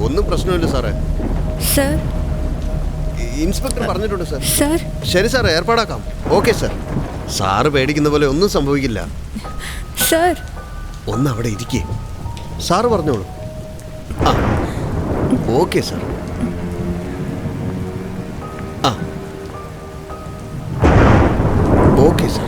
ഒന്നും പ്രശ്നമില്ല സാറേ. സർ, ഇൻസ്പെക്ടർ പറഞ്ഞിട്ടുണ്ട് സാർ. സർ. ശരി സാർ, ഏർപ്പാടാക്കാം. Okay sir. സാറ് പേടിക്കുന്ന പോലെ ഒന്നും സംഭവിക്കില്ല. സർ, ഒന്ന് അവിടെ ഇരിക്കേ. സാറ് പറഞ്ഞോളൂ. ആ, ഓക്കെ സാർ. ആ, ഓക്കെ സാർ.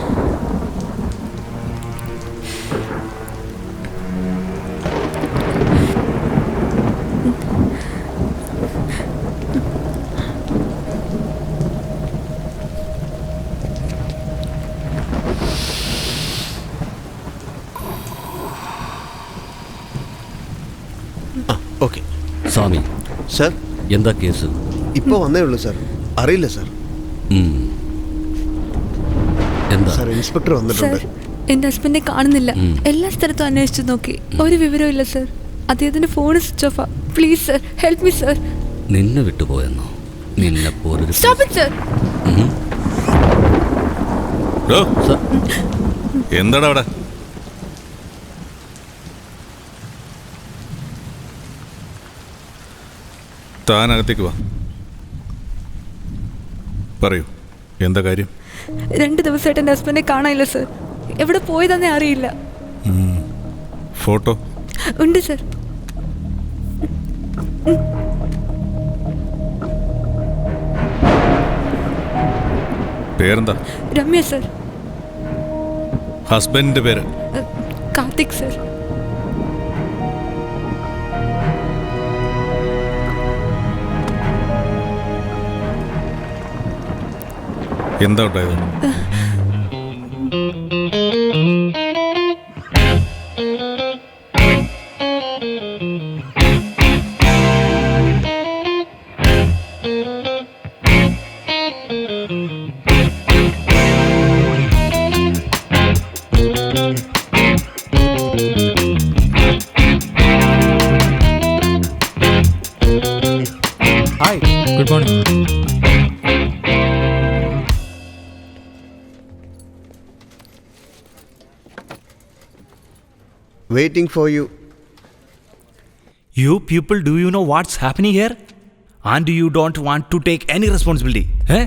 ഓക്കെ. സ്വാമി സാർ, എന്താ കേസ്? ഇപ്പോൾ വന്നേ ഉള്ളൂ സാർ. അറിയില്ല സാർ. എന്താ സാർ, ഇൻസ്പെക്ടർ വന്നിട്ടുണ്ട്. സർ, എന്റെ ഹസ്ബൻഡിനെ കാണുന്നില്ല. എല്ലാ സ്ഥലത്തും അന്വേഷിച്ചു നോക്കി, ഒരു വിവരവും ഇല്ല സർ. അദ്ദേഹത്തിന്റെ ഫോൺ സ്വിച്ച് ഓഫാ. Please sir, help me sir. നിന്നെ വിട്ടുപോയെന്നോ? നിന്നെ പോലൊരു സ്റ്റോപ്പ് ഇറ്റ് സർ. എന്താടാ അവിടെ? താനകത്തേക്ക് വാ. പറയൂ, എന്താ കാര്യം? 2 ദിവസമായിട്ട് എൻ്റെ ഹസ്ബൻഡിനെ കാണാനില്ല സർ. എവിടെ പോയതെന്നേ അറിയില്ല. ഫോട്ടോ ഉണ്ട് സർ. പേരെന്താ? രമ്യ സർ. ഹസ്ബൻഡിന്റെ പേര്? കാർത്തിക് സർ. എന്താ ഉണ്ടായത്? Hi, good morning. Waiting for you. You people, do you know what's happening here? And you don't want to take any responsibility, eh?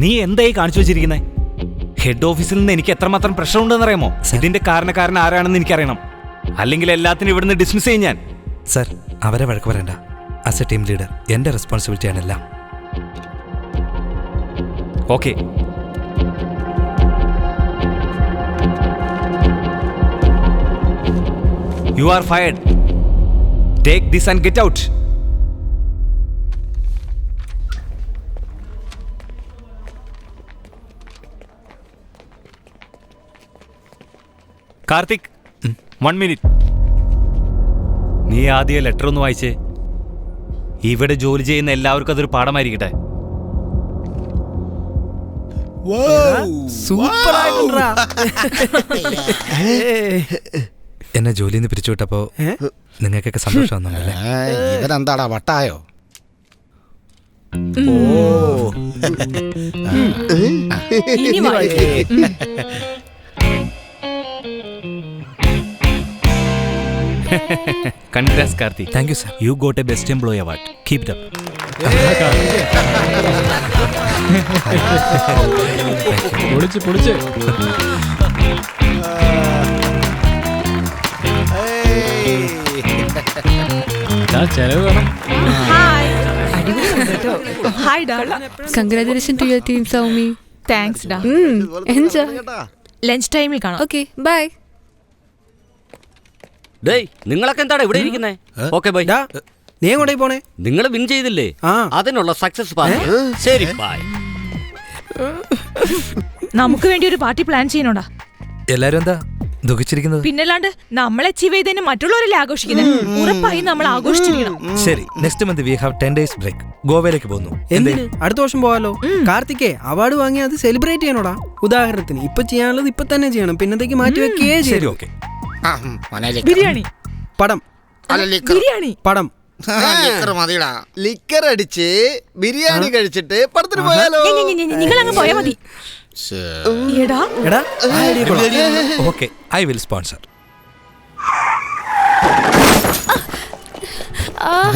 നീ എന്തായി കാണിച്ചു വെച്ചിരിക്കുന്നത്? ഹെഡ് ഓഫീസിൽ നിന്ന് എനിക്ക് എത്രമാത്രം പ്രഷർ ഉണ്ടെന്ന് അറിയാമോ? ഇതിന്റെ കാരണക്കാരൻ ആരാണെന്ന് എനിക്കറിയണം. അല്ലെങ്കിൽ എല്ലാത്തിനും ഇവിടുന്ന് ഡിസ്മിസ് ചെയ്യും ഞാൻ. സർ, അവരെ വഴക്ക് പറയണ്ട. ആസ് എ ടീം ലീഡർ എൻ്റെ റെസ്പോൺസിബിലിറ്റിയാണ് എല്ലാം. Okay, you are fired. Take this and get out. Karthik, 1 minute. നീ ആദ്യം ലെറ്റർ ഒന്ന് വായിച്ചേ. ഇവിടെ ജോലി ചെയ്യുന്ന എല്ലാവർക്കും അതൊരു പാഠമായിരിക്കട്ടെ. എന്നെ ജോലിയിൽ നിന്ന് പിരിച്ചുവിട്ടപ്പോ നിങ്ങൾക്കൊക്കെ സന്തോഷം വന്നല്ലേ? ഇവരെന്താടാ വട്ടായോ? Congrats, Karthik. Thank you, sir. You got a Best Employee Award. Keep it up. പൊളിച്ച് ചെലവ് വേണം. Congratulation to your team Soumi. Thanks ഡാ. എൻജോയ്. ലഞ്ച് ടൈമിൽ കാണാം. Okay, bye. ഡേയ്, നിങ്ങളൊക്കെ എന്താണ് ഇവിടെ ഇരിക്കുന്നേ? Okay bye. നീ എങ്ങോട്ടേ പോണേ? നിങ്ങൾ വിൻ ചെയ്തില്ലേ? അതിനുള്ള സക്സസ് പാർട്ടി. ശരി, ബൈ. നമുക്ക് വേണ്ടി ഒരു പാർട്ടി പ്ലാൻ ചെയ്യണോടാ. എല്ലാരും എന്താ ദുഃഖിച്ചിരിക്കുന്നത്? പിന്നല്ലാണ്ട് നമ്മൾ അച്ചീവ് ചെയ്തതിന് മറ്റുള്ളവരല്ലേ ആഘോഷിക്കുന്നത്? ഉറപ്പായി നമ്മൾ ആഘോഷിച്ചിരിക്കണം. ശരി, next month we have 10 days break. ഗോവയിലേക്ക് പോകുന്നു. എന്തിന്? അടുത്ത വർഷം പോവാലോ. കാർത്തികേ, അവാർഡ് വാങ്ങി അത് സെലിബ്രേറ്റ് ചെയ്യണോടാ. ഉദാഹരണത്തിന് ഇപ്പൊ ചെയ്യാനുള്ളത് ഇപ്പൊ തന്നെ ചെയ്യണം, പിന്നത്തേക്ക് മാറ്റി വെക്കേ. ശരി, ഓക്കെ. ബിരിയാണി, പടം, ബിരിയാണി, പടം. ലിക്കർ അടിച്ച് ബിരിയാണി കഴിച്ചിട്ട് പടത്തിന് പോയാലോ? നിങ്ങൾ അങ്ങ് പോയാ മതി. എടാ എടാ, okay, I will sponsor.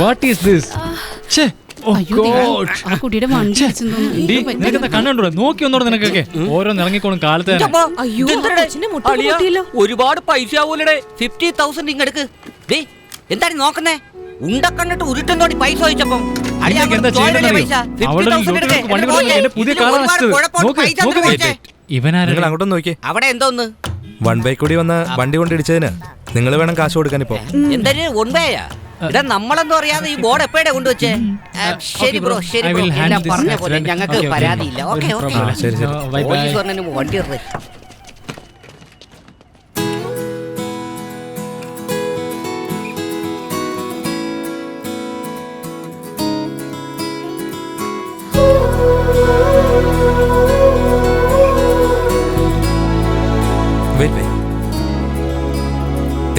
What is this? കുട്ടിയുടെ വണ്ടി നിനക്കെന്താ കണ്ണുണ്ടോ? നോക്കി ഒന്നോട് നിനക്കൊക്കെ ഓരോന്ന് ഇറങ്ങിക്കോളും കാലത്ത് തന്നെ. അയ്യോ, കൊച്ചിന്റെ മുട്ട പൊട്ടിയല്ലോ. ഒരുപാട് പൈസ ആവൂലേ? 50,000 ഇങ്ങെടുക്ക്. ഡേ, എന്താണ് നോക്കുന്നേ? ഉണ്ടക്കണ്ടിട്ട് ഉരുട്ടം തോടി പൈസ ചോദിച്ചപ്പം നിങ്ങൾ അങ്ങോട്ടൊന്ന് നോക്കിയേ. അവിടെ എന്തോന്ന് 1 ബൈ കൂടി വന്ന വണ്ടി കൊണ്ടിടിച്ചതിന് നിങ്ങൾ വേണം കാശ് കൊടുക്കാൻ. ഇപ്പൊ എന്തായാലും 1 ബൈയാ? ഇതാ നമ്മളെന്തോ അറിയാതെ ഈ ബോർഡ് എപ്പോഴാ കൊണ്ടുവച്ചേ? ശരി ബ്രോ, ശരി ബ്രോ, എല്ലാം പറഞ്ഞ പോലെ ഞങ്ങൾക്ക് പരാതിയില്ല. ഓക്കെ ഓക്കെ, ശരി ശരി. പോലീസ് പറഞ്ഞതിന് വണ്ടി ഇറങ്ങി.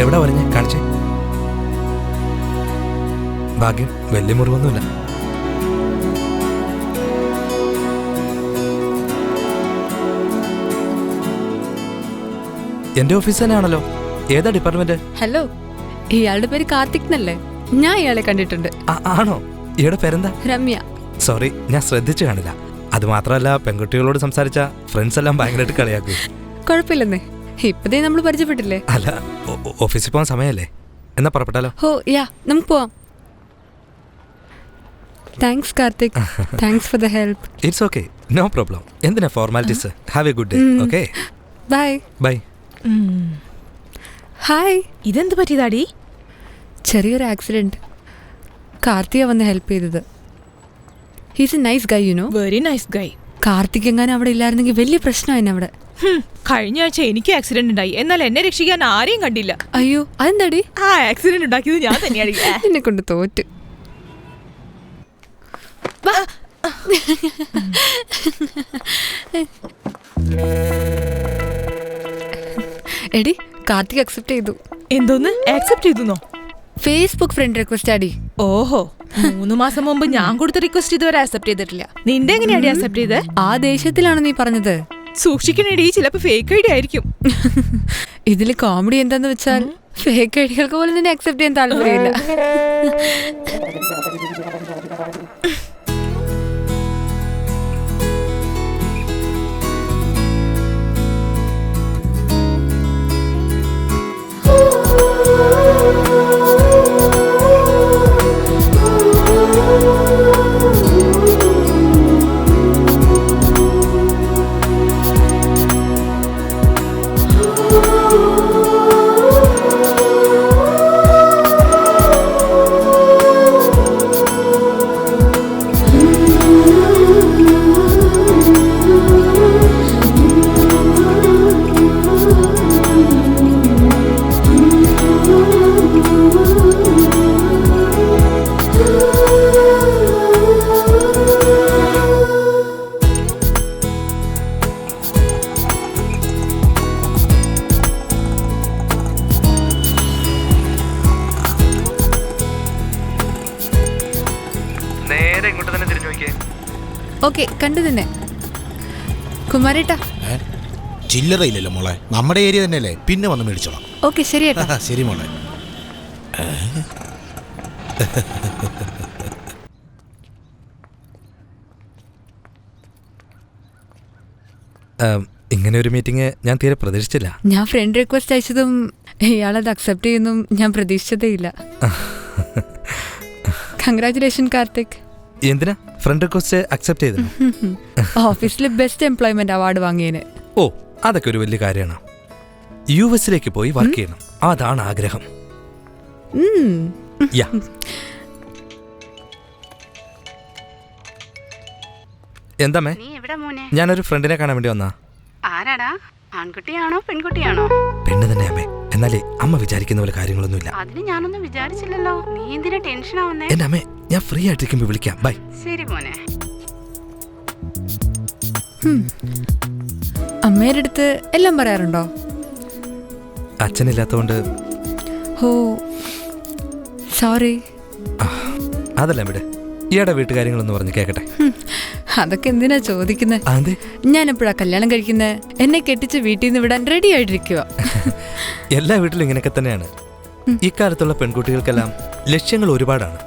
എവിടെ പറഞ്ഞേ? കാണിച്ചേ. ഭാഗ്യം, വലിയ മുറിവൊന്നുമില്ല. എന്റെ ഓഫീസ് തന്നെയാണല്ലോ. ഏതാ ഡിപ്പാർട്ട്മെന്റ്? ഹലോ, ഇയാളുടെ പേര് കാർത്തിക് എന്നല്ലേ? ഞാൻ ഇയാളെ കണ്ടിട്ടുണ്ട്. ആണോ? ഇയാളുടെ പേരെന്താ? രമ്യ. സോറി, ഞാൻ ശ്രദ്ധിച്ചു കാണില്ല. അത് മാത്രമല്ല, പെൺകുട്ടികളോട് സംസാരിച്ച ഫ്രണ്ട്സ് എല്ലാം ഭയങ്കരമായിട്ട് കളിയാക്കും. കുഴപ്പമില്ലെന്നേ, ഇപ്പതേ നമ്മൾ പരിചയപ്പെട്ടില്ലേ? അല്ല, ഓഫീസിൽ പോകാൻ സമയമല്ലേ? എന്നാ പുറപ്പെട്ടാലോ? ഹോ യാ, നമുക്ക് പോവാം. Thanks Karthik, thanks for the help. It's okay, no problem. എന്തിനാ formalities? Have a good day. Okay, bye. Bye. Hi, ഇതെന്ത് പറ്റിയതാടി? ചെറിയൊരു ആക്സിഡന്റ്. കാർത്തിക വന്ന് ഹെൽപ്പ് ചെയ്തത്. He's a nice guy, you know. Very nice guy. Karthik എങ്ങാനും അവിടെ ഇല്ലായിരുന്നെങ്കിൽ വലിയ പ്രശ്നമായിരുന്നു അവിടെ. കഴിഞ്ഞ ആഴ്ച എനിക്ക് ആക്സിഡന്റ് ഉണ്ടായി, എന്നാൽ എന്നെ രക്ഷിക്കാൻ ആരെയും കണ്ടില്ല. അയ്യോ, അതെന്താടി? ആ ആക്സിഡന്റ് ഉണ്ടാക്കിയത് ഞാൻ തന്നെയാണ്. എന്നെ കൊണ്ട് തോറ്റ്. എടി, കാർത്തിക് അക്സെപ്റ്റ് ചെയ്തു. എന്തോന്ന് ആക്സെപ്റ്റ് ചെയ്തു? ഫേസ്ബുക്ക് ഫ്രണ്ട് റിക്വസ്റ്റ് ആടി. ഓഹോ, 3 മാസം മുമ്പ് ഞാൻ കൊടുത്ത റിക്വസ്റ്റ് ഇതുവരെ അക്സെപ്റ്റ് ചെയ്തിട്ടില്ല. നിന്റെ എങ്ങനെയാടി അക്സെപ്റ്റ് ചെയ്തത്? ആ ദേഷ്യത്തിലാണ് നീ പറഞ്ഞത്. സൂക്ഷിക്കണേടി, ചിലപ്പോ ഫേക്ക് ഐഡി ആയിരിക്കും. ഇതില് കോമഡി എന്താന്ന് വെച്ചാൽ ഫേക്ക് ഐഡികൾക്ക് പോലും നിന്നെ അക്സെപ്റ്റ് ചെയ്യാൻ താല്പര്യമില്ല. ഓക്കെ കണ്ടു തന്നെ. കുമാരേട്ടാ ചില്ലറയില്ലല്ലോ മോളെ, നമ്മുടെ ഏരിയ തന്നെയല്ലേ, പിന്നെ വന്ന് മേടിച്ചോളാം. ഓക്കെ ശരി ഏട്ടാ. ശരി മോളെ. ഇങ്ങനെ ഒരു മീറ്റിംഗ് ഞാൻ തീരെ പ്രതീക്ഷിച്ചില്ല. ഞാൻ ഫ്രണ്ട് റിക്വസ്റ്റ് അയച്ചതും ഇയാളത് അക്സെപ്റ്റ് ചെയ്യുന്നു ഞാൻ പ്രതീക്ഷിച്ചതേ ഇല്ല. കൺഗ്രാറ്റുലേഷൻ കാർത്തിക്. എന്തിനാ ഫ്രണ്ട് റിക്വസ്റ്റ് അക്സെപ്റ്റ് ചെയ്തത്? ഓഫീസിൽ ബെസ്റ്റ് എംപ്ലോയ്മെന്റ് അവാർഡ് വാങ്ങിയതിന്. ഓ അതൊക്കെ ഒരു വലിയ കാര്യമാണ്. US പോയി വർക്ക് ചെയ്യണം, അതാണ് ആഗ്രഹം. എന്താ മേ? ഞാനൊരു ഫ്രണ്ടിനെ കാണാൻ വേണ്ടി വന്നാ. ആരാടാ? ആൺകുട്ടിയാണോ പെൺകുട്ടിയാണോ? പെണ്ണ് തന്നെ അമ്മേ. എന്നാലേ അമ്മ വിചാരിക്കുന്ന പോലെ കാര്യങ്ങളൊന്നുമില്ല. അതിന് ഞാനൊന്നും വിചാരിച്ചില്ലല്ലോ. നീ എന്തിനാ ടെൻഷൻ ആവുന്നേ? എന്റെ അമ്മേ, ഞാൻ ഫ്രീ ആയിട്ടിരിക്കുമ്പോ വിളിക്കാം. ബൈ. ശരി മോനെ. അമ്മയുടെ അടുത്ത് എല്ലാം പറയാറുണ്ടോ? അച്ഛനില്ലാത്തോണ്ട്. ഓ സോറി. അതല്ല ഇവിടെ ഈയുടെ വീട്ടുകാര്യങ്ങളൊന്ന് പറഞ്ഞ് കേക്കട്ടെ. അതൊക്കെ എന്തിനാ ചോദിക്കുന്നത്? ഞാൻ എപ്പോഴാ കല്യാണം കഴിക്കുന്നത്? എന്നെ കെട്ടിച്ച് വീട്ടിൽ നിന്ന് വിടാൻ റെഡി ആയിട്ടിരിക്കുക. എല്ലാ വീട്ടിലും ഇങ്ങനെയൊക്കെ തന്നെയാണ്. ഇക്കാലത്തുള്ള പെൺകുട്ടികൾക്കെല്ലാം ലക്ഷ്യങ്ങൾ ഒരുപാടാണ്.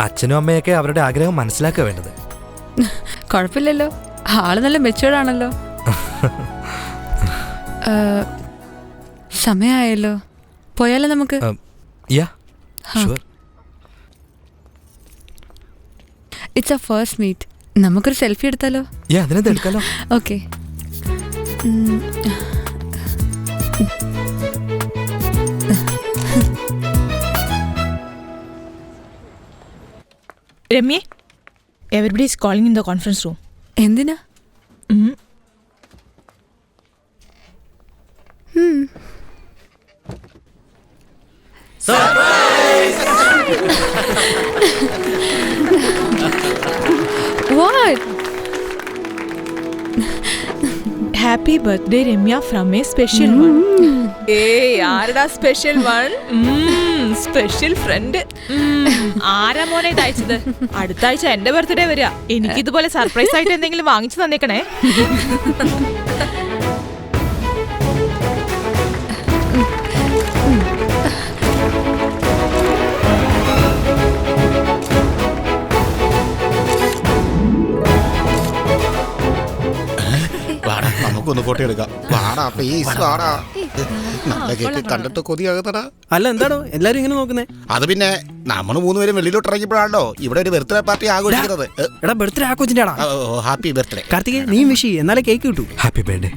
അച്ഛനും അമ്മയൊക്കെ അവരുടെ ആഗ്രഹം മനസ്സിലാക്കുക വേണ്ടത്. കുഴപ്പമില്ലല്ലോ, ആള് നല്ല മെച്ചുവേർഡ് ആണല്ലോ. സമയമായല്ലോ, പോയാലോ നമുക്ക്? It's a first meet. നമുക്കൊരു സെൽഫി എടുത്താലോ? എടുക്കാലോ. ഓക്കെ. രമ്യേ, everybody is calling in the conference room. എന്തിനാ? What? Happy birthday Ramya from a special one. Hey, ആരടാ സ്പെഷ്യൽ വൺ? Special friend. ആരാ മോനെ ഇത് അയച്ചത്? അടുത്ത ആഴ്ച എന്റെ ബർത്ത്ഡേ വരിക. എനിക്ക് ഇതുപോലെ സർപ്രൈസ് ആയിട്ട് എന്തെങ്കിലും വാങ്ങിച്ചു തന്നേക്കണേ. നമുക്കൊന്ന് ഫോട്ടോ എടുക്കാം. കണ്ടിട്ട് കൊതിയാകത്തടാ. അല്ല എന്താണോ എല്ലാരും ഇങ്ങനെ നോക്കുന്നേ? അത് പിന്നെ നമ്മൾ 3 പേരും വെളിയിലോട്ട് ഇറങ്ങിയപ്പോഴാണല്ലോ ഇവിടെ ഒരു ബർത്ത്ഡേ പാർട്ടി ആഘോഷിക്കുന്നത്. എടാ ബർത്ത്ഡേ ആഘോഷിച്ചാടാ. ഹാപ്പി ബർത്ത്ഡേ കാർത്തികേ, നീ വിഷ് ചെയ്യ്, എന്നാലേ കേക്ക് കിട്ടൂ. Happy birthday.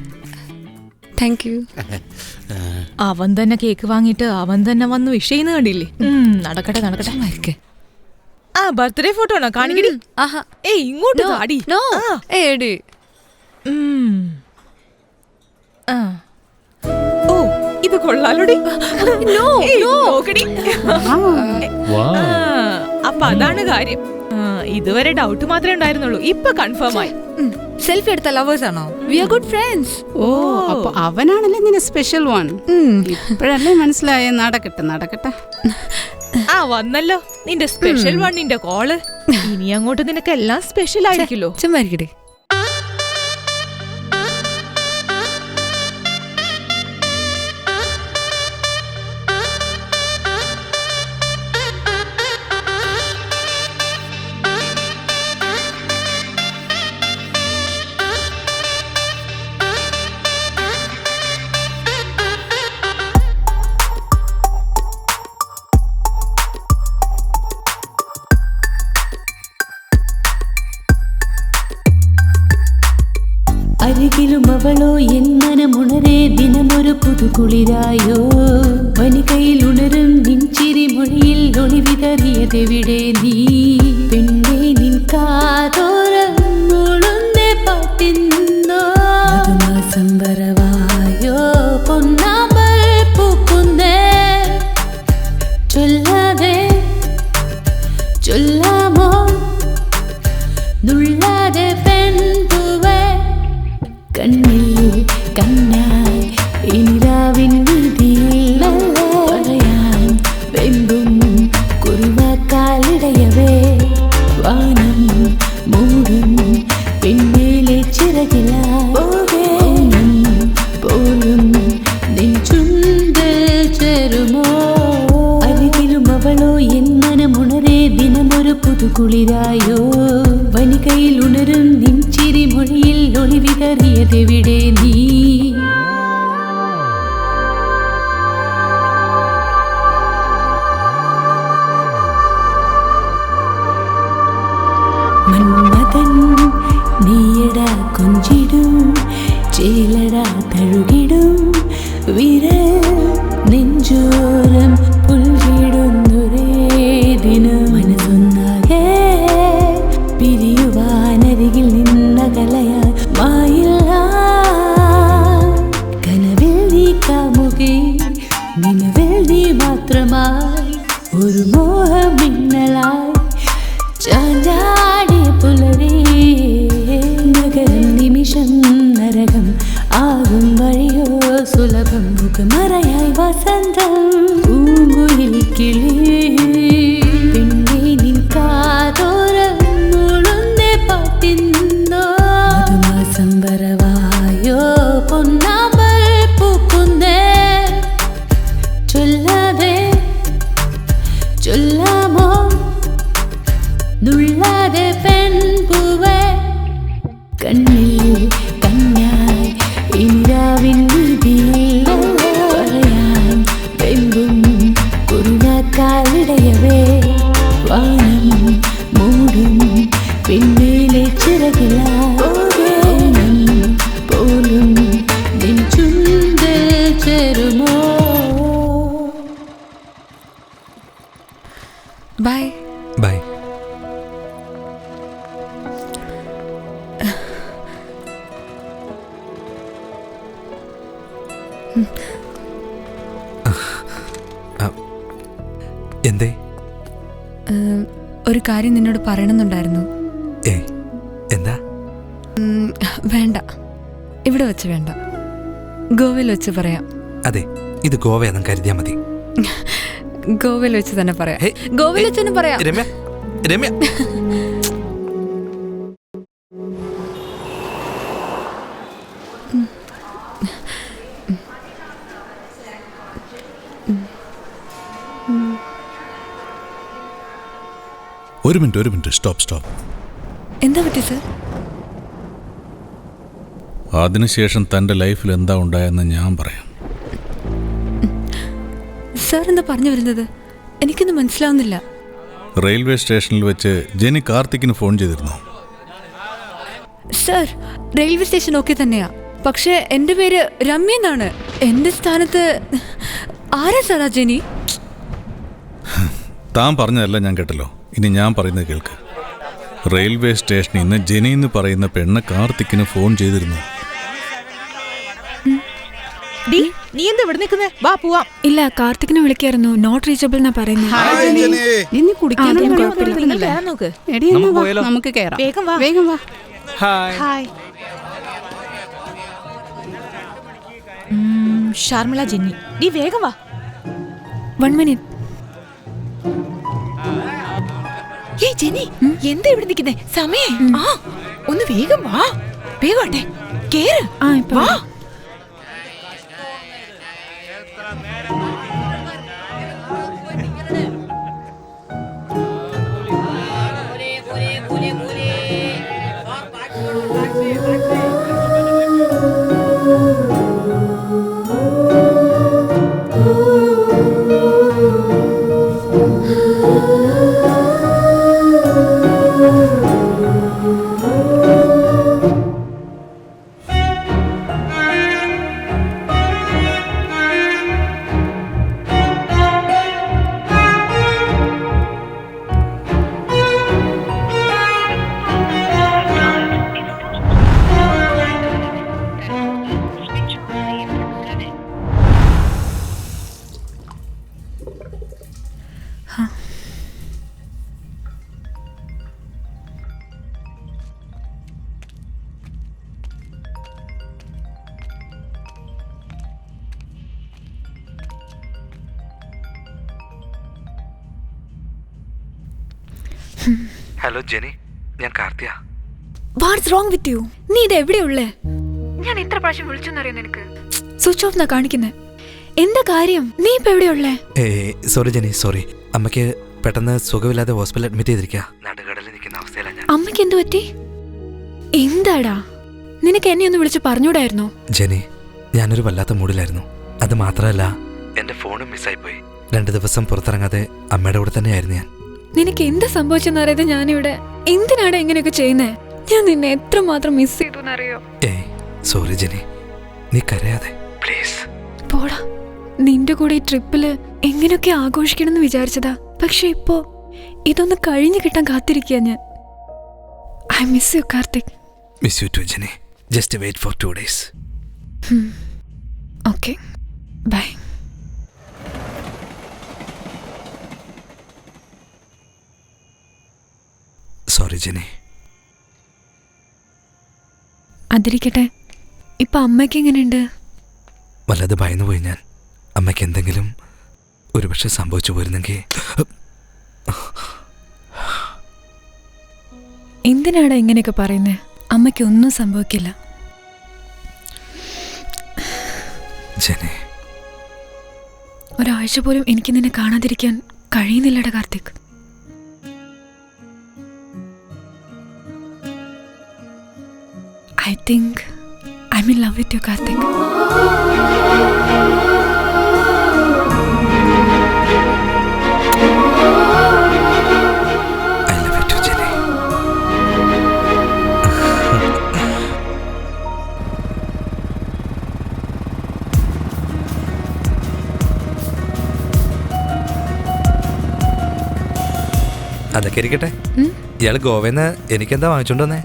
Thank you. അവൻ തന്നെ കേക്ക് വാങ്ങിയിട്ട് അവൻ തന്നെ വന്ന് വിഷ് ചെയ്യുന്ന കണ്ടില്ലേ? നടക്കട്ടെ. ആ ബർത്ത്ഡേ ഫോട്ടോ ആണോ? കാണിക്കടി. ഏയ് ഇങ്ങോട്ട് കാടി. ഏടി. ഓ ഇത് കൊള്ളാലോടി. നോക്കടി. അപ്പൊ അതാണ് കാര്യം. ഇതുവരെ ഡൗട്ട് മാത്രമേ ഉണ്ടായിരുന്നുള്ളൂ, ഇപ്പൊ കൺഫേം ആയി. സെൽഫി എടുത്ത ലവേഴ്സ് ആണോ? We are good friends. ഓ അപ്പൊ അവനാണല്ലേ നിന്റെ സ്പെഷ്യൽ വൺ. ഇപ്പോഴല്ലേ മനസ്സിലായ. നടക്കട്ടെ. ആ വന്നല്ലോ നിന്റെ സ്പെഷ്യൽ വണ്ണിന്റെ കോള്. ഇനി അങ്ങോട്ട് നിനക്ക് എല്ലാം സ്പെഷ്യൽ ആയിരിക്കുമല്ലോ. ചുമ്മാരിക്കട്ടെ. അരികിലും അവളോ എൻ മനമുണരേ ദിനമൊരു പുതുകുളിരായോ വനികയിൽ ഉണരും നിൻചിരി മൊഴിയിൽ ഒളി വിതറിയതെവിടെ നീ പെണ്ണേ നിൻ കാതോരൊഴുന്നേ പാട്ടിന്നോ മധുമാസം വരവായോ പൊന്നാമ്പൽ പൂക്കുന്നേ ചൊല്ലാമോ നുള്ളാതെ പെൺപൂവേ കണ്ണിൽ കണ്ണായി ഇനിരാവിൻ വീതിയിൽ പറയാൻ വെമ്പും കുറുവാക്കാലിടയവേ വാനം മൂടും കുളിരായോ വനികയിൽ ഉണരും നിൻ ചിരിമൊഴിയിൽ ഒളിവിതറിയതെവിടെ നീ മന്മഥൻ നീയടാ കൊഞ്ചിടും ചേലടാ തഴുകിടും വിരൽ നെഞ്ചോരം പുൽകിടുന്നൊരേ ദിനം മനസ്സൊന്നാകെ പിരിയുവാനരികിൽ നിന്നകലയാൽ മായില്ല കനവിൽ നീ കാമുകി നിലവിൽ നീ മാത്രമായി ഒരു മോഹം മിന്നലായി ചാഞ്ചാടി പുലരി നഗരം നിമിഷം നരകം ആകും വഴിയോ സുലഭം മുഖമറയായി വസന്തം പൂങ്കുയിൽ കിളി പെണ്ണേ നിൻ കാതോരം മുഴുന്നെ പാട്ടിന്നോ മധുമാസം വരവായോ പൊന്നാമ്പൽ പൂക്കുന്നേ ചൊല്ലാതെ ചൊല്ലാമോ നുള്ളാതെ പെൺപൂവേ കണ്ണിൽ കണ്ണായി ഇനിരാവിൻ വീതിയിൽ പറയാൻ വെമ്പും കുറുനാക്കാലിടയവേ വാനം മൂടും പിന്നിലെ ചിറകിലാം പോലും നിൻ ചുണ്ടിൽ ചേരുമോ ബൈ ബൈ. എന്തേ? ഒരു കാര്യം നിന്നോട് പറയണമെന്നുണ്ടായിരുന്നു. എന്താ? വേണ്ട, ഇവിടെ വെച്ച് വേണ്ട, ഗോവയിൽ വെച്ച് പറയാം. അതെ, ഇത് ഗോവയെന്നും കരുതിയാ മതി. ഗോവയിൽ വെച്ച് തന്നെ പറയാം. ഗോവയിൽ വെച്ച് തന്നെ പറയാം. രമ്യ, രമ്യ. ഒരു മിനിറ്റ്, സ്റ്റോപ്പ്. എന്താ പറ്റി സർ? അതിനുശേഷം തൻ്റെ ലൈഫിൽ എന്താ ഉണ്ടായെന്ന് ഞാൻ പറയാം. സാർ എന്താ പറഞ്ഞു വരുന്നത്? എനിക്കൊന്നും മനസ്സിലാവുന്നില്ല. റെയിൽവേ സ്റ്റേഷനിൽ വെച്ച് ജെനി കാർത്തിക്കിന് ഫോൺ ചെയ്തിരുന്നു. സർ, റെയിൽവേ സ്റ്റേഷൻ ഓക്കെ തന്നെയാ, പക്ഷേ എൻ്റെ പേര് രമ്യ എന്നാണ്. എൻ്റെ സ്ഥാനത്ത് ആരാ സാറാ ജെനി? താൻ പറഞ്ഞതല്ല ഞാൻ കേട്ടല്ലോ, ഇനി ഞാൻ പറയുന്നത് കേൾക്ക്. റെയിൽവേ സ്റ്റേഷനിൽ നിന്ന് ജെനി എന്ന് പറയുന്ന പെണ്ണ് കാർത്തിക്കിന് ഫോൺ ചെയ്തിരുന്നു. നീ എന്താ ഇവിടെ നിൽക്കുന്നേ? വാ പോവാം. ഇല്ല, കാർത്തിക്കിനെ വിളിക്കായിരുന്നു, നോട്ട് റീച്ചബിൾ എന്നാ പറയുന്നത്. നമുക്ക് കേറാം. വേഗം വാ. വേഗം വാ. ഹായ്. ഷർമിള ജെന്നി, നീ വേഗം വാ. 1 മിനിറ്റ്. ഏയ് ജെന്നി, എന്താ ഇവിടെ നിൽക്കുന്നേ? സമയം ഒന്ന് വേഗം വാ. വേഗോട്ടെ, കേറ്. വാ. ഹലോ ജെനി, ഞാൻ കാർത്തിയ. What's wrong with you? നീ ഇത് എവിടെയുള്ളേ? ഞാൻ എത്ര പ്രാവശ്യം വിളിച്ചെന്നറിയാം നിനക്ക്? സ്വിച്ച് ഓഫ് എന്നാ കാണിക്കുന്നേ. എന്താ കാര്യം? നീ ഇപ്പൊ എവിടെയുള്ളേ? Sorry Jeni, sorry. അമ്മയ്ക്ക് പെട്ടെന്ന് സുഖമില്ലാതെ ഹോസ്പിറ്റലിൽ അഡ്മിറ്റ് ചെയ്തിരിക്കുക. നടുകടലിൽ നിൽക്കുന്ന അവസ്ഥയിലാണ് ഞാൻ. അമ്മയ്ക്ക് എന്ത് പറ്റി? എന്താടാ, നിനക്ക് എന്നെ ഒന്ന് വിളിച്ച് പറഞ്ഞൂടായിരുന്നോ? ജെനി, ഞാനൊരു വല്ലാത്ത മൂഡിലായിരുന്നു. അത് മാത്രമല്ല, എന്റെ ഫോണും മിസ്സായിപ്പോയി. 2 ദിവസം പുറത്തിറങ്ങാതെ അമ്മയുടെ കൂടെ തന്നെയായിരുന്നു ഞാൻ. നിനക്ക് എന്താ സംഭവിച്ചെന്നറിയാതെ ഞാനിവിടെ എന്തിനാടാ ഇങ്ങനെയൊക്കെ ചെയ്യുന്നേ? ഞാൻ നിന്നെ എത്രമാത്രം മിസ് ചെയ്തു എന്നറിയോ? ഏയ് സോറി ജെനി, നീ കരയാതെ പ്ലീസ്. പോടാ, നിന്റെ കൂടെ ഈ ട്രിപ്പില് എങ്ങനെയൊക്കെ ആഘോഷിക്കണമെന്ന് വിചാരിച്ചതാ. പക്ഷെ ഇപ്പോ ഇതൊന്ന് കഴിഞ്ഞു കിട്ടാൻ കാത്തിരിക്കുക ഞാൻ. I miss you Karthik. Miss you too Jenny. Just wait for 2 days. Okay, bye. Sorry Jenny. അതിരിക്കട്ടെ, ഇപ്പൊ അമ്മയ്ക്ക് എങ്ങനെയുണ്ട്? വല്ലാതെ ഭയന്നുപോയി ഞാൻ. അമ്മയ്ക്ക് എന്തെങ്കിലും ഒരുപക്ഷെ സംഭവിച്ചു പോയിരുന്നെങ്കിൽ. എന്തിനാടാ ഇങ്ങനെയൊക്കെ പറയുന്നേ? അമ്മയ്ക്ക് ഒന്നും സംഭവിക്കില്ല. ജെനി, ഒരാഴ്ച പോലും എനിക്ക് നിന്നെ കാണാതിരിക്കാൻ കഴിയുന്നില്ലടാ Karthik. I think I'm in love with you, Karthik. I love you too, Jenny. അതൊക്കെ ഇരിക്കട്ടെ. ഇയാള് ഗോവന്ന് എനിക്കെന്താ വാങ്ങിച്ചോണ്ട് വന്നേ?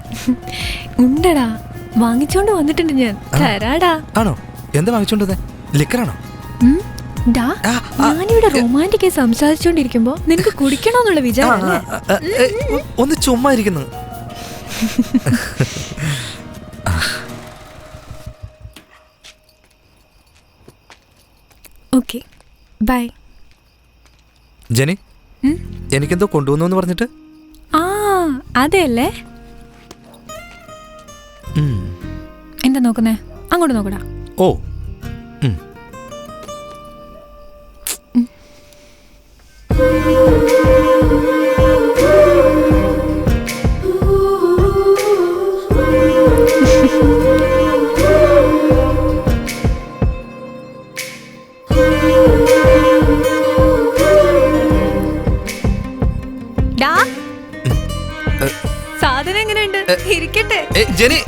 ഉണ്ടടാ, വാങ്ങിച്ചോണ്ട് വന്നിട്ടുണ്ട് ഞാൻ. തരാടാ. ആണോ? എന്താ വാങ്ങിച്ചോണ്ട് വന്നേ? ലിക്കറാണോ? ഞാനിവിടെ റൊമാൻറ്റിക്കായി സംസാരിച്ചോണ്ടിരിക്കുമ്പോ നിനക്ക് കുടിക്കണോന്നുള്ള വിചാരം. ഒന്ന് ചുമ്മാ ഇരിക്കുന്നു. Okay, by. ജെനി, എനിക്കെന്തോ കൊണ്ടുവന്നു പറഞ്ഞിട്ട്? ആ അതെയല്ലേ. എന്താ നോക്കുന്നേ? അങ്ങോട്ട് നോക്കടാ. ഓ, സാധനം എങ്ങനെയുണ്ട്? ഇരിക്കട്ടെ. ജെനി.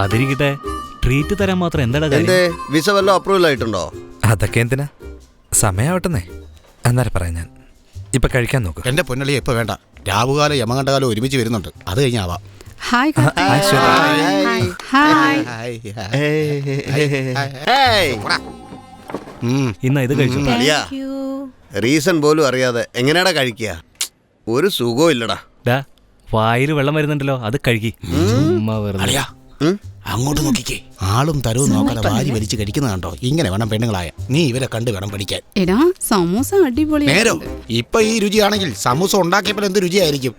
അതിരിക്കട്ടെ, ട്രീറ്റ് തരാൻ മാത്രം എന്താ വിസ വല്ലതും അപ്രൂവൽ ആയിട്ടുണ്ടോ? അതൊക്കെ എന്തിനാ, സമയാവട്ടെന്നേ. അന്നേരം പറയാം ഞാൻ. ഇപ്പൊ കഴിക്കാൻ നോക്ക്. എന്റെ പൊന്നളി ഇപ്പൊ വേണ്ട. രാവുകാലം യമകണ്ഠകാലം ഒരുമിച്ച് വരുന്നുണ്ട്. അത് കഴിഞ്ഞാവാം. ഹായ് ഇന്ന് ഇത് കഴിച്ചു. റീസൺ പോലും അറിയാതെ എങ്ങനെയാടാ കഴിക്കുക? ഒരു സുഖവും ഇല്ലടാ. വായിൽ വെള്ളം വരുന്നുണ്ടല്ലോ, അത് കഴുകി. അങ്ങോട്ട് നോക്കിക്കേ. ആളും തരവും നോക്കാതെ വാരി വലിച്ച് കഴിക്കുന്ന കണ്ടോ? ഇങ്ങനെ വേണം പെണ്ണുങ്ങളായ. നീ ഇവരെ കണ്ട് വേണം പഠിക്കാൻ. എടാ, സമൂസ അടിപൊളി. നേരോ ഇപ്പൊ ഈ രുചിയാണെങ്കിൽ സമൂസ ഉണ്ടാക്കിയപ്പോൾ എന്ത് രുചിയായിരിക്കും?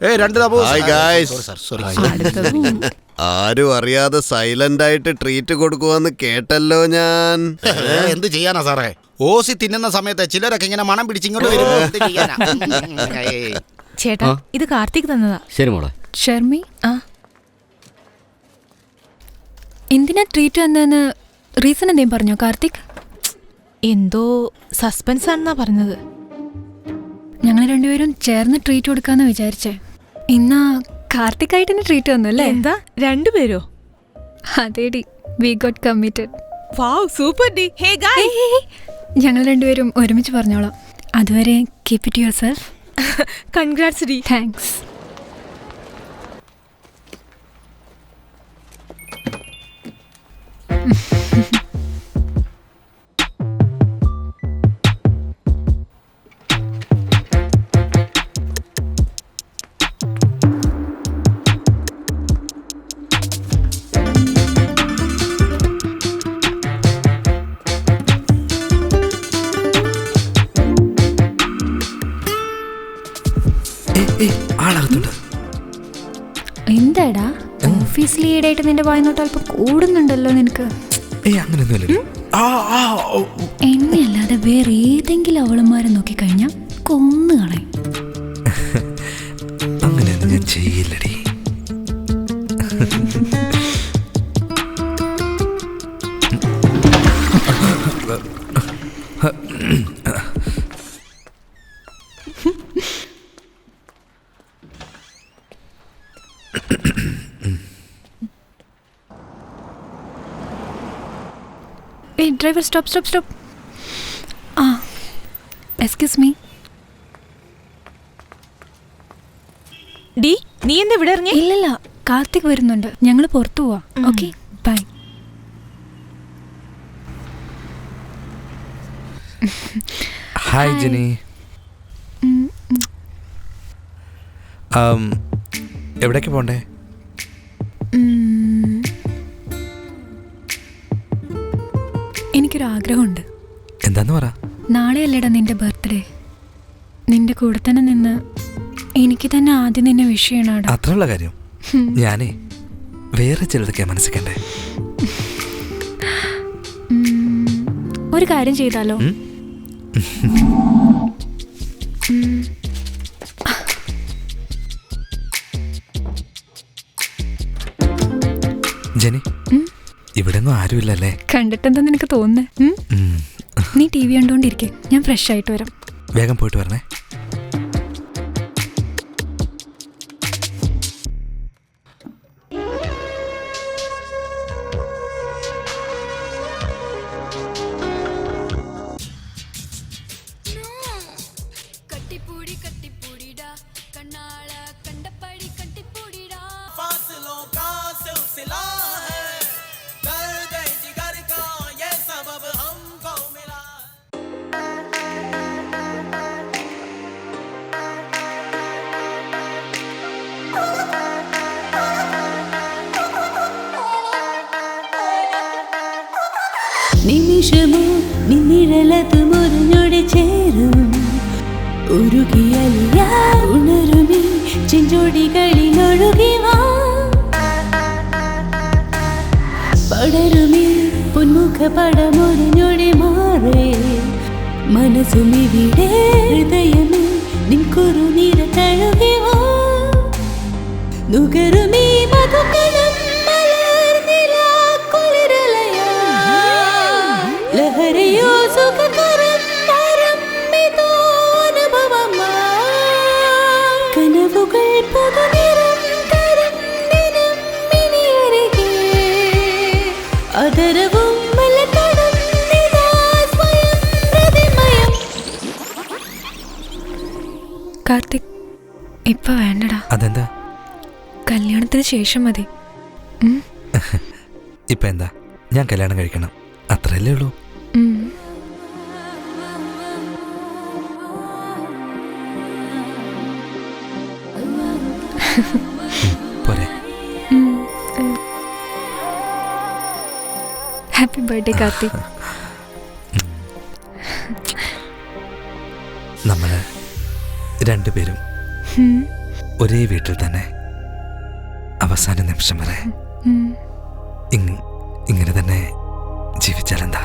ആരും അറിയാതെ സൈലന്റ് ആയിട്ട് ട്രീറ്റ് കൊടുക്കുവാന്ന് കേട്ടല്ലോ ഞാൻ. എന്ത് ചെയ്യാനാ സാറേ? ഓസി തിന്നുന്ന സമയത്ത് ചിലരൊക്കെ ഇങ്ങനെ മണം പിടിച്ചിങ്ങോട്ട് വരുമ്പോ എന്ത് ചെയ്യാനാ? ചേട്ടാ, ഇത് കാർത്തിക് തന്നതാ. ശരി മോളെ. ഷർമി, എന്തിനാ ട്രീറ്റ് വന്നതെന്ന് റീസൺ എന്തേലും പറഞ്ഞോ കാർത്തിക്? എന്തോ സസ്പെൻസ് ആണെന്നാ പറഞ്ഞത്. ഞങ്ങൾ രണ്ടുപേരും ചേർന്ന് ട്രീറ്റ് കൊടുക്കാന്ന് വിചാരിച്ചേ. ഇന്നാ കാർത്തിക് ആയിട്ട് തന്നെ ട്രീറ്റ് വന്നു അല്ലേ? എന്താ, രണ്ടുപേരോ? അതേടി, we got committed. Wow, super ഡി. ഹേ ഗായ്സ്, ഞങ്ങൾ രണ്ടുപേരും ഒരുമിച്ച് പറഞ്ഞോളാം. അതുവരെ keep it yourself. Congrats ഡി. താങ്ക്സ്. എന്താടാ, ഓഫീസിൽ ഈടായിട്ട് നിന്റെ വായനോട്ട് അല്പം കൂടുന്നുണ്ടല്ലോ നിനക്ക്. അങ്ങനെയൊന്നുമില്ല. എന്നെ അല്ലാതെ വേറെ ഏതെങ്കിലും അവളന്മാരെ നോക്കിക്കഴിഞ്ഞാൽ കൊന്നു കളയും. അങ്ങനെയൊന്നും ഞാൻ ചെയ്യില്ലടി. Driver stop. ആ എക്സ്ക്യൂസ് മീ. ഡി നീ എന്താ ഇവിടെ ഇറങ്ങി? ഇല്ലല്ല, കാർത്തിക് വരുന്നുണ്ട്, ഞങ്ങൾ പുറത്തു പോവാ. Okay bye. ഹായ് ജെനി. എവിടേക്ക് പോണ്ടേ? എനിക്കൊരു ആഗ്രഹമുണ്ട്. എന്താന്ന് പറ. നാളെ അല്ലേടാ നിന്റെ ബർത്ത്ഡേ. നിന്റെ കൂടെ തന്നെ നിന്ന് എനിക്ക് തന്നെ ആദ്യം നിന്നെ വിഷ് ചെയ്യണാടാ. അത്രയുള്ള കാര്യം. ഞാനേ വേറെ ചിലതൊക്കെ മനസ്സിക്കണ്ടേ. ഒരു കാര്യം ചെയ്താലോ? ജെനി, ഇവിടെയൊന്നും ആരുമില്ലല്ലേ? കണ്ടിട്ടെന്താ നിനക്ക് തോന്നുന്നേ? നീ ടി വി കണ്ടോണ്ടിരിക്കെ, ഞാൻ ഫ്രഷ് ആയിട്ട് വരാം. വേഗം പോയിട്ട് വരണേ. നിമിഷമോ നിന്നിഴലതു മുറിഞ്ഞൊടി ചേരും ഉരുകിയലിയാ ഉണരുമീ ചെഞ്ചോടികളിലൊഴുകിവാ പടരുമീ പൊന്മുഖ പടമൊരിഞ്ഞൊടി മാറേ മനസ്സുമിവിടെ ഹൃദയമേ നിൻ കുറുനിര തഴുകിവാ നുകരുമീ മധുകണം ലഹരിയോ സുഖകരം പരമിതോ അനുഭവമാ കനവുകൾ പുതുനിരം തരം ദിനം ഇനിയരികെ അതരവും മലതടം നിതാ സ്വയം പ്രതിമയം. കാർത്തിക്, ഇപ്പൊ വേണ്ടടാ. അതെന്താ? കല്യാണത്തിന് ശേഷം മതി. ഇപ്പൊ എന്താ? ഞാൻ കല്യാണം കഴിക്കണം, അത്രയല്ലേ ഉള്ളൂ. പോരെ. Happy birthday Karthik. നമ്മള് രണ്ടുപേരും ഒരേ വീട്ടിൽ തന്നെ അവസാന നിമിഷം വരെ ഇങ്ങനെ തന്നെ ജീവിച്ചാലെന്താ?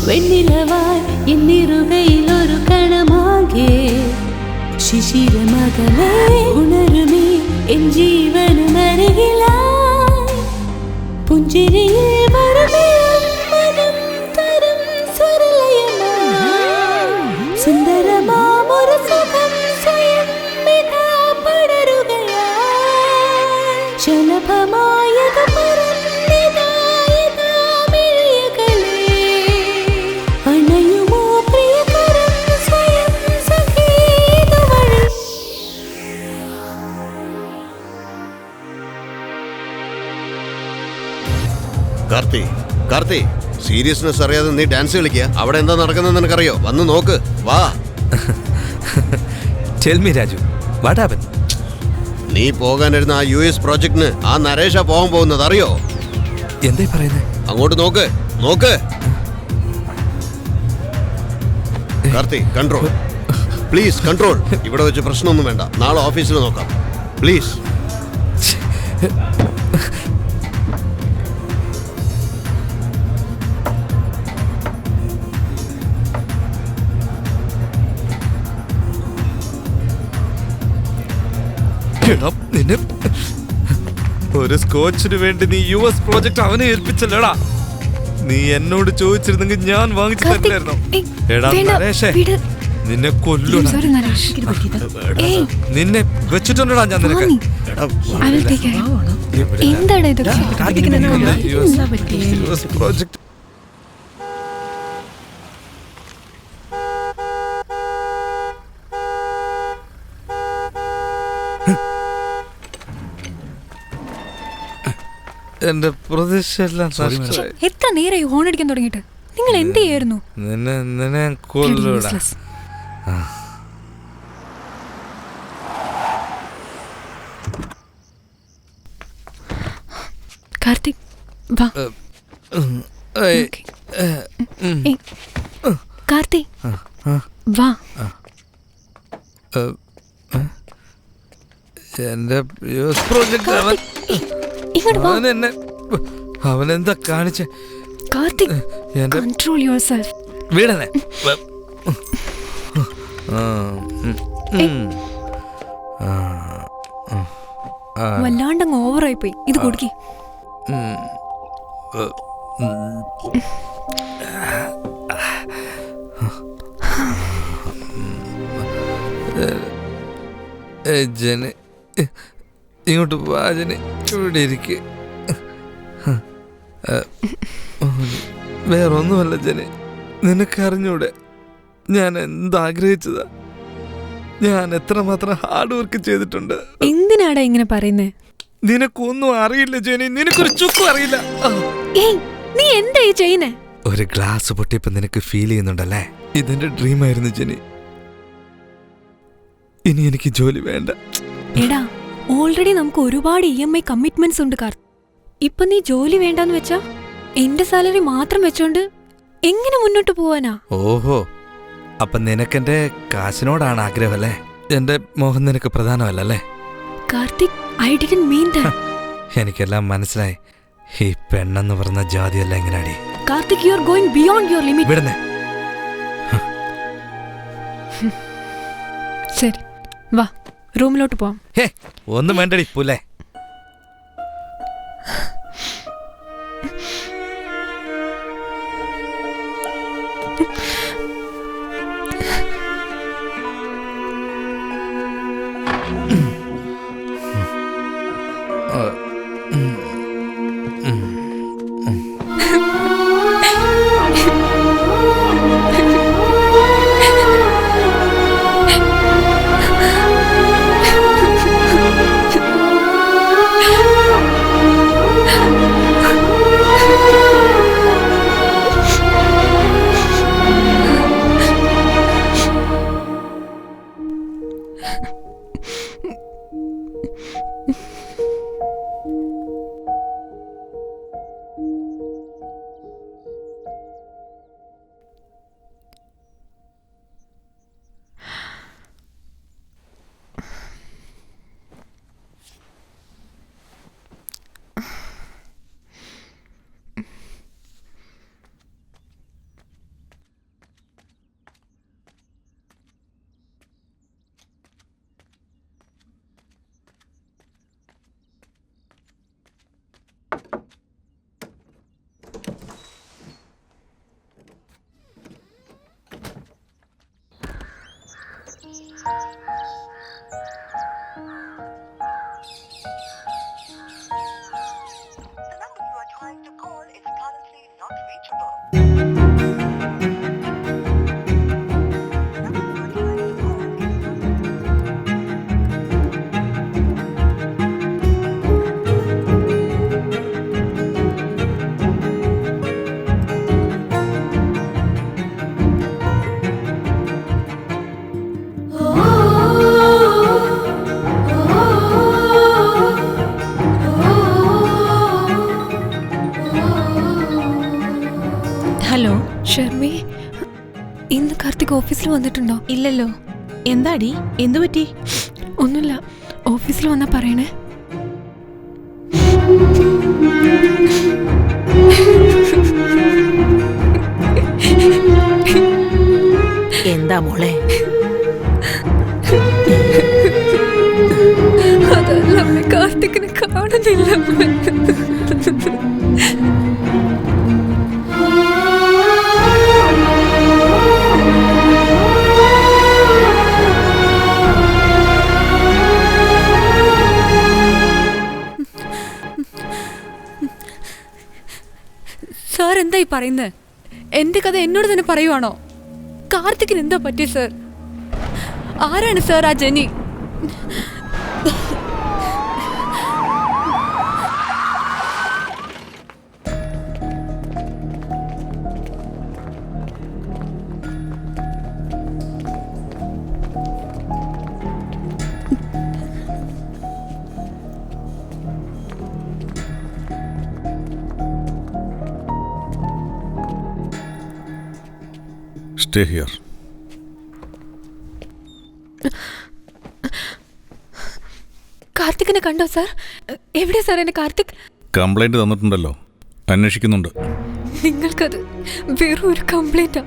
വെണ്ണിലവായി എന്നിറുകയിലൊരു കണമാകെ ശിശിരമകലേ ഉണരുമേ എൻ ജീവനുമരികിലായി പുഞ്ചിരിയിൽ വരുമേ മനം തരും സ്വരലയമായി സുന്ദരമാമൊരു സുഖം സ്വയം മിതാ പടരുകയായി ശലഭമായത് കാർത്തി, സീരിയസ്നെസ് അറിയാതെ നീ ഡാൻസ് കളിക്കുക. അവിടെ എന്താ നടക്കുന്നത് നിനക്കറിയോ? വന്ന് നോക്ക്, വാ. Tell me, Raju, what happened? നീ പോകാനിരുന്ന ആ US പ്രോജക്റ്റിന് ആ നരേഷ പോകാൻ പോകുന്നത് അറിയോ? എന്തായി പറയുന്നത്? അങ്ങോട്ട് നോക്ക്, നോക്ക്. Karthi, control please, control. ഇവിടെ വെച്ച് പ്രശ്നമൊന്നും വേണ്ട, നാളെ ഓഫീസിൽ നോക്കാം പ്ലീസ്. ഒരു സ്കോച്ചിന് വേണ്ടി നീ US പ്രോജക്ട് അവനെ ഏൽപ്പിച്ചല്ലടാ. നീ എന്നോട് ചോദിച്ചിരുന്നെങ്കിൽ ഞാൻ വാങ്ങിച്ചു തരില്ലായിരുന്നോ? എടാ നരേഷേ, നിന്നെ കൊല്ലൂടാ. നിന്നെ വെച്ചിട്ടുണ്ടടാ ഞാൻ നിനക്ക്. എന്താണ് ഇതൊക്കെ? US പ്രോജക്ട് എന്റെ പ്രതീക്ഷ എല്ലാം നഷ്ടമായി. എത്ര നേരമായി ഹോൺ അടിക്കാൻ തുടങ്ങിയിട്ട്? നിങ്ങൾ എന്ത് ചെയ്യായിരുന്നു? നിന്നെ കൊല്ലൂടാ. കാർത്തിക്, വാ. കാർത്തിക്, വാ. എന്റെ പ്രോജക്ട് അവനെന്താ കാണിച്ചേ? Karthik, control yourself. വീടനെ വല്ലാണ്ടങ്ങ് ഓവറായി പോയി. ഇത് കൊടുക്കി. ജന ഇങ്ങോട്ട് വാ ജന, ഇവിടെ ഇരിക്കെ. വേറൊന്നുമല്ല ജന, നിനക്കറിഞ്ഞൂടെ ഞാൻ എന്താഗ്രഹിച്ചതാ? ഞാൻ എത്രമാത്രം ഹാർഡ് വർക്ക് ചെയ്തിട്ടുണ്ട്. എന്തിനാടാ ഇങ്ങനെ പറയുന്നേ? നിനക്കൊന്നും അറിയില്ല ജനി, നിനക്കൊരു ചുക്കും അറിയില്ല. നീ എന്തായി ചെയ്യുന്നേ? ഒരു ഗ്ലാസ് പൊട്ടിയപ്പോ നിനക്ക് ഫീൽ ചെയ്യുന്നുണ്ടല്ലേ? ഇതെന്റെ ഡ്രീമായിരുന്നു ജനി. ഇനി എനിക്ക് ജോലി വേണ്ട. എടാ, ഓൾറെഡി നമുക്ക് ഒരുപാട് EMI കമ്മിറ്റ്മെന്റ്സ് ഉണ്ട് കാർ. ഇപ്പൊ നീ ജോലി വേണ്ടെന്ന് വെച്ചാ എന്റെ സാലറി മാത്രം വെച്ചോണ്ട് എങ്ങനെ മുന്നോട്ട് പോവാനാ? ഓഹോ, അപ്പൊ നിനക്കെന്റെ കാശിനോടാണ് ആഗ്രഹം അല്ലേ? എന്റെ മോഹം നിനക്ക് പ്രധാനമല്ലേ? Karthik, I didn't mean that. എനിക്കെല്ലാം മനസ്സിലായി. ഈ പെണ്ണെന്ന് പറഞ്ഞ ജാതിയല്ല എങ്ങനെയാടി? Karthik, you are going beyond your limit. വിടുന്നേ. ശരി, വാ, റൂമിലോട്ട് പോവാം. ഹേ, ഒന്നും വേണ്ടടി പുല്ലേ. ഷർമി, ഇന്ന് കാർത്തിക് ഓഫീസിൽ വന്നിട്ടുണ്ടോ? ഇല്ലല്ലോ. എന്താടി, എന്തു പറ്റി? ഒന്നുമില്ല, ഓഫീസിൽ വന്നാ പറയണേ. എന്താ മോളെ? അതല്ല അമ്മ, കാർത്തിക്കിനെ കാണുന്നില്ല. സാർ എന്തായി പറയുന്നത്? എന്റെ കഥ എന്നോട് തന്നെ പറയുവാണോ? കാർത്തിക്കിന് എന്താ പറ്റി സാർ? ആരാണ് സാർ ആ ജെനി? Stay here. കാർത്തികിനെ കണ്ടോ സാർ? എവിടെയാ സാർ എന്റെ കാർത്തിക്? കംപ്ലൈന്റ് തന്നിട്ടുണ്ടല്ലോ, അന്വേഷിക്കുന്നുണ്ട്. നിങ്ങൾക്കത് വെറും ഒരു കംപ്ലൈന്റാ.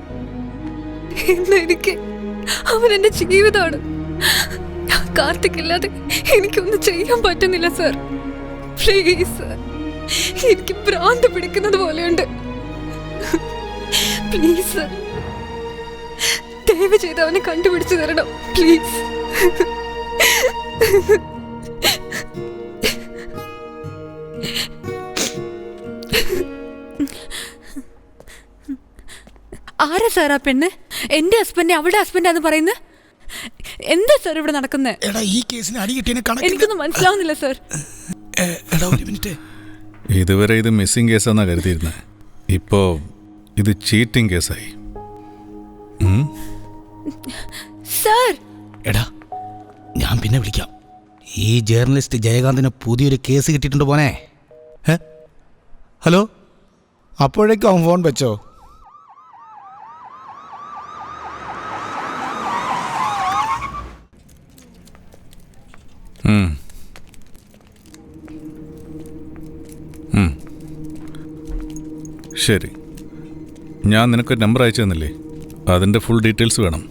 എനിക്ക് അവൻ എന്റെ ജീവിതമാണ്. കാർത്തിക് ഇല്ലാതെ എനിക്കൊന്നും ചെയ്യാൻ പറ്റുന്നില്ല സാർ. പ്ലീസ് സാർ, എനിക്ക് ഭ്രാന്ത് പിടിക്കുന്നത് പോലെയുണ്ട്. പ്ലീസ് സാർ, ദയവ് ചെയ്ത് അവനെ കണ്ടുപിടിച്ചു തരണം പ്ലീസ്. ആരാ സാർ ആ പെണ്ണ്? എന്റെ ഹസ്ബൻഡ് അവളുടെ ഹസ്ബൻഡാന്ന് പറയുന്നത്? എന്താ സാർ ഇവിടെ നടക്കുന്നത്? എനിക്കൊന്നും മനസ്സിലാവുന്നില്ല സാർ. ഇതുവരെ ഇത് മിസ്സിംഗ് കേസാന്നാ കരുതിയിരുന്നത്. ഇപ്പോ ഇത് ചീറ്റിംഗ് കേസായി. സാർ, എടാ ഞാൻ പിന്നെ വിളിക്കാം. ഈ ജേർണലിസ്റ്റ് ജയകാന്തിന് പുതിയൊരു കേസ് കിട്ടിയിട്ടുണ്ട് പോനെ. ഹലോ, അപ്പോഴേക്കും അവൻ ഫോൺ വെച്ചോ? ശരി, ഞാൻ നിനക്കൊരു നമ്പർ അയച്ചു തന്നില്ലേ? അതിൻ്റെ ഫുൾ ഡീറ്റെയിൽസ് വേണം.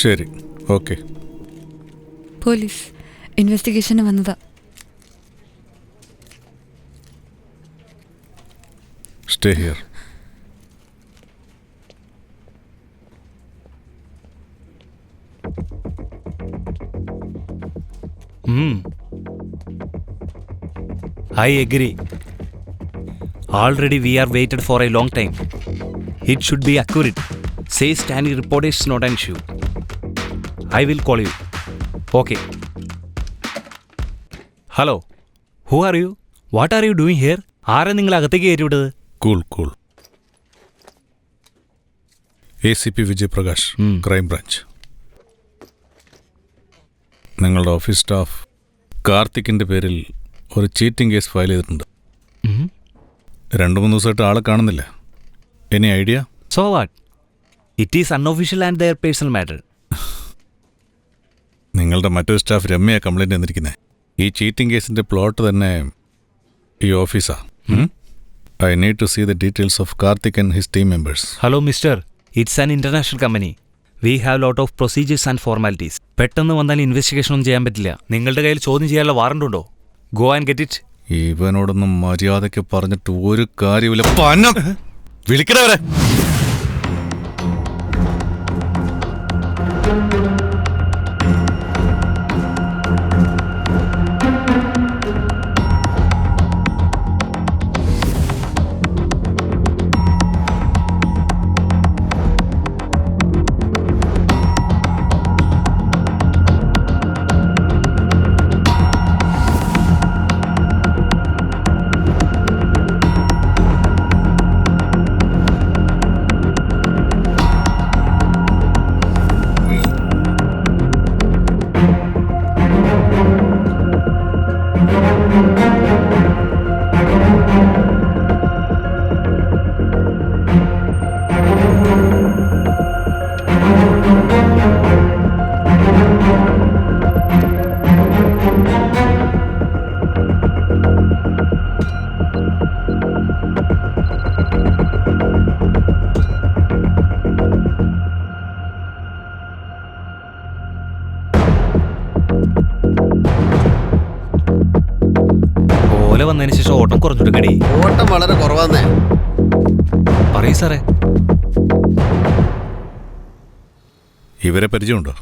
ശരി, ഓക്കെ. പോലീസ് ഇൻവെസ്റ്റിഗേഷന് വന്നതാ. Stay here. I agree. Already we are waited for a long time. It should be accurate. Say Stanley report is not an issue. I will call you. Okay. Hello. Who are you? What are you doing here? ആരാ നിങ്ങൾ അകത്തേക്ക് കയറ്റിവിട്ടത്? Cool cool. ACP Vijay Prakash, crime branch. നിങ്ങളുടെ office staff കാർത്തിക്കിൻ്റെ പേരിൽ ഒരു cheating case file ചെയ്തിട്ടുണ്ട്. 2-3 ദിവസമായിട്ട് ആളെ കാണുന്നില്ല. Any idea? So what? It is unofficial and their personal matter. നിങ്ങളുടെ മറ്റൊരു സ്റ്റാഫ് രമ്യ കംപ്ലൈൻറ്റ് തന്നിരിക്കുന്നത്. ഈ ചീറ്റിംഗ് കേസിൻ്റെ പ്ലോട്ട് തന്നെ ഈ ഓഫീസാ. I need to see the details of Karthik and his team members. Hello, mister. It's an international company. We have lot of procedures and formalities. പെട്ടെന്ന് വന്നാൽ investigation ഒന്നും ചെയ്യാൻ പറ്റില്ല. നിങ്ങളുടെ കയ്യിൽ ചോദ്യം ചെയ്യാനുള്ള വാറണ്ട് ഉണ്ടോ? Go and get it. ഇവനോടൊന്നും മര്യാദയ്ക്ക് പറഞ്ഞിട്ട് ഒരു കാര്യമില്ല. വിളിക്കണവരെ. വന്നതിന് ശേഷം ഓട്ടം കുറഞ്ഞിട്ടുങ്ങടി. ഓട്ടം വളരെ കുറവാന്നേ. പറയൂ സാറേ. ഇവരെ പരിചയമുണ്ടോ?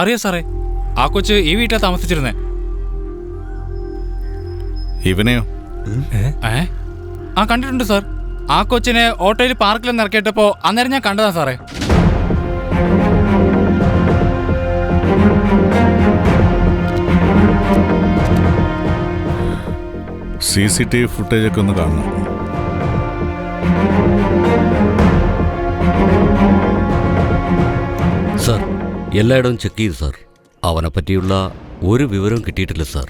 അറിയോ സാറേ, ആ കൊച്ച് ഈ വീട്ടിലാണ് താമസിച്ചിരുന്നേ. ഇവനെയോ? ആ കണ്ടിട്ടുണ്ട് സാർ. ആ കൊച്ചിനെ ഓട്ടോയിൽ പാർക്കിൽ നിറക്കിയിട്ടപ്പോ അന്നേരം ഞാൻ കണ്ടതാ സാറേ. CCTV ഫുട്ടേജൊക്കെ ഒന്ന് കാണണം. സാർ, എല്ലായിടവും ചെക്ക് ചെയ്തു സാർ. അവനെ പറ്റിയുള്ള ഒരു വിവരവും കിട്ടിയിട്ടില്ല സാർ.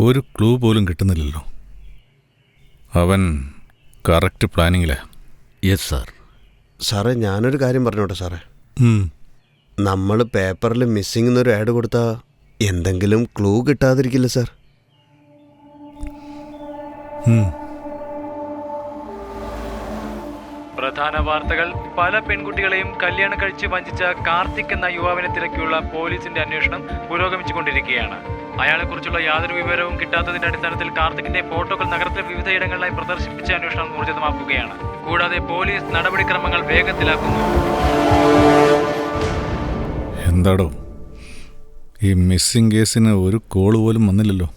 ഒരു ക്ലൂ പോലും കിട്ടുന്നില്ലല്ലോ. അവൻ കറക്റ്റ് പ്ലാനിങ്ങിലാ. Yes sir. സാറേ, ഞാനൊരു കാര്യം പറഞ്ഞോട്ടെ സാറേ. നമ്മൾ പേപ്പറിൽ മിസ്സിംഗ് എന്നൊരു ആഡ് കൊടുത്താൽ എന്തെങ്കിലും ക്ലൂ കിട്ടാതിരിക്കില്ല സാർ? പ്രധാന വാർത്തകൾ. പല പെൺകുട്ടികളെയും കല്യാണം കഴിച്ച് വഞ്ചിച്ച കാർത്തിക് എന്ന യുവാവിനെ തിരക്കിയുള്ള പോലീസിന്റെ അന്വേഷണം പുരോഗമിച്ചുകൊണ്ടിരിക്കുകയാണ്. അയാളെക്കുറിച്ചുള്ള യാതൊരു വിവരവും കിട്ടാത്തതിന്റെ അടിസ്ഥാനത്തിൽ കാർത്തിക്കിന്റെ ഫോട്ടോകൾ നഗരത്തിലെ വിവിധയിടങ്ങളിലായി പ്രദർശിപ്പിച്ച അന്വേഷണം ഊർജിതമാക്കുകയാണ്. കൂടാതെ പോലീസ് നടപടിക്രമങ്ങൾ വേഗത്തിലാക്കുന്നു. എന്താടോ, ഈ മിസ്സിംഗ് കേസിന് ഒരു കോള് പോലും വന്നില്ലല്ലോ.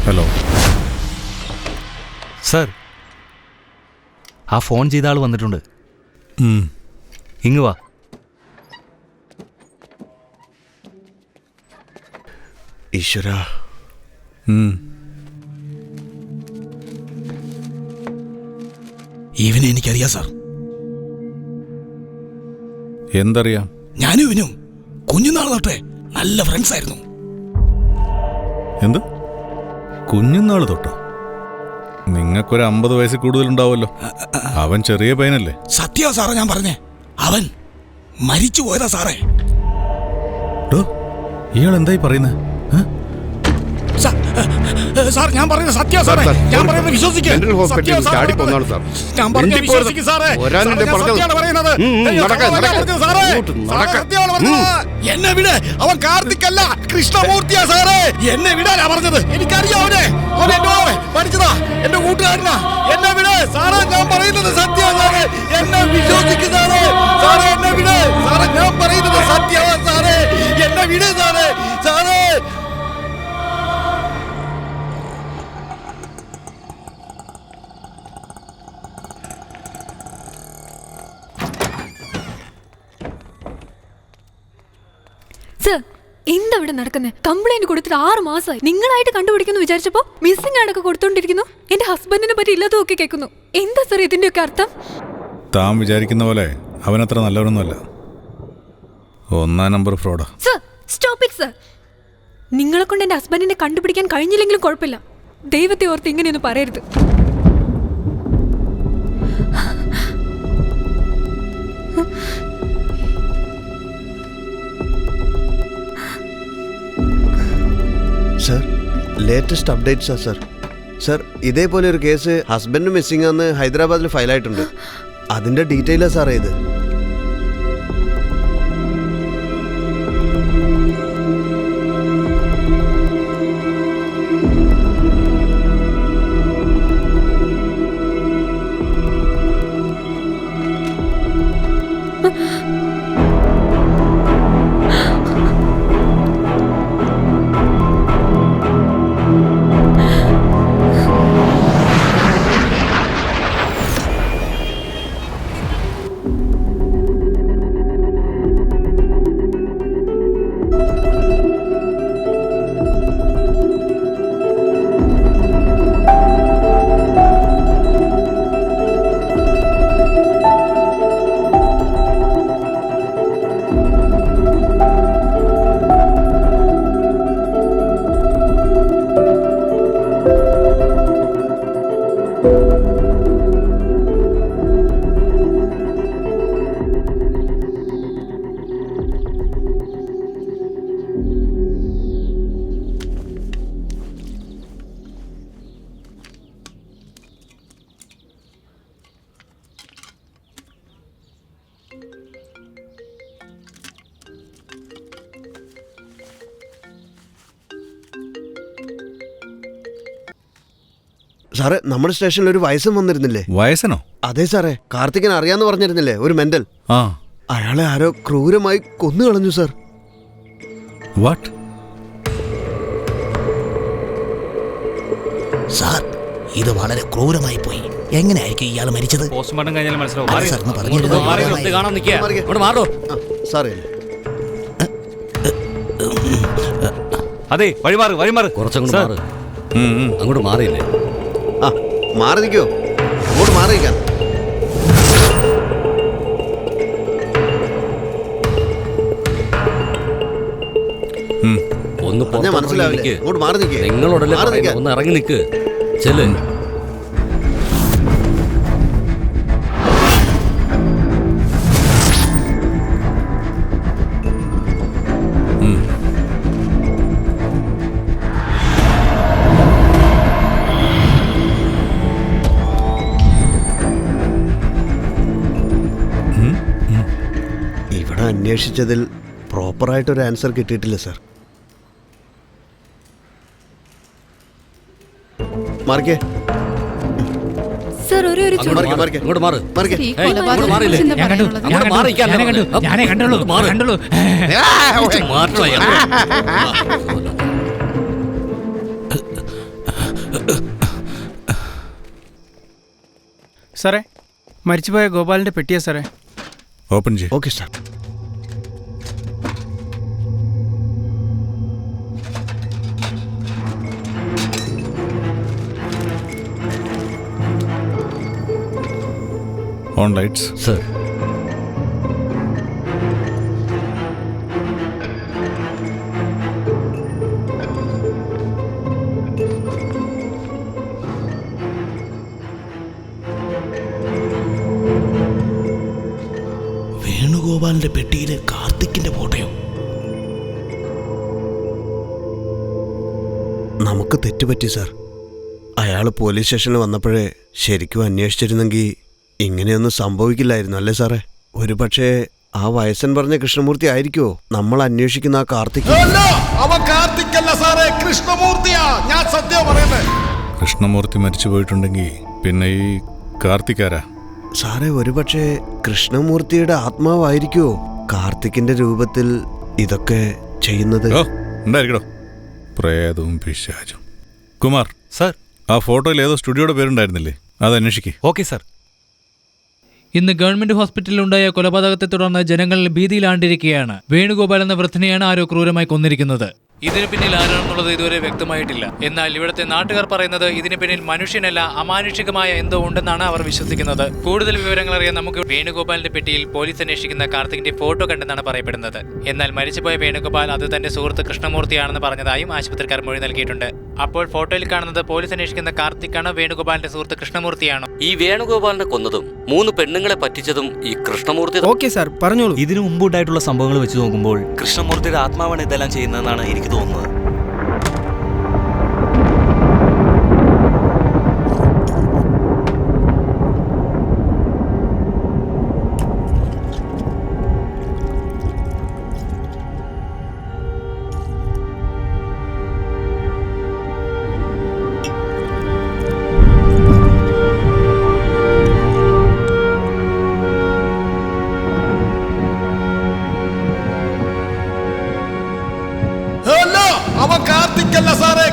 ഹലോ സാർ, ആ ഫോൺ ചെയ്ത ആൾ വന്നിട്ടുണ്ട്. ഇങ്ങ് വാ. ഈശ്വരാ, ഇവനെ എനിക്കറിയാം സാർ. എന്തറിയാം? ഞാനും ഇവനും കുഞ്ഞുനാൾ തൊട്ടേ നല്ല ഫ്രണ്ട്സ് ആയിരുന്നു. എന്ത്? കുഞ്ഞുനാൾ തൊട്ടോ? നിങ്ങൾക്കൊരു 50 വയസ്സിൽ കൂടുതലുണ്ടാവുമല്ലോ. അവൻ ചെറിയ പയ്യനല്ലേ? സത്യാ സാറേ ഞാൻ പറഞ്ഞേ. അവൻ മരിച്ചു പോയതാ സാറേ. ഇയാൾ എന്തായി പറയുന്നത്? സാർ ഞാൻ പറയുന്നത് സത്യാ സാറേ. ഞാൻ പറയുന്നത് വിശ്വസിക്ക്. ഞാൻ പറയുന്നത് വിശ്വസിക്ക് സാറേ. എന്നെ വിട്. അവൻ കാർത്തിക് അല്ല, കൃഷ്ണമൂർത്തിയാ സാറേ. എന്നെ വിടാനാ പറഞ്ഞത്. എനിക്കറിയാം അവനെ. അവൻ എന്നോട് പഠിച്ചതാ, എന്റെ കൂട്ടുകാരനാ. എന്നെ വിട് സാറേ. ഞാൻ പറയുന്നത് സത്യാ സാറേ. എന്നെ വിശ്വസിക്ക് സാറേ. സാറേ എന്നെ വിട് സാറേ. ഞാൻ പറയുന്നത് സത്യാ സാറേ. എന്നെ വിട് സാറേ. സാറേ സർ, എന്താ ഇവിടെ നടക്കുന്നത്? കംപ്ലൈന്റ് കൊടുത്തിട്ട് 6 മാസമായി. നിങ്ങളായിട്ട് കണ്ടുപിടിക്കുന്നു വിചാരിച്ചപ്പോ മിസ്സിംഗ് ആടൊക്കെ കൊടുത്തോണ്ടിരിക്കുന്നു. എന്റെ ഹസ്ബൻഡിനെ പറ്റി ഇല്ലാതൊക്കെ കേൾക്കുന്നു. എന്താ സർ ഇതിന്റെയൊക്കെ അർത്ഥം? താൻ വിചാരിക്കുന്ന പോലെ അവനത്ര നല്ലവനൊന്നുമല്ല. 1 നമ്പർ ഫ്രോഡാ. Sir, stop it sir. നിങ്ങളെ കൊണ്ട് എന്റെ ഹസ്ബൻഡിനെ കണ്ടുപിടിക്കാൻ കഴിഞ്ഞില്ലെങ്കിലും കുഴപ്പമില്ല. ദൈവത്തെ ഓർത്ത് ഇങ്ങനെയൊന്നും പറയരുത്. സർ, ലേറ്റസ്റ്റ് അപ്ഡേറ്റ്സാ സർ. സർ, ഇതേപോലെ ഒരു കേസ് ഹസ്ബൻഡ് മിസ്സിംഗ് ആണെന്ന് ഹൈദരാബാദിൽ ഫയലായിട്ടുണ്ട്. അതിന്റെ ഡീറ്റെയിലാ സാറേ ഇത്. സാറേ നമ്മുടെ സ്റ്റേഷനിൽ ഒരു വയസ്സൻ വന്നിരുന്നില്ലേ? വയസ്സനോ? അതെ സാറേ, കാർത്തികൻ അറിയാന്ന് പറഞ്ഞിരുന്നില്ലേ, ഒരു മെന്റൽ. ആ, അയാളെ ആരോ ക്രൂരമായി കൊന്നു കളഞ്ഞു സാർ. വാട്ട്? സാർ, ഇത് വളരെ ക്രൂരമായി പോയി. എങ്ങനെയായിരിക്കും ഇയാൾ മരിച്ചത്? പോസ്റ്റ്മോർട്ടം കഴിഞ്ഞാൽ മനസ്സിലാവും. കാണാൻ നിൽക്കുക, മാറോ സാറേ. അതെ, വഴിമാറ് വഴിമാറ്. കുറച്ചങ്ങോട്ട് മാറ്. അങ്ങോട്ട് മാറിയില്ലേ? ആ, മാറി നിൽക്കോ, അങ്ങോട്ട് മാറി നിൽക്കാൻ. ഒന്ന് മനസ്സിലാവില്ലേ, അങ്ങോട്ട് മാറി നിൽക്കേ. നിങ്ങളോടല്ലേ ഒന്ന് ഇറങ്ങി നിൽക്ക്. ചെല്ല്. ഇവിടെ അന്വേഷിച്ചതിൽ പ്രോപ്പറായിട്ടൊരു ആൻസർ കിട്ടിയിട്ടില്ല സാർ. മാറിക്കേ സർ, ഒരു അങ്ങോട്ട് മാറ്. ഞാനേ കണ്ടുള്ളൂ. സാറേ, മരിച്ചുപോയ ഗോപാലിന്റെ പെട്ടിയാ സാറേ. ഓപ്പൺ ചെയ്യും. Okay sir. On lights. Sir, വേണുഗോപാലിന്റെ പെട്ടിയില് കാർത്തിക്കിന്റെ ഫോട്ടോയോ? നമുക്ക് തെറ്റുപറ്റി സാർ. അയാൾ പോലീസ് സ്റ്റേഷനിൽ വന്നപ്പോഴേ ശരിക്കും അന്വേഷിച്ചിരുന്നെങ്കിൽ ഇങ്ങനെയൊന്നും സംഭവിക്കില്ലായിരുന്നു, അല്ലേ സാറേ? ഒരു പക്ഷേ ആ വയസ്സൻ പറഞ്ഞ കൃഷ്ണമൂർത്തി ആയിരിക്കുമോ നമ്മൾ അന്വേഷിക്കുന്ന ആ കാർത്തിക്? ഞാൻ സത്യം പറയുന്നത്. കൃഷ്ണമൂർത്തി മരിച്ചു പോയിട്ടുണ്ടെങ്കിൽ പിന്നെ ഈ കാർത്തികാരാ? സാറേ, ഒരുപക്ഷെ കൃഷ്ണമൂർത്തിയുടെ ആത്മാവായിരിക്കുമോ കാർത്തിക്കിന്റെ രൂപത്തിൽ ഇതൊക്കെ ചെയ്യുന്നത്? ഉണ്ടായിരിക്കടോ, പ്രേതവും പിശാചും. കുമാർ സാർ, ആ ഫോട്ടോയിൽ ഏതോ സ്റ്റുഡിയോയുടെ പേരുണ്ടായിരുന്നില്ലേ, അത് അന്വേഷിക്കേ. Okay sir. ഇന്ന് ഗവൺമെന്റ് ഹോസ്പിറ്റലിൽ ഉണ്ടായ കൊലപാതകത്തെ തുടർന്ന് ജനങ്ങൾ ഭീതിയിലാണ്ടിരിക്കുകയാണ്. വേണുഗോപാൽ എന്ന വൃദ്ധനെയാണ് ആരോ ക്രൂരമായി കൊന്നിരിക്കുന്നത്. ഇതിന് പിന്നിൽ ആരാണെന്നുള്ളത് ഇതുവരെ വ്യക്തമായിട്ടില്ല. എന്നാൽ ഇവിടുത്തെ നാട്ടുകാർ പറയുന്നത് ഇതിന് പിന്നിൽ മനുഷ്യനല്ല, അമാനുഷികമായ എന്തോ ഉണ്ടെന്നാണ് അവർ വിശ്വസിക്കുന്നത്. കൂടുതൽ വിവരങ്ങൾ അറിയാൻ നമുക്ക് വേണുഗോപാലിന്റെ പെട്ടിയിൽ പോലീസ് അന്വേഷിക്കുന്ന കാർത്തികിന്റെ ഫോട്ടോ കണ്ടെന്നാണ് പറയപ്പെടുന്നത്. എന്നാൽ മരിച്ചുപോയ വേണുഗോപാൽ അത് തന്റെ സുഹൃത്ത് കൃഷ്ണമൂർത്തിയാണെന്ന് പറഞ്ഞതായും ആശുപത്രിക്കാർ മൊഴി നൽകിയിട്ടുണ്ട്. അപ്പോൾ ഫോട്ടോയിൽ കാണുന്നത് പോലീസ് അന്വേഷിക്കുന്ന കാർത്തിക്കാണോ വേണുഗോപാലിന്റെ സുഹൃത്ത് കൃഷ്ണമൂർത്തിയാണോ? ഈ വേണുഗോപാലിനെ കൊന്നതും 3 പെണ്ണുങ്ങളെ പറ്റിച്ചതും ഈ കൃഷ്ണമൂർത്തി. ഓക്കെ സാർ, പറഞ്ഞോളൂ. ഇതിനു മുമ്പുണ്ടായിട്ടുള്ള സംഭവങ്ങൾ വെച്ച് നോക്കുമ്പോൾ കൃഷ്ണമൂർത്തിയുടെ ആത്മാവാണ് ഇതെല്ലാം ചെയ്യുന്നതെന്നാണ് എനിക്ക് തോന്നുന്നത്.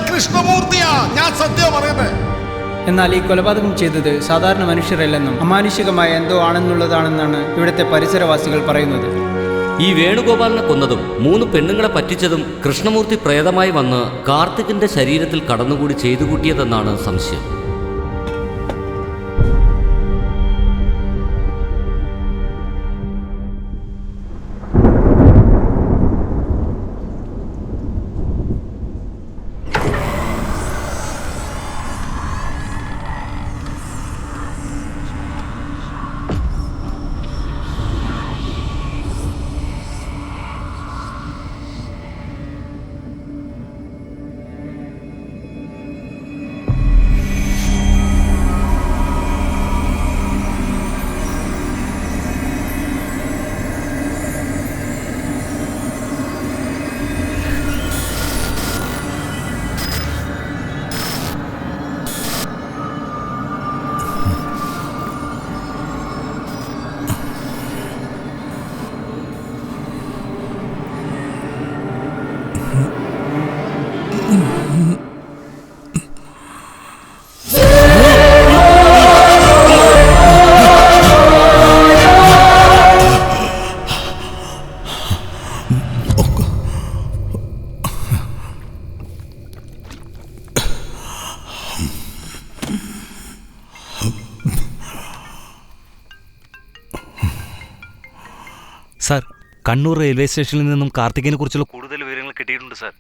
കൃഷ്ണമൂർത്തിയാ, ഞാൻ സത്യം പറയുന്നത്. എന്നാൽ ഈ കൊലപാതകം ചെയ്തത് സാധാരണ മനുഷ്യരല്ലെന്നും അമാനുഷികമായ എന്തോ ആണെന്നുള്ളതാണെന്നാണ് ഇവിടുത്തെ പരിസരവാസികൾ പറയുന്നത്. ഈ വേണുഗോപാലിനെ കൊന്നതും 3 പെണ്ണുങ്ങളെ പറ്റിച്ചതും കൃഷ്ണമൂർത്തി പ്രേതമായി വന്ന് കാർത്തികിന്റെ ശരീരത്തിൽ കടന്നുകൂടി ചെയ്തു കൂട്ടിയതെന്നാണ് സംശയം. സാർ, കണ്ണൂർ റെയിൽവേ സ്റ്റേഷനിൽ നിന്നും കാർത്തികിനെ കുറിച്ചുള്ള കൂടുതൽ വിവരങ്ങൾ കിട്ടിയിട്ടുണ്ട് സാർ.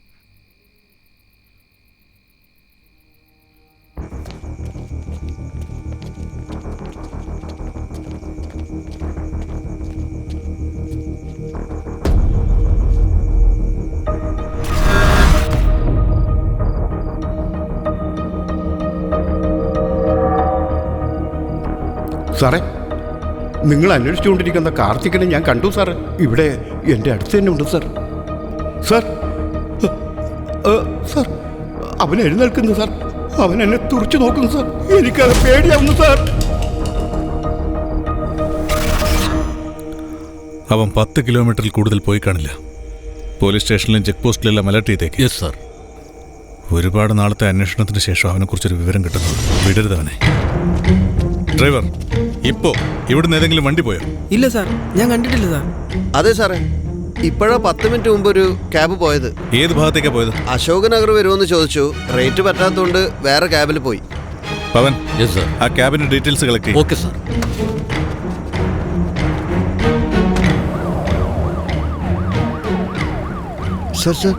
സാറേ, നിങ്ങൾ അന്വേഷിച്ചുകൊണ്ടിരിക്കുന്ന കാർത്തികനെ ഞാൻ കണ്ടു സാർ. ഇവിടെ എൻ്റെ അടുത്ത് തന്നെ ഉണ്ട് സാർ. സാർ, സാർ, അവൻ എഴുന്നേൽക്കുന്നു സാർ. അവൻ എന്നെ തുറച്ചു നോക്കുന്നു സാർ. എനിക്കത് പേടിയാവുന്നു സാർ. അവൻ 10 കിലോമീറ്ററിൽ കൂടുതൽ പോയി കാണില്ല. പോലീസ് സ്റ്റേഷനിലും ചെക്ക് പോസ്റ്റിലെല്ലാം അലർട്ട് ചെയ്തേക്ക്. Yes sir. ഒരുപാട് നാളത്തെ അന്വേഷണത്തിന് ശേഷം അവനെക്കുറിച്ചൊരു വിവരം കിട്ടുന്നത്. വിടരുതവനെ. ഡ്രൈവർ, ഇപ്പോ ഇവിടുന്ന് ഏതെങ്കിലും വണ്ടി പോയോ? ഇല്ല സാർ, ഞാൻ കണ്ടിട്ടില്ല സാർ. അതെ സാറേ, ഇപ്പോഴാ 10 മിനിറ്റ് മുമ്പ് ഒരു ക്യാബ് പോയത്. ഏത് ഭാഗത്തേക്കാ പോയത്? അശോക് നഗർ വരുമെന്ന് ചോദിച്ചു. റേറ്റ് പറ്റാത്തതുകൊണ്ട് വേറെ ക്യാബിൽ പോയി. പവൻ, യെസ് സാർ. ആ ക്യാബിന്റെ ഡീറ്റെയിൽസ് കളക്ട് ചെയ്യും. Okay sir. സർ,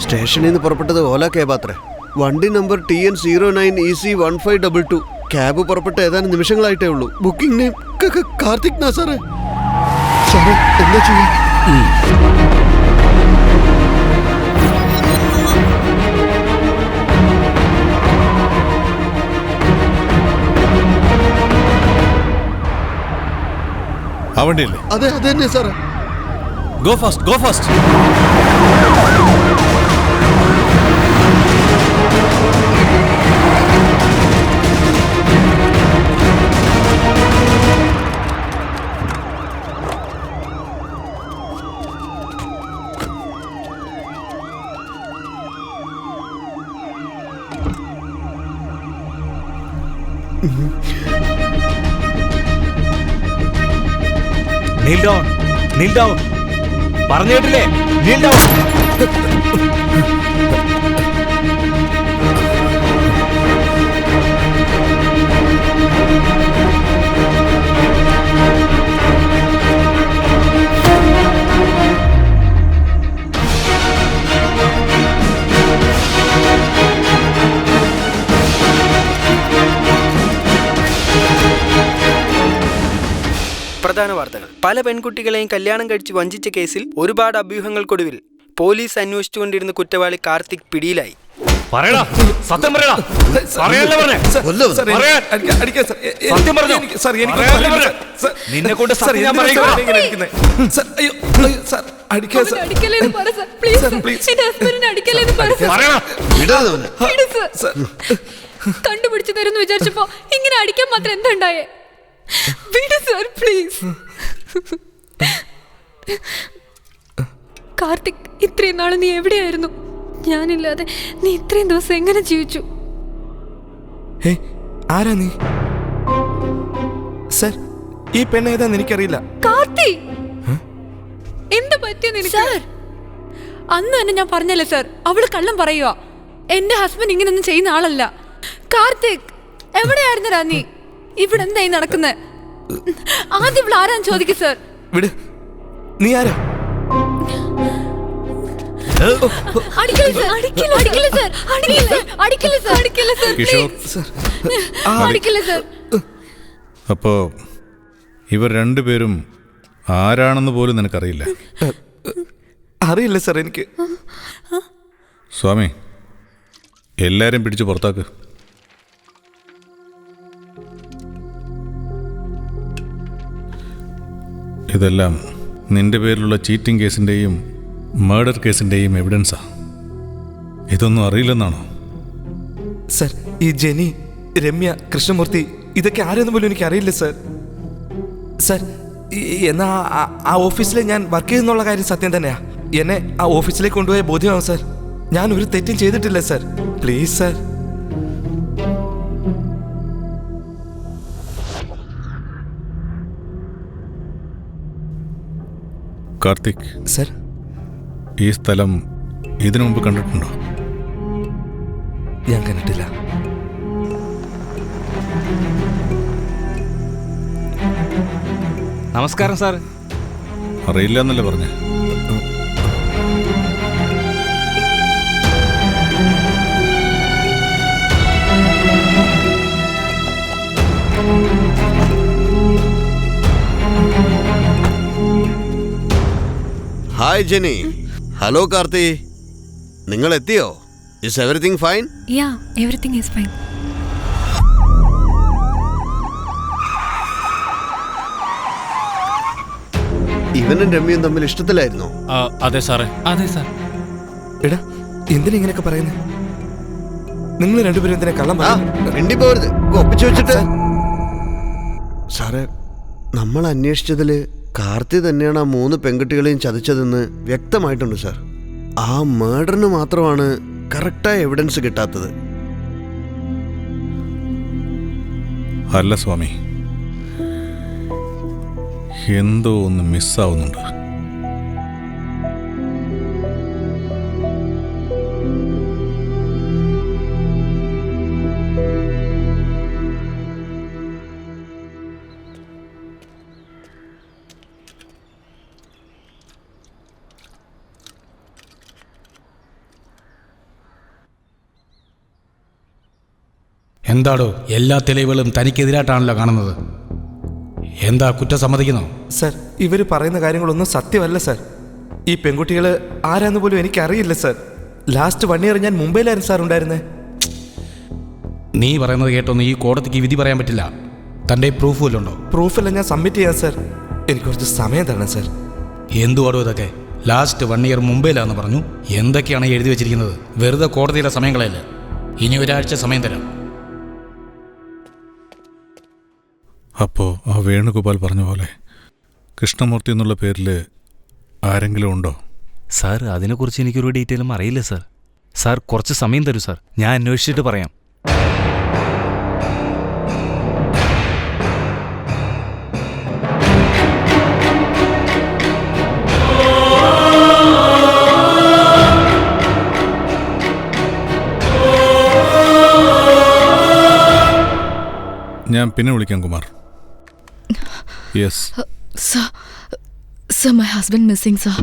സ്റ്റേഷനിൽ നിന്ന് പുറപ്പെട്ടത് ഓല ക്യാബാത്രേ. വണ്ടി നമ്പർ TN09 EC1522. ക്യാബ് പുറപ്പെട്ട് ഏതാനും നിമിഷങ്ങളായിട്ടേ ഉള്ളൂ. ബുക്കിംഗ് നെയിം കാർത്തിക് നാ സാറേ. സാറേ, എന്താ ചെയ്യാ? ആ വണ്ടിയല്ലേ? അതെ, അത് തന്നെ സാറേ. Go fast, go fast. Kneel down. Kneel down. പറഞ്ഞു കേട്ടില്ലേ? Kneel down. പ്രധാന വാർത്തകൾ. പല പെൺകുട്ടികളെയും കല്യാണം കഴിച്ച് വഞ്ചിച്ച കേസിൽ ഒരുപാട് അഭ്യൂഹങ്ങൾക്കൊടുവിൽ പോലീസ് അന്വേഷിച്ചുകൊണ്ടിരുന്ന കുറ്റവാളി കാർത്തിക് പിടിയിലായി. പറയടാ, സത്യം പറയടാ. പറയാനല്ലേ പറഞ്ഞേ? സത്യം പറഞ്ഞോ? നിന്നെ കൊണ്ട് സത്യം ഞാൻ പറയില്ല. കണ്ടുപിടിച്ചു തരുന്നു വിചാരിച്ചപ്പോ ഇങ്ങനെ അടിക്കാൻ മാത്രം എന്തുണ്ടായേ? കാർത്തിക്, ഇത്രയും നാള് നീ എവിടെയായിരുന്നു? ഞാനില്ലാതെ നീ ഇത്രയും ദിവസം എങ്ങനെ ജീവിച്ചു? ആരാ നീ? സർ, ഈ പെണ്ണ് ഏതാന്ന് എനിക്കറിയില്ല. കാർത്തി, എന്ത് പറ്റിയ നിനക്ക്? അന്ന് തന്നെ ഞാൻ പറഞ്ഞല്ലേ സർ, അവള് കള്ളം പറയുക. എന്റെ ഹസ്ബൻഡ് ഇങ്ങനൊന്നും ചെയ്യുന്ന ആളല്ല. കാർത്തിക്, എവിടെയായിരുന്നടാ നീ? ഇവിടെ എന്തായി നടക്കുന്നത്? ആദ്യം ഇവിടെ ആരാന്ന് ചോദിക്കും സർ. വിട്, നീ ആരാ? അപ്പോ ഇവർ രണ്ടുപേരും ആരാണെന്ന് പോലും നിനക്കറിയില്ല? അറിയില്ല സർ. എനിക്ക് സ്വാമി, എല്ലാരും പിടിച്ചു പുറത്താക്ക്. ഇതെല്ലാം നിന്റെ പേരിലുള്ള ചീറ്റിംഗ് കേസിൻ്റെയും മർഡർ കേസിൻ്റെയും എവിഡൻസാ. ഇതൊന്നും അറിയില്ലെന്നാണോ? സർ, ഈ ജെനി, രമ്യ, കൃഷ്ണമൂർത്തി, ഇതൊക്കെ ആരെന്ന് പോലും എനിക്ക് അറിയില്ല സർ. സർ, എന്നാ ആ ഓഫീസിൽ ഞാൻ വർക്ക് ചെയ്യുന്നുള്ള കാര്യം സത്യം തന്നെയാ. എന്നെ ആ ഓഫീസിലേക്ക് കൊണ്ടുപോയ ബോധ്യമാവും സർ. ഞാൻ ഒരു തെറ്റും ചെയ്തിട്ടില്ല sir. Please sir. Karthik sir, ഈ സ്ഥലം ഇതിനു മുമ്പ് കണ്ടിട്ടുണ്ടോ? ഞാൻ കണ്ടിട്ടില്ല. നമസ്കാരം സാർ. അറിയില്ല എന്നല്ലേ പറഞ്ഞേ? ഹായ് ജെനി. ഹലോ കാർത്തി, നിങ്ങൾ എത്തിയോ? Is everything fine? Yeah, everything is fine. ഇവനും രമ്യയും തമ്മിൽ ഇഷ്ടത്തിലായിരുന്നോ? അതെ സാറേ. അതെ സാർ. എടാ, എന്തിനാ ഇങ്ങനെയൊക്കെ പറയുന്നത്? നിങ്ങൾ രണ്ടുപേരും എന്തിനാ കള്ളം മിണ്ടി പോരുത്, ഒപ്പിച്ചു വെച്ചിട്ട്. സാറേ, നമ്മൾ അന്വേഷിച്ചതില് കാർത്തി തന്നെയാണ് ആ 3 പെൺകുട്ടികളെയും ചതിച്ചതെന്ന് വ്യക്തമായിട്ടുണ്ട് സാർ. ആ മേഡറിന് മാത്രമാണ് കറക്റ്റായ എവിഡൻസ് കിട്ടാത്തത്. അല്ല സ്വാമി, എന്തോ ഒന്ന് മിസ്സാവുന്നുണ്ട്. എന്താടോ എല്ലാ തെളിവുകളും തനിക്കെതിരായിട്ടാണല്ലോ കാണുന്നത്? എന്താ കുറ്റം സമ്മതിക്കുന്നോ? സർ, ഇവർ പറയുന്ന കാര്യങ്ങളൊന്നും സത്യമല്ല സർ. ഈ പെൺകുട്ടികൾ ആരാന്ന് പോലും എനിക്കറിയില്ല സർ. ലാസ്റ്റ് 1 ഇയർ ഞാൻ മുംബൈയിലായിരുന്നു സാർ ഉണ്ടായിരുന്നേ. നീ പറയുന്നത് കേട്ടൊന്നും ഈ കോടതിക്ക് വിധി പറയാൻ പറ്റില്ല. തൻ്റെ പ്രൂഫ് വല്ലതും ഉണ്ടോ? പ്രൂഫെല്ലാം ഞാൻ സബ്മിറ്റ് ചെയ്യാം സർ. എനിക്ക് കുറച്ച് സമയം തരണം സർ. എന്തുവാടോ ഇതൊക്കെ? ലാസ്റ്റ് 1 ഇയർ മുംബൈയിലാന്ന് പറഞ്ഞു. എന്തൊക്കെയാണ് എഴുതി വെച്ചിരിക്കുന്നത്? വെറുതെ കോടതിയുടെ സമയം കളയല്ലേ. ഇനി ഒരാഴ്ച സമയം തരാം. അപ്പോൾ ആ വേണുഗോപാൽ പറഞ്ഞ പോലെ കൃഷ്ണമൂർത്തി എന്നുള്ള പേരിൽ ആരെങ്കിലും ഉണ്ടോ? സാർ, അതിനെക്കുറിച്ച് എനിക്കൊരു ഡീറ്റെയിലും അറിയില്ല സാർ. സാർ കുറച്ച് സമയം തരൂ സാർ, ഞാൻ അന്വേഷിച്ചിട്ട് പറയാം. ഞാൻ പിന്നെ വിളിക്കാം Kumar. Yes Sir, my husband missing, sir.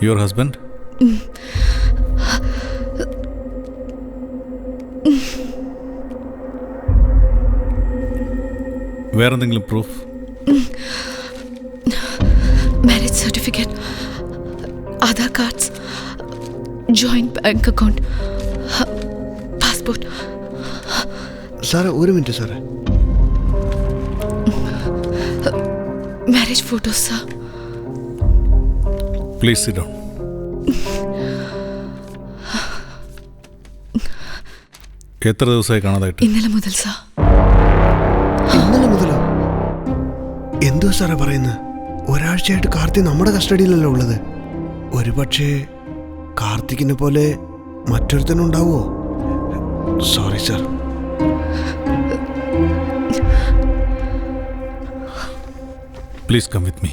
Your husband? വേറെന്തെങ്കിലും proof? Marriage certificate, Aadhaar cards, joint bank account, passport. സാറേ, ഒരു മിനിറ്റ് സാറേ. Marriage photos, sir. Please sit down. എത്ര ദിവസമായി കാണാതായിട്ട്? ഇന്നലെ മുതൽ, sir. ഇന്നലെ മുതലോ? എന്തോ സാറേ പറയുന്നത്? ഒരാഴ്ചയായിട്ട് കാർത്തി നമ്മുടെ കസ്റ്റഡിയിലല്ലോ ഉള്ളത്. ഒരുപക്ഷെ കാർത്തിക്കിനെ പോലെ മറ്റൊരുത്തനുണ്ടാവോ? Sorry sir. Please come with me.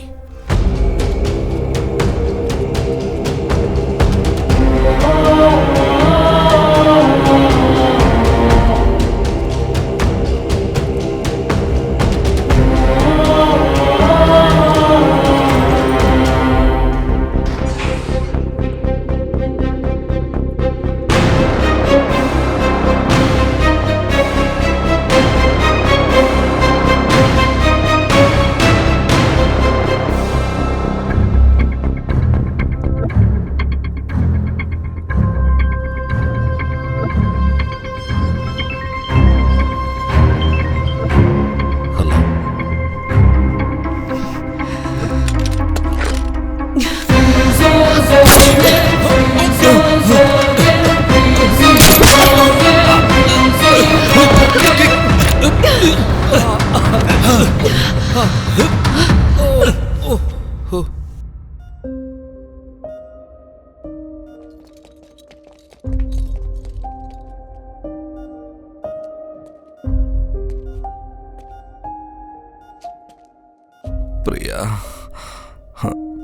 Priya,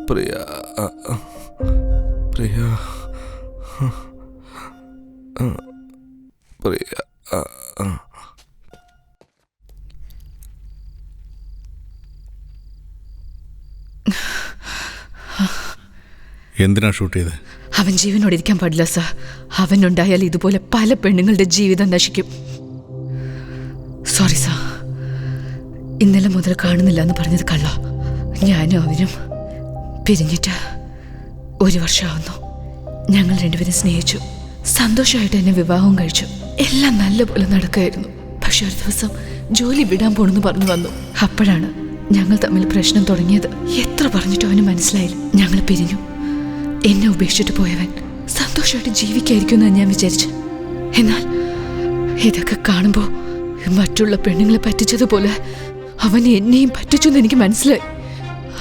Priya, Priya, Priya. എന്തിനാ ഷൂട്ട് ചെയ്ത്? അവൻ ജീവനോടെ ഇരിക്കാൻ പാടില്ല സാർ. അവനുണ്ടായാൽ ഇതുപോലെ പല പെണ്ണുങ്ങളുടെ ജീവിതം നശിക്കും. Sorry sir. ഇന്നലെ മുതൽ കാണുന്നില്ല എന്ന് പറഞ്ഞത് കള്ളോ. ഞാനും അവനും പിരിഞ്ഞിട്ട് 1 വർഷമാവുന്നു. ഞങ്ങൾ രണ്ടുപേരും സ്നേഹിച്ചു. സന്തോഷമായിട്ട് എന്നെ വിവാഹവും കഴിച്ചു. എല്ലാം നല്ലപോലെ നടക്കുകയായിരുന്നു. പക്ഷെ ഒരു ദിവസം ജോലി വിടാൻ പോണെന്ന് പറഞ്ഞു വന്നു. അപ്പോഴാണ് ഞങ്ങൾ തമ്മിൽ പ്രശ്നം തുടങ്ങിയത്. എത്ര പറഞ്ഞിട്ടും അവന് മനസ്സിലായില്ല. ഞങ്ങൾ പിരിഞ്ഞു. എന്നെ ഉപേക്ഷിച്ചിട്ട് പോയവൻ സന്തോഷമായിട്ട് ജീവിക്കായിരിക്കും എന്നാണ് ഞാൻ വിചാരിച്ചു. എന്നാൽ ഇതൊക്കെ കാണുമ്പോൾ മറ്റുള്ള പെണ്ണുങ്ങളെ പറ്റിച്ചതുപോലെ അവൻ എന്നെയും പറ്റിച്ചെന്ന് എനിക്ക് മനസ്സിലായി.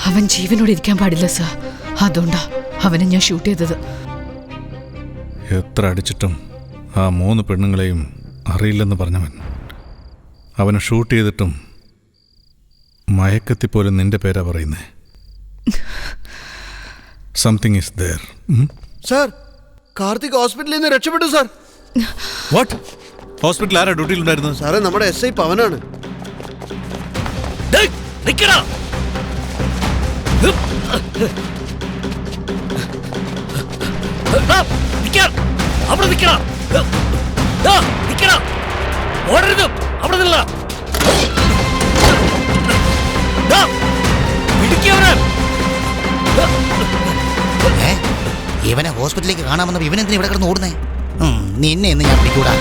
അവൻ ജീവനോടെ ഇരിക്കാൻ പാടില്ല സാർ. അതുകൊണ്ടാ അവനെ ഞാൻ ഷൂട്ട് ചെയ്തത്. എത്ര അടിച്ചിട്ടും ആ 3 പെണ്ണുങ്ങളെയും അറിയില്ലെന്ന് പറഞ്ഞവൻ അവനെ ഷൂട്ട് ചെയ്തിട്ടും മയക്കത്തി പോലും നിന്റെ പേരാ പറയുന്നേ. Something is there. Sir, Karthik ഹോസ്പിറ്റലിൽ നിന്ന് രക്ഷപ്പെട്ടു സാർ. വാട്ട്? ഹോസ്പിറ്റലിൽ ആരാ ഡ്യൂട്ടിയിലുണ്ടായിരുന്നത്? സാറേ, നമ്മുടെ SI പവനാണ്. ഇവനെ ഹോസ്പിറ്റലിലേക്ക് കാണാമെന്നപ്പോ ഇവനെന്തിനാ ഇവിടെ കിടന്ന് ഓടുന്നേ? നിന്നെ എന്ന് ഞാൻ പിടിക്കൂടാ.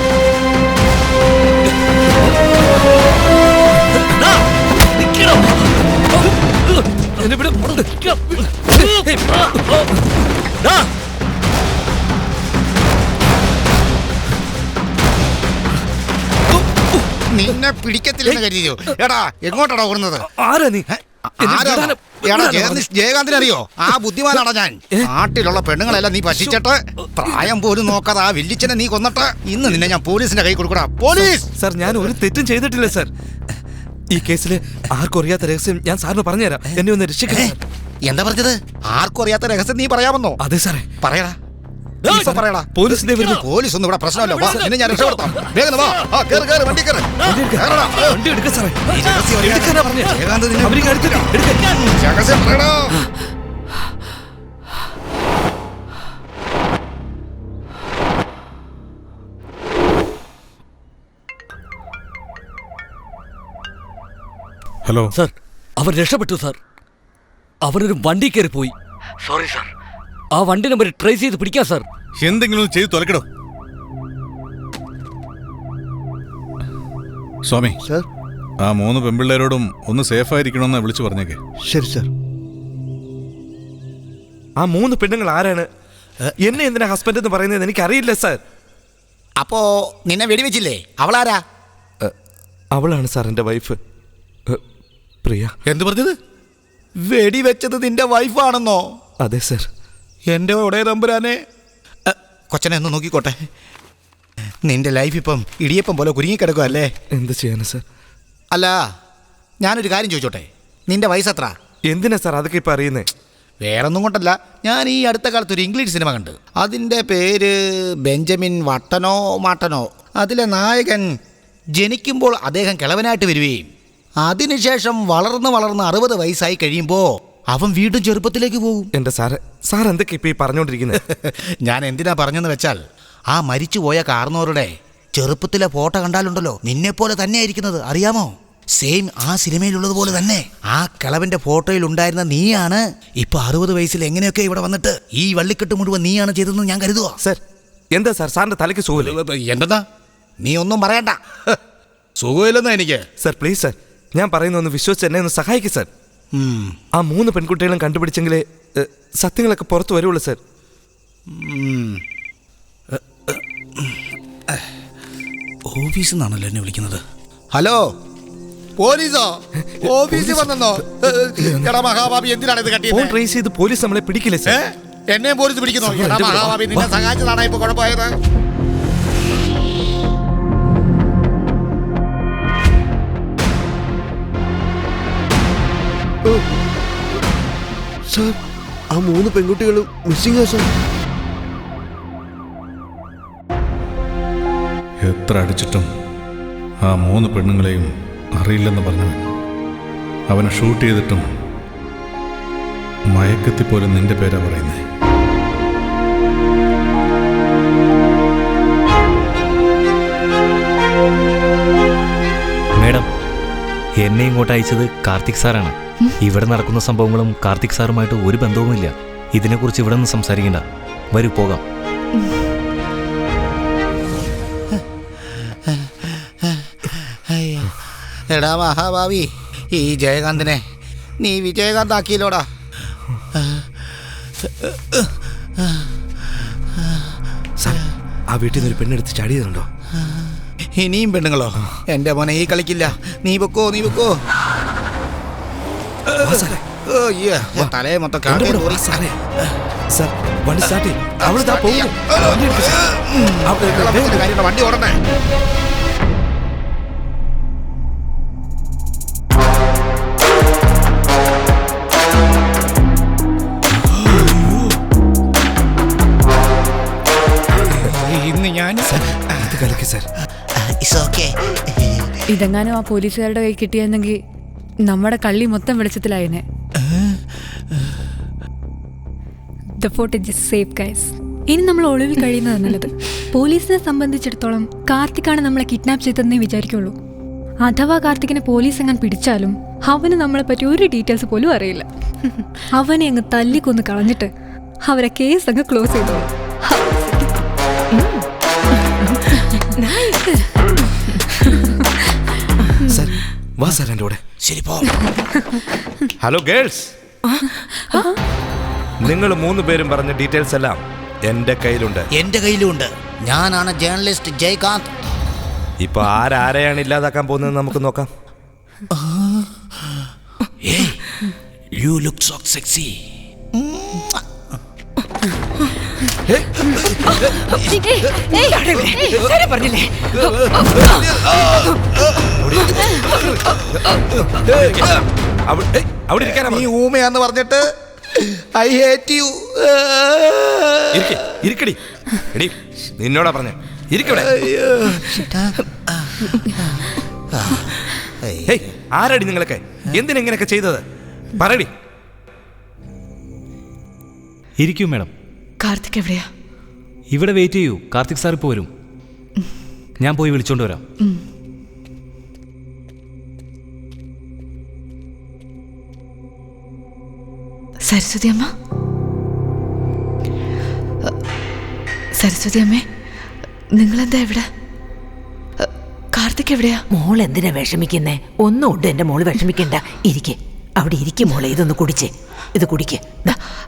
നിന്നെ പിടിക്കത്തില്ലെന്ന് കരുതിയോ? എടാ, എങ്ങോട്ടാടാ ഓടുന്നത്? ആരാ നീ? ജയകാന്തിനെ അറിയോ? ആ ബുദ്ധിമാനാടാ ഞാൻ. നാട്ടിലുള്ള പെണ്ണുങ്ങളെല്ലാം നീ പറ്റിച്ചിട്ട് പ്രായം പോലും നോക്കാതെ ആ വില്ലിച്ചനെ നീ കൊന്നിട്ട് ഇന്ന് നിന്നെ ഞാൻ പോലീസിന്റെ കൈ കൊടുക്കടാ. പോലീസ്! സാർ, ഞാൻ ഒരു തെറ്റും ചെയ്തിട്ടില്ല സാർ. ഈ കേസിൽ ആർക്കും അറിയാത്ത രഹസ്യം ഞാൻ സാറിന് പറഞ്ഞുതരാം. എന്നെ ഒന്ന് രക്ഷിക്കണേ. എന്താ പറഞ്ഞത്? ആർക്കും അറിയാത്ത രഹസ്യം നീ പറയാമെന്നോ? അതെ സാറേ. പറയടാ, പറയടാ. പോലീസിന്റെ വരുന്നു. പോലീസ് ഒന്നും ഇവിടെ പ്രശ്നമല്ല. വാ, നിന്നെ ഞാൻ രക്ഷപ്പെടുത്താം. വേഗം വാ. വണ്ടി കയറ്. വണ്ടി എടുക്ക സാറേ. ഹലോ സാർ, അവൻ രക്ഷപ്പെട്ടു സാർ. അവനൊരു വണ്ടി കയറി പോയി. Sorry sir. ആ വണ്ടി നമ്പർ ട്രേസ് ചെയ്ത് പിടിക്കാം സാർ. എന്തെങ്കിലും ചെയ്ത് തുലക്കടോ. സ്വാമി സാർ, ആ 3 പെൺപിള്ളേരോടും ഒന്ന് സേഫായിരിക്കണമെന്ന് വിളിച്ചു പറഞ്ഞേക്കെ. ശരി സാർ. ആ 3 പെണ്ണുങ്ങൾ ആരാണ്? എന്നെ എന്തിനാ ഹസ്ബൻഡ് എന്ന് പറയുന്നത് എനിക്കറിയില്ല സാർ. അപ്പോ നിന്നെ വെടിവെച്ചില്ലേ? അവളാരാ? അവളാണ് സാർ എൻ്റെ വൈഫ്, പ്രിയ. എന്ത് പറഞ്ഞത്? വെടിവെച്ചത് നിന്റെ വൈഫാണെന്നോ? അതെ സാർ. എൻ്റെ ഒടേ തമ്പുരാനെ. കൊച്ചനെ ഒന്ന് നോക്കിക്കോട്ടെ. നിന്റെ ലൈഫ് ഇപ്പം ഇടിയപ്പം പോലെ കുരുങ്ങിക്കിടക്കുക അല്ലേ? എന്ത് ചെയ്യാനാ സാർ? അല്ല, ഞാനൊരു കാര്യം ചോദിച്ചോട്ടെ, നിന്റെ വയസ്സെത്ര? എന്തിനാ സാർ അതൊക്കെ ഇപ്പം അറിയുന്നേ? വേറൊന്നും കൊണ്ടല്ല, ഞാൻ ഈ അടുത്ത കാലത്ത് ഒരു ഇംഗ്ലീഷ് സിനിമ കണ്ട്. അതിൻ്റെ പേര് ബെഞ്ചമിൻ വട്ടനോ മാട്ടനോ. അതിലെ നായകൻ ജനിക്കുമ്പോൾ അദ്ദേഹം കിളവനായിട്ട് വരികയും അതിനുശേഷം വളർന്ന് 60 വയസ്സായി കഴിയുമ്പോൾ അവൻ വീണ്ടും ചെറുപ്പത്തിലേക്ക് പോകും. എൻ്റെ സാറ്, സാർ എന്തൊക്കെ ഇപ്പം ഈ പറഞ്ഞുകൊണ്ടിരിക്കുന്നത്? ഞാൻ എന്തിനാ പറഞ്ഞെന്ന് വെച്ചാൽ, ആ മരിച്ചുപോയ കാർന്നോരുടെ ചെറുപ്പത്തിലെ ഫോട്ടോ കണ്ടാലുണ്ടല്ലോ, നിന്നെപ്പോലെ തന്നെ ആയിരിക്കുന്നത്, അറിയാമോ? സെയിം ആ സിനിമയിലുള്ളതുപോലെ തന്നെ. ആ കിളവന്റെ ഫോട്ടോയിൽ ഉണ്ടായിരുന്ന നീയാണ് ഇപ്പൊ 60 വയസ്സിൽ എങ്ങനെയൊക്കെ ഇവിടെ വന്നിട്ട് ഈ വള്ളിക്കെട്ട് മുഴുവൻ നീയാണ് ചെയ്തതെന്ന് ഞാൻ കരുതുക. സാർ, എന്താ സാർ സാറിന്റെ തലയ്ക്ക് സുഖമില്ല? എന്താ? നീ ഒന്നും പറയണ്ട. സുഖമില്ലെന്നാ എനിക്ക്. സാർ പ്ലീസ് സാർ, ഞാൻ പറയുന്ന ഒന്ന് വിശ്വസിച്ച് എന്നെ ഒന്ന് സഹായിക്കും സാർ. ആ 3 പെൺകുട്ടികളും കണ്ടുപിടിച്ചെങ്കിലേ സത്യങ്ങളൊക്കെ പുറത്തു വരുള്ളൂ സാർ. ഓഫീസിൽ നിന്നാണല്ലോ എന്നെ വിളിക്കുന്നത്. ഹലോ, പോലീസോ? ഓഫീസിൽ വന്നോ? എടാ മഹാഭാവി, എന്തിനാണ് ഇത് കട്ടിയത്? ഫോൺ ട്രേസ് ചെയ്ത് പോലീസ് നമ്മളെ പിടിക്കില്ലേ സാർ? എന്നെയും പോലീസ് പിടിക്കുന്നോ? എടാ മഹാഭാവി, നിന്നെ സഹായിച്ചതാണ് ഇപ്പൊ കുഴപ്പമായത്. സാർ, ആ 3 പെൺകുട്ടികളും മിസ്സിംഗ് സാർ. എത്ര അടിച്ചിട്ടും ആ 3 പെണ്ണുങ്ങളെയും അറിയില്ലെന്ന് പറഞ്ഞവൻ അവനെ ഷൂട്ട് ചെയ്തിട്ടും മയക്കത്തിൽ പോലും നിന്റെ പേരാ പറയുന്നേ. മേഡം, എന്നെ ഇങ്ങോട്ട് അയച്ചത് കാർത്തിക് സാറാണ്. ഇവിടെ നടക്കുന്ന സംഭവങ്ങളും കാർത്തിക് സാറുമായിട്ട് ഒരു ബന്ധവുമില്ല. ഇതിനെക്കുറിച്ച് ഇവിടെ നിന്ന് സംസാരിക്കണ്ട. വരൂ, പോകാം. എടാ മഹാഭാവി, ഈ ജയകാന്തിനെ നീ വിജയകാന്ത് ആക്കിയില്ലോടാ. ആ വീട്ടിൽ നിന്ന് ഒരു പെണ്ണെടുത്ത് ചാടിയതുണ്ടോ? ഇനിയും പെണ്ണുങ്ങളോ? എൻ്റെ മോനെ ഈ കളിക്കില്ല. നീ വെക്കോ. തലയെ മൊത്തം സാർ, വണ്ടി സ്റ്റാർട്ട് ചെയ്യും. വണ്ടി ഓടണേ. ഇന്ന് ഞാൻ കലക്കി സാർ. ഇതെങ്ങാനും ആ പോലീസുകാരുടെ കൈ കിട്ടിയെന്നെങ്കിൽ നമ്മുടെ കള്ളി മൊത്തം വെളിച്ചത്തിലായനെ. The footage is safe, guys. ഇനി നമ്മൾ ഒളിവിൽ കഴിയുന്നത് നല്ലത്. പോലീസിനെ സംബന്ധിച്ചിടത്തോളം കാർത്തിക്കാണ് നമ്മളെ കിഡ്നാപ്പ് ചെയ്തതെന്നേ വിചാരിക്കുള്ളൂ. അഥവാ കാർത്തിക്കിനെ പോലീസ് എങ്ങനെ പിടിച്ചാലും അവന് നമ്മളെ പറ്റി ഒരു ഡീറ്റെയിൽസ് പോലും അറിയില്ല. അവനെ അങ്ങ് തല്ലിക്കൊന്ന് കളഞ്ഞിട്ട് അവരെ കേസ് അങ്ങ് ക്ലോസ് ചെയ്തോളൂ. സാർ, വാ സാർ എൻ്റെ കൂടെ. ശരി, പോ. ഹലോ ഗേൾസ്, നിങ്ങൾ 3 പേരും പറഞ്ഞ ഡീറ്റെയിൽസ് എല്ലാം എൻ്റെ കയ്യിലുണ്ട്. എൻ്റെ കയ്യിലുണ്ട്. ഞാനാണ് ജേർണലിസ്റ്റ് ജയകാന്ത്. ഇപ്പൊ ആരെയാണ് ഇല്ലാതാക്കാൻ പോകുന്നത് നമുക്ക് നോക്കാം. You look so sexy. നീ ഊമയാന്ന് പറഞ്ഞിട്ട് ഐ ഹേറ്റ് യു. ഇരിക്കടി. എടി, നിന്നോടാ പറഞ്ഞേ, ഇരിക്കവിടെ. ആരടി നിങ്ങളൊക്കെ? എന്തിനെങ്ങനെയൊക്കെ ചെയ്തത്? പറയടി. ഇരിക്കൂ മേഡം. കാർത്തിക് എവിടെയാ? ഇവിടെ വെയിറ്റ് ചെയ്യൂ. കാർത്തിക് സാർ ഇപ്പോൾ വരും. ഞാൻ പോയി വിളിച്ചോണ്ട് വരാം. സരസ്വതി അമ്മ, സരസ്വതി അമ്മേ, നിങ്ങളെന്താ ഇവിടെ? കാർത്തിക് എവിടെയാ? മോൾ എന്തിനാ വിഷമിക്കുന്നേ? ഒന്നും ഉണ്ട് എന്റെ മോള് വിഷമിക്കണ്ട. ഇരിക്കെ, അവിടെ ഇരിക്കും മോളെ. ഇതൊന്ന് കുടിച്ചേ. ഇത് കുടിക്ക്,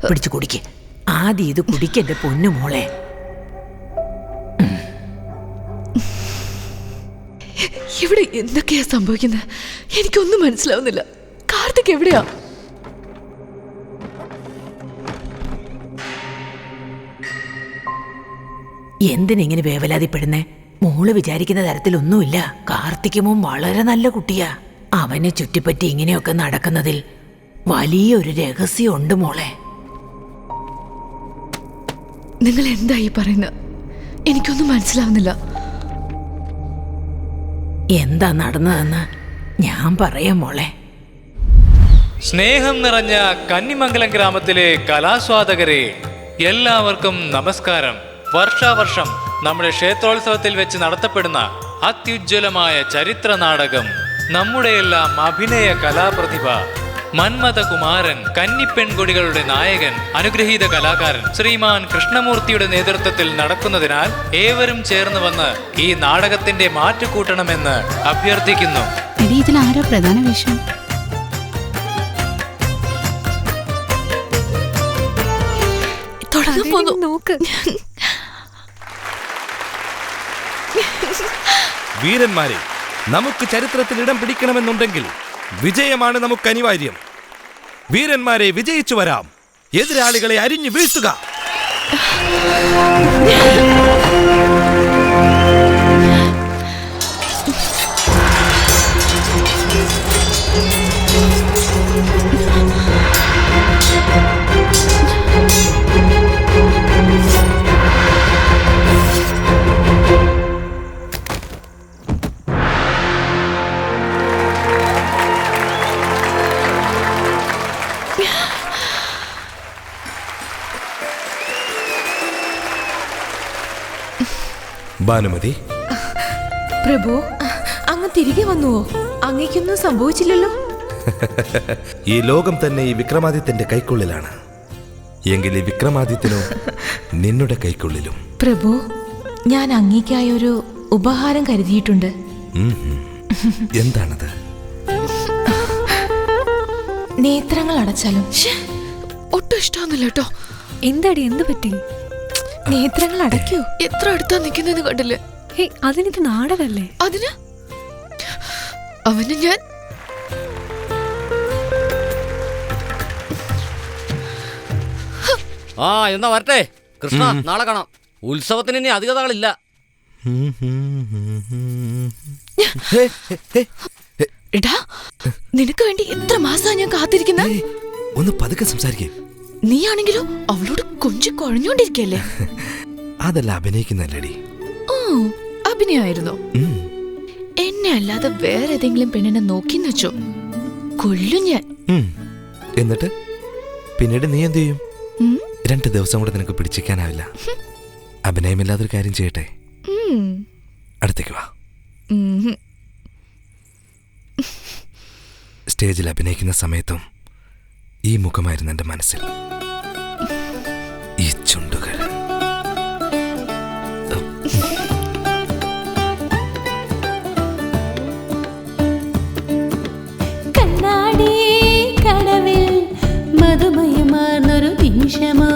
പിടിച്ചു കുടിക്ക്. ആദ്യം ഇത് കുടിക്കെന്റെ പൊന്നു മോളെ. ഇവിടെ എന്തൊക്കെയാ സംഭവിക്കുന്നത്? എനിക്കൊന്നും മനസ്സിലാവുന്നില്ല. കാർത്തിക് എവിടെയാ? എന്തിനിങ്ങനെ വേവലാതിപ്പെടുന്നേ? മോള് വിചാരിക്കുന്ന തരത്തിലൊന്നുമില്ല. കാർത്തികമും വളരെ നല്ല കുട്ടിയാ. അവനെ ചുറ്റിപ്പറ്റി ഇങ്ങനെയൊക്കെ നടക്കുന്നതിൽ വലിയൊരു രഹസ്യമുണ്ട് മോളെ. നിങ്ങൾ എന്താ ഈ പറയുന്നത്? എനിക്കൊന്നും മനസ്സിലാവുന്നില്ല. എന്താ നടന്നതെന്ന് ഞാൻ പറയാം മോളെ. സ്നേഹം നിറഞ്ഞ കന്നിമംഗലം ഗ്രാമത്തിലെ കലാസ്വാദകരെ എല്ലാവർക്കും നമസ്കാരം. വർഷാവർഷം നമ്മുടെ ക്ഷേത്രോത്സവത്തിൽ വെച്ച് നടത്തപ്പെടുന്ന അത്യുജ്വലമായ ചരിത്ര നാടകം, നമ്മുടെയെല്ലാം അഭിനയ കലാപ്രതിഭ, മന്മഥകുമാരൻ, കന്നിപ്പെൺകൊടികളുടെ നായകൻ, അനുഗ്രഹീത കലാകാരൻ ശ്രീമാൻ കൃഷ്ണമൂർത്തിയുടെ നേതൃത്വത്തിൽ നടക്കുന്നതിനാൽ ഏവരും ചേർന്ന് വന്ന് ഈ നാടകത്തിന്റെ മാറ്റുകൂട്ടണമെന്ന് അഭ്യർത്ഥിക്കുന്നു. ഇതിലാരോ പ്രധാന വിഷയം? നോക്ക്. വീരന്മാരെ, നമുക്ക് ചരിത്രത്തിൽ ഇടം പിടിക്കണമെന്നുണ്ടെങ്കിൽ വിജയമാണ് നമുക്ക് അനിവാര്യം. വീരന്മാരെ, വിജയിച്ചു വരാം. എതിരാളികളെ അരിഞ്ഞു വീഴ്ത്തുക. ഭാനുമതി, പ്രഭു അങ്ങ് തിരികെ വന്നുവോ? അങ്ങേക്കൊന്നും സംഭവിച്ചില്ലല്ലോ? ഈ ലോകം തന്നെ ഈ വിക്രമാദിത്യന്റെ കൈക്കുള്ളിലാണ്. എങ്കിൽ ഈ വിക്രമാദിത്യനോ നിന്നുടെ കൈക്കുള്ളിലും. പ്രഭു, ഞാൻ അങ്ങേക്കായി ഒരു ഉപഹാരം കരുതിയിട്ടുണ്ട്. എന്താണത്? നേത്രങ്ങൾ അടച്ചാലും ഒട്ടും ഇഷ്ടമൊന്നുമില്ല കേട്ടോ. എന്താടി, എന്ത് പറ്റി? നേത്രങ്ങൾ അടയ്ക്കൂ. എത്ര അടുത്താ നിൽക്കുന്നതെന്ന് കണ്ടില്ലേ? അതിനിത് നാടകല്ലേ? അതിന് അവന് ഞാൻ എന്നാ വരട്ടെ കൃഷ്ണ, നാളെ കാണാം. ഉത്സവത്തിന് ഇനി അധിക നാളില്ല. എടാ, നിനക്ക് വേണ്ടി എത്ര മാസാ ഞാൻ കാത്തിരിക്കുന്ന. ഒന്ന് പതുക്കെ സംസാരിക്കേ. നീ ആണെങ്കിലോ അവളോട് കൊഞ്ചു കുഴഞ്ഞോണ്ടിരിക്കല്ലേ? അതല്ല അഭിനയിക്കുന്നല്ലേടി. ഓ, അഭിനയായിരുന്നോ? എന്നെ അല്ലാതെ വേറെ ഏതെങ്കിലും പെണ്ണിനെ നോക്കിന്ന് വെച്ചോ, കൊല്ലും ഞാൻ. എന്നിട്ട് പിന്നീട് നീ എന്ത് ചെയ്യും? 2 ദിവസം കൂടെ നിനക്ക് പിടിച്ചിരിക്കാനാവില്ല. അഭിനയമില്ലാതൊരു കാര്യം ചെയ്യട്ടെ. അടുത്തേക്ക് വാ. സ്റ്റേജിൽ അഭിനയിക്കുന്ന സമയത്തും ഈ മുഖമായിരുന്നു എൻ്റെ മനസ്സിൽ. ഈ ചുണ്ടുകൾ. കണ്ണാടി കടവിൽ മധുമയമാർന്നൊരു നിമിഷമോ,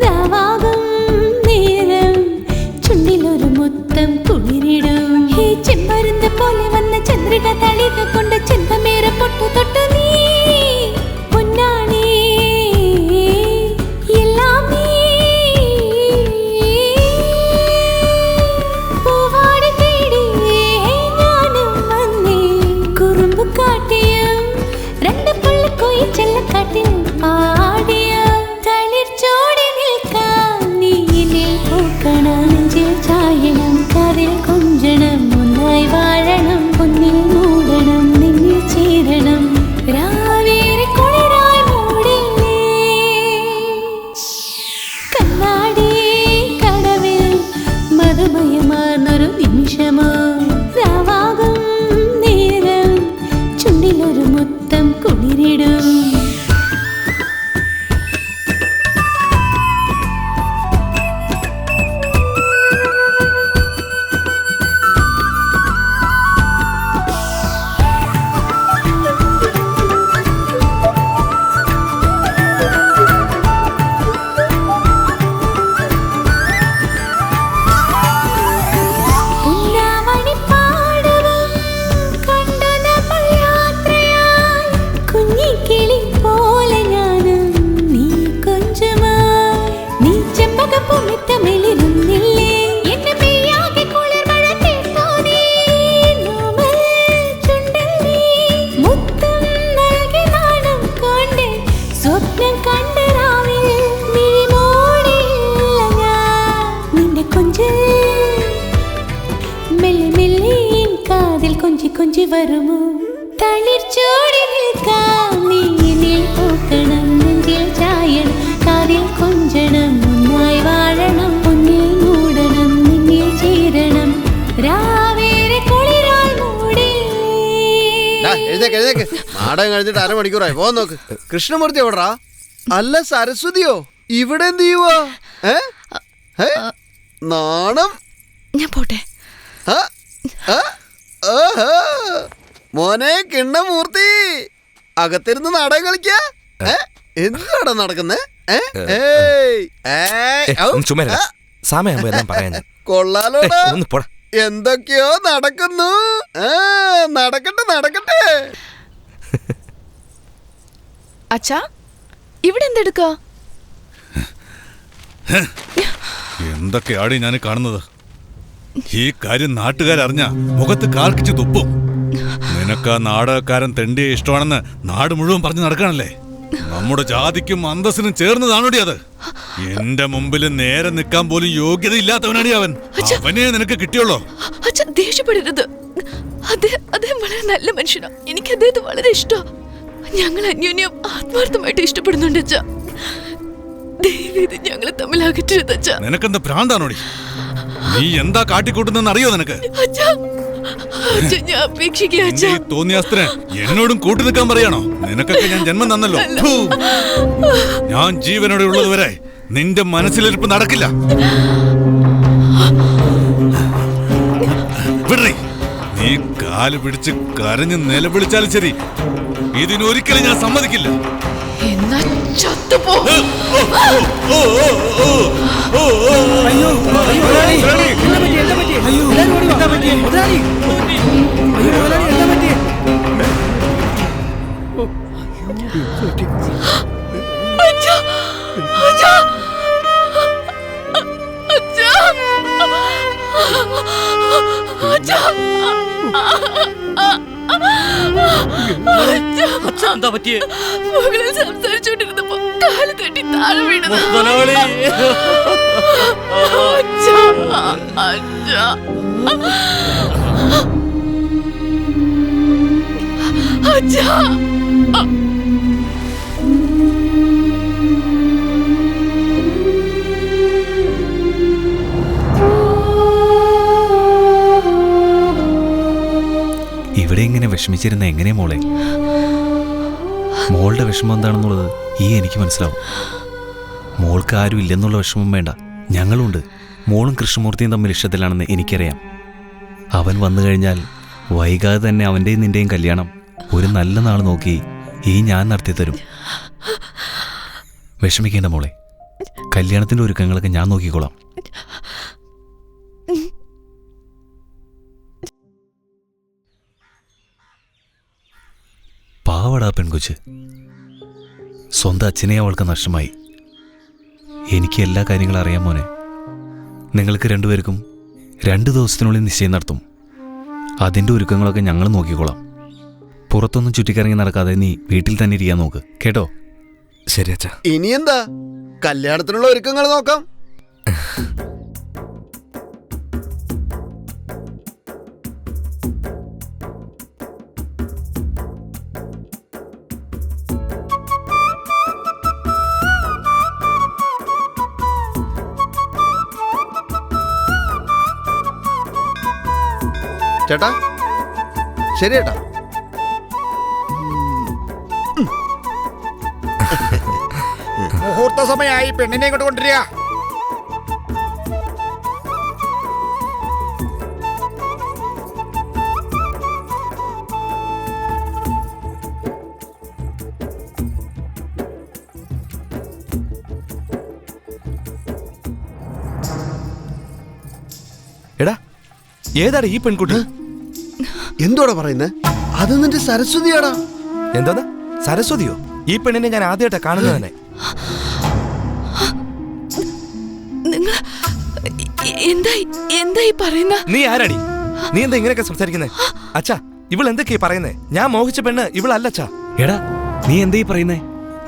രാവാകും നേരം ചുണ്ടിലൊരു മുത്തം കുളിരിടും. ഈ ചെമ്പരുന്ത് പോലെ വന്ന ചന്ദ്രിക തളിക കൊണ്ട് ചെമ്പമേറെ പൊട്ടു തൊട്ടു നീ. പൊന്നാണി എല്ലാം നീ. പൂവാടി തേടി ഞാനും വന്നേ, കുറുമ്പ് കാട്ടിയും 2 പുള്ളിക്കോയി ചെല്ലക്കാട്ടിൽ പാടിയ തളിർച്ചോടി നിൽക്കാം. നീ എന്നിൽ പൂക്കണം, നെഞ്ചിൽ ചായണം, കരയിൽ കൊഞ്ചണം, ഒന്നായി വാഴണം, പൊന്നിൽ മൂടണം, നിന്നിൽ ചേരണം, രാവേറെ കുളിരായി മൂടില്ലേ. കണ്ണാടി കടവിൽ മധുമയമാർന്നൊരു നിമിഷമോ, രാവാകും നേരം ചുണ്ടിലൊരു മുത്തം കുളിരിടും. കൊഞ്ചി വരുമോ, തളിർച്ചോടി നിൽക്കാം. നീ എന്നിൽ പൂക്കണം, നെഞ്ചിൽ ചായണം, കാതിൽ കൊഞ്ചണം, ഒന്നായി വാഴണം, പൊന്നിൽ മൂടണം, നിന്നിൽ ചേരണം, രാവേറെ കുളിരായി മൂടി. എഴുന്നേക്ക്. നാടകം കഴിഞ്ഞിട്ട് 1/2 മണിക്കൂറായി. പോ നോക്ക്. കൃഷ്ണമൂർത്തി എവിടാ? അല്ല സരസ്വതിയോ? ഇവിടെ എന്ത് ചെയ്യുവാ? നാണം. ഞാൻ പോട്ടെ. മോനെ കിണ്ണമൂർത്തി, അകത്തിരുന്ന് നാടകം കളിക്ക. എന്താണ് നടക്കുന്നേ? കൊള്ളാലോടാ. എന്തൊക്കെയോ നടക്കുന്നു. നടക്കട്ടെ. അച്ഛാ, ഇവിടെ എന്തെടുക്ക? എന്തൊക്കെയാടി ഞാൻ കാണുന്നത്? ഈ കാര്യം നാട്ടുകാരറിഞ്ഞ മുഖത്ത് കാർക്കിച്ച് തുപ്പും. നിനക്ക് ആ നാടകക്കാരൻ തെണ്ടിയെ ഇഷ്ടമാണെന്ന് നാട് മുഴുവൻ പറഞ്ഞു നടക്കണല്ലേ? നമ്മുടെ ജാതിക്കും അന്തസ്സിനും ചേർന്നതാണോടി അത്? എന്റെ മുമ്പിൽ നേരെ നിൽക്കാൻ പോലും യോഗ്യതയില്ലാത്തവനാടി അവൻ. അവനെ നിനക്ക് കിട്ടിയുള്ളോ? അച്ഛാ, ദേഷ്യപ്പെടരുത്. അദ്ദേഹം വളരെ നല്ല മനുഷ്യനാ. എനിക്ക് അദ്ദേഹത്തെ വളരെ ഇഷ്ടമാണ്. ഞങ്ങൾ അന്യോന്യം ആത്മാർത്ഥമായിട്ട് ഇഷ്ടപ്പെടുന്നുണ്ട് അച്ഛാ. ദയവേത് ഞങ്ങളെ തമ്മിൽ അകറ്റരുത് അച്ഛാ. നിനക്കെന്താ ഭ്രാന്താണോടി? നീ എന്താ കാട്ടിക്കൂട്ടുന്നെന്ന് അറിയോ നിനക്ക്? ഞാൻ അപേക്ഷിക്കുക നിന്റെ ഈ തോന്നിയാസ്ത്രന് എന്നോടും കൂട്ടു നിൽക്കാൻ പറയാണോ? നിനക്കൊക്കെ ഞാൻ ജന്മം തന്നല്ലോ. ഫു. ഞാൻ ജീവനോടെ ഉള്ളതുവരെ നിന്റെ മനസ്സിലിരിപ്പ് നടക്കില്ല. വിടറി. നീ കാല് പിടിച്ച് കരഞ്ഞ് നിലവിളിച്ചാലും ശരി, ഇതിനൊരിക്കലും ഞാൻ സമ്മതിക്കില്ല. എന്നാ ചത്തുപോ. എന്താ പറ്റിയേ? മുകളിൽ സംസാരിച്ചോണ്ടിരുന്നപ്പോ കാല് തട്ടി താഴെ വീണത്. ഇവിടെ ഇങ്ങനെ വിഷമിച്ചിരുന്ന എങ്ങനെയാ മോളെ? മോളുടെ വിഷമം എന്താണെന്നുള്ളത് എനിക്ക് മനസ്സിലാവും. മോൾക്ക് ആരും ഇല്ലെന്നുള്ള വിഷമം വേണ്ട, ഞങ്ങളുണ്ട്. മോളും കൃഷ്ണമൂർത്തിയും തമ്മിൽ ഇഷ്ടത്തിലാണെന്ന് എനിക്കറിയാം. അവൻ വന്നു കഴിഞ്ഞാൽ വൈകാതെ തന്നെ അവൻ്റെയും നിൻ്റെയും കല്യാണം ഒരു നല്ല നാൾ നോക്കി ഞാൻ നടത്തി തരും. വിഷമിക്കേണ്ട മോളെ, കല്യാണത്തിൻ്റെ ഒരുക്കങ്ങളൊക്കെ ഞാൻ നോക്കിക്കോളാം. പാവടാ പെൺകൊച്ച്. സ്വന്തം അച്ഛനെ അവൾക്ക് നഷ്ടമായി. എനിക്ക് എല്ലാ കാര്യങ്ങളും അറിയാം മോനെ. നിങ്ങൾക്ക് രണ്ടുപേർക്കും 2 ദിവസത്തിനുള്ളിൽ നിശ്ചയം നടത്തും. അതിൻ്റെ ഒരുക്കങ്ങളൊക്കെ ഞങ്ങൾ നോക്കിക്കോളാം. പുറത്തൊന്നും ചുറ്റിക്കറങ്ങി നടക്കാതെ നീ വീട്ടിൽ തന്നെ ഇരിക്കാൻ നോക്ക്, കേട്ടോ? ശരി അച്ഛാ. ഇനി എന്താ, കല്യാണത്തിനുള്ള ഒരുക്കങ്ങൾ നോക്കാം. ചേട്ടാ, ശരി ചേട്ടാ. മുഹൂർത്ത സമയമായി, പെണ്ണിനെ ഇങ്ങോട്ട് കൊണ്ടുവരിക. എടാ, ഏതാടാ ഈ പെൺകുട്ടി? എന്തോടാ പറയുന്നത്? അത് നിന്റെ സരസ്വതിയാടാ. എന്താ സരസ്വതിയോ? ഈ പെണ്ണിനെ ഞാൻ ആദ്യമായിട്ടാ കാണുന്നത് തന്നെ. നിങ്ങൾ എന്തായി പറയുന്ന? നീ ആരാടി? നീ എന്താ ഇങ്ങനെയൊക്കെ സംസാരിക്കുന്നേ? അച്ഛാ, ഇവൾ എന്തൊക്കെയാ പറയുന്നേ? ഞാൻ മോഹിച്ച പെണ്ണ് ഇവളല്ലച്ചാ. എടാ, നീ എന്തായി പറയുന്നേ?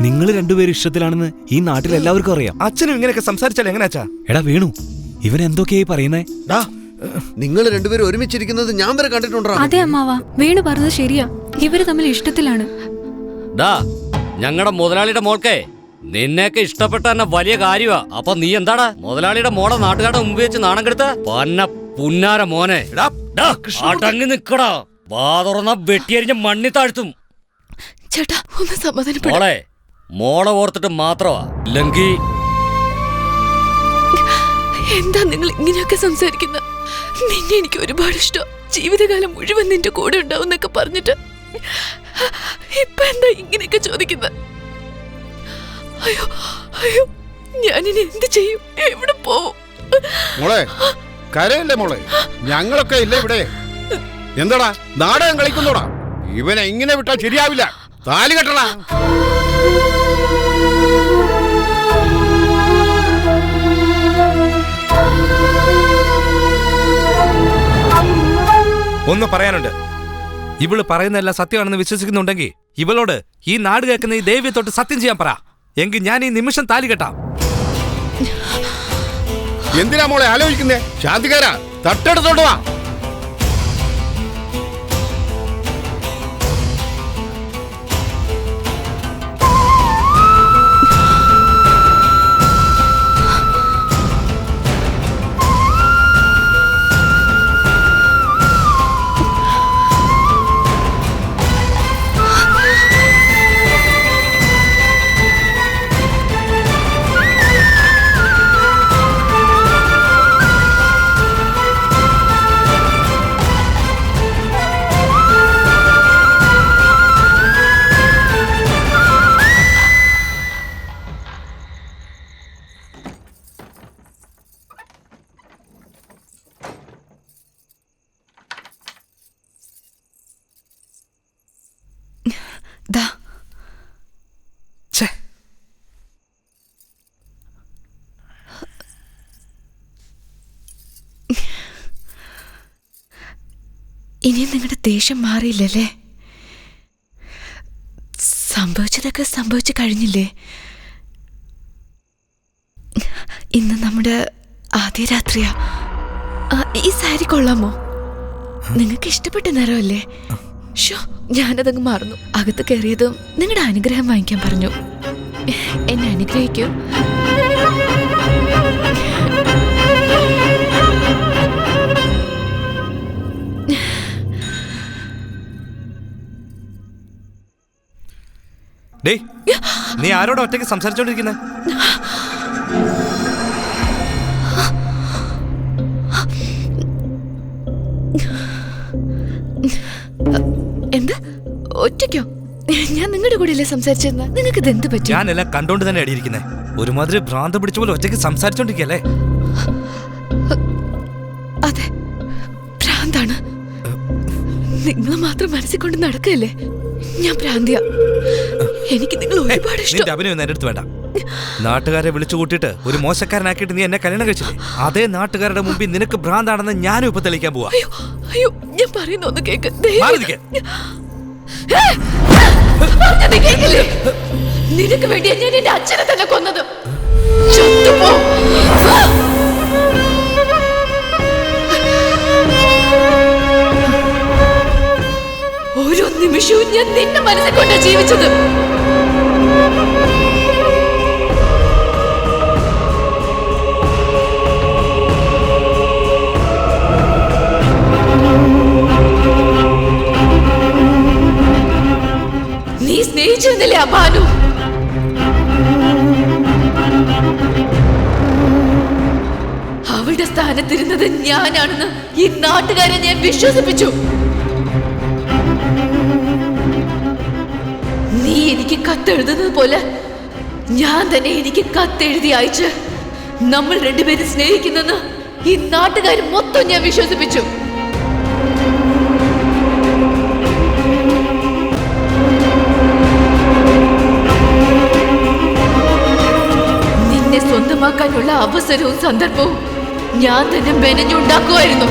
നിങ്ങൾ രണ്ടുപേരും ഇഷ്ടത്തിലാണെന്ന് ഈ നാട്ടിൽ എല്ലാവർക്കും അറിയാം. അച്ഛനും ഇങ്ങനെയൊക്കെ സംസാരിച്ചാൽ എങ്ങനെയാച്ചാ? എടാ വേണു, ഇവൻ എന്തൊക്കെയായി പറയുന്നേ? നിങ്ങൾ രണ്ടുപേരും ഒരുമിച്ചിരിക്കുന്നത് ഞാൻ വരെ കണ്ടിട്ടുണ്ടോ? അതെ അമ്മാവാ, വേണു പറഞ്ഞത് ശരിയാ. ഇവര് തമ്മിൽ ഇഷ്ടത്തിലാണ്. ഞങ്ങളുടെ മുതലാളിയുടെ മോൾക്കേ നിന്നെയൊക്കെ ഇഷ്ടപ്പെട്ട തന്നെ വലിയ കാര്യമാ. അപ്പൊ നീ എന്താടാ മുതലാളിയുടെ മോളെ നാട്ടുകാരുടെ മുമ്പ് വെച്ച് നാണം കെടുത്ത പന്ന പുന്നാര മോനെ? അടങ്ങി നിക്കടാ, വാ തുറന്ന വെട്ടിയരിഞ്ഞ് മണ്ണി താഴ്ത്തും. ചേട്ടാ, ഒന്ന് സമാധാനപ്പെടാ. മോളെ, മോളെ ഓർത്തിട്ട് മാത്രമാ, ഇല്ലെങ്കി എന്താ നിങ്ങൾ ഇങ്ങനെയൊക്കെ സംസാരിക്കുന്ന? നിന്നെ എനിക്ക് ഒരുപാട് ഇഷ്ടം. ജീവിതകാലം മുഴുവൻ നിന്റെ കൂടെ ഉണ്ടാവും എന്നൊക്കെ പറഞ്ഞിട്ട് ഇപ്പൊ എന്താ ഇങ്ങനെയൊക്കെ ചോദിക്കുന്നത്? അയ്യോ അയ്യോ, ഞാനിനി എന്ത് ചെയ്യും? എവിടെ പോവും? മോളെ, കരയല്ലേ മോളെ, ഞങ്ങളൊക്കെ ഇല്ലേ ഇവിടെ. എന്താടാ നാടകം കളിക്കുന്നോടാ? ഇവനെ ഇങ്ങനെ വിട്ടാൽ ശരിയാവില്ല. താലി കെട്ടടാ. ഒന്ന് പറയാനുണ്ട്. ഇവള് പറയുന്നതെല്ലാം സത്യമാണെന്ന് വിശ്വസിക്കുന്നുണ്ടെങ്കിൽ ഇവളോട് ഈ നാട് കേൾക്കുന്ന ഈ ദേവിയെ തൊട്ട് സത്യം ചെയ്യാൻ പറ. എങ്കിൽ ഞാൻ ഈ നിമിഷം താലി കെട്ടാം. എന്തിനാ മോളെ ആലോചിക്കുന്നേ? ശാന്തികാരാ, തട്ടെടുത്തോട്ട് വാ. ദാ ഇനിയും നിങ്ങളുടെ ദേഷ്യം മാറിയില്ലല്ലേ? സംഭവിച്ചതൊക്കെ സംഭവിച്ചു കഴിഞ്ഞില്ലേ? ഇന്ന് നമ്മുടെ ആദ്യ രാത്രിയാ. ഈ സാരി കൊള്ളാമോ? നിങ്ങൾക്ക് ഇഷ്ടപ്പെട്ട നിറമല്ലേ? ഷോ, ഞാനതങ്ങ് മറന്നു. അകത്ത് കയറിയതും നിങ്ങളുടെ അനുഗ്രഹം വാങ്ങിക്കാൻ പറഞ്ഞു. എന്നെ അനുഗ്രഹിക്കൂ. ഡേ, നീ ആരോട് ഒറ്റയ്ക്ക് സംസാരിച്ചോണ്ടിരിക്കുന്നത്? എന്താ ഒറ്റയ്ക്കോ? ഞാൻ നിങ്ങളുടെ കൂടെയല്ലേ സംസാരിച്ചിരുന്ന? നിങ്ങൾക്ക് ഇത് എന്ത് പറ്റും? ഞാനെല്ലാം കണ്ടോണ്ട് തന്നെ അടിയിരിക്കുന്നത്. ഒരുമാതിരി ഭ്രാന്ത് പിടിച്ച പോലെ ഒറ്റയ്ക്ക് സംസാരിച്ചോണ്ടിരിക്കല്ലേ? അതെ, ഭ്രാന്താണ്. നിങ്ങൾ മാത്രം മനസ്സിൽ കൊണ്ട് നടക്കല്ലേ? ഞാൻ ഭ്രാന്തിയാ. എനിക്ക് നിങ്ങൾ ഒരുപാട് ഇഷ്ടം. അഭിനയം എന്റെ അടുത്ത് വേണ്ട. നാട്ടുകാരെ വിളിച്ചു കൂട്ടിയിട്ട് ഒരു മോശക്കാരനാക്കിയിട്ട് നീ എന്നെ കല്യാണം കഴിച്ചില്ലേ? അതേ നാട്ടുകാരുടെ മുമ്പിൽ നിനക്ക് ഭ്രാന്താണെന്ന് ഞാനും ഇപ്പൊ തെളിയിക്കാൻ പോവാ. അയ്യോ, ഞാൻ പറയുന്ന ഒന്ന് കേക്ക്. നിനക്ക് വേണ്ടിയാ ഞാൻ എന്റെ അച്ഛനെ തന്നെ കൊന്നത്. ഓരോ നിമിഷവും ഞാൻ നിന്നെ മനസ്സിൽ കൊണ്ടാ ജീവിച്ചത്. നീ സ്നേഹിച്ചിരുന്നില്ലേ ആ ഭാനു? അവളുടെ സ്ഥാനത്തിരുന്നത് ഞാനാണെന്ന് ഈ നാട്ടുകാരെ ഞാൻ വിശ്വസിപ്പിച്ചു. നീ എനിക്ക് കത്തെഴുതുന്നത് പോലെ ഞാൻ തന്നെ എനിക്ക് കത്തെഴുതി അയച്ച് നമ്മൾ രണ്ടുപേരും സ്നേഹിക്കുന്നെന്ന് ഈ നാട്ടുകാർ മൊത്തം ഞാൻ വിശ്വസിപ്പിച്ചു. നിന്നെ സ്വന്തമാക്കാനുള്ള അവസരവും സന്ദർഭവും ഞാൻ തന്നെ മെനഞ്ഞുണ്ടാക്കുമായിരുന്നു.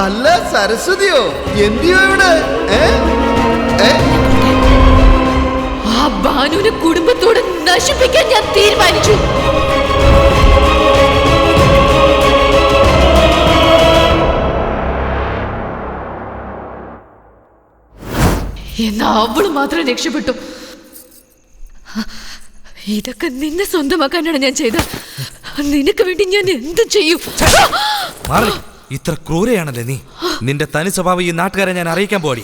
അല്ല സരസ്വതിയോ? എന്തിയോ ഇവിടെ? ആ ഭാനുവിനെ കുടുംബത്തോട് നശിപ്പിക്കാൻ ഞാൻ തീരുമാനിച്ചു. എന്നാ അവള് മാത്രം രക്ഷപ്പെട്ടു. ഇതൊക്കെ നിന്നെ സ്വന്തമാക്കാനാണ് ഞാൻ ചെയ്തത്. നിനക്ക് വേണ്ടി ഞാൻ എന്ത് ചെയ്യും? ഇത്ര ക്രൂരയാണല്ലേ നീ? നിന്റെ തനി സ്വഭാവം ഈ നാട്ടുകാരെ ഞാൻ അറിയിക്കാൻ പോടി.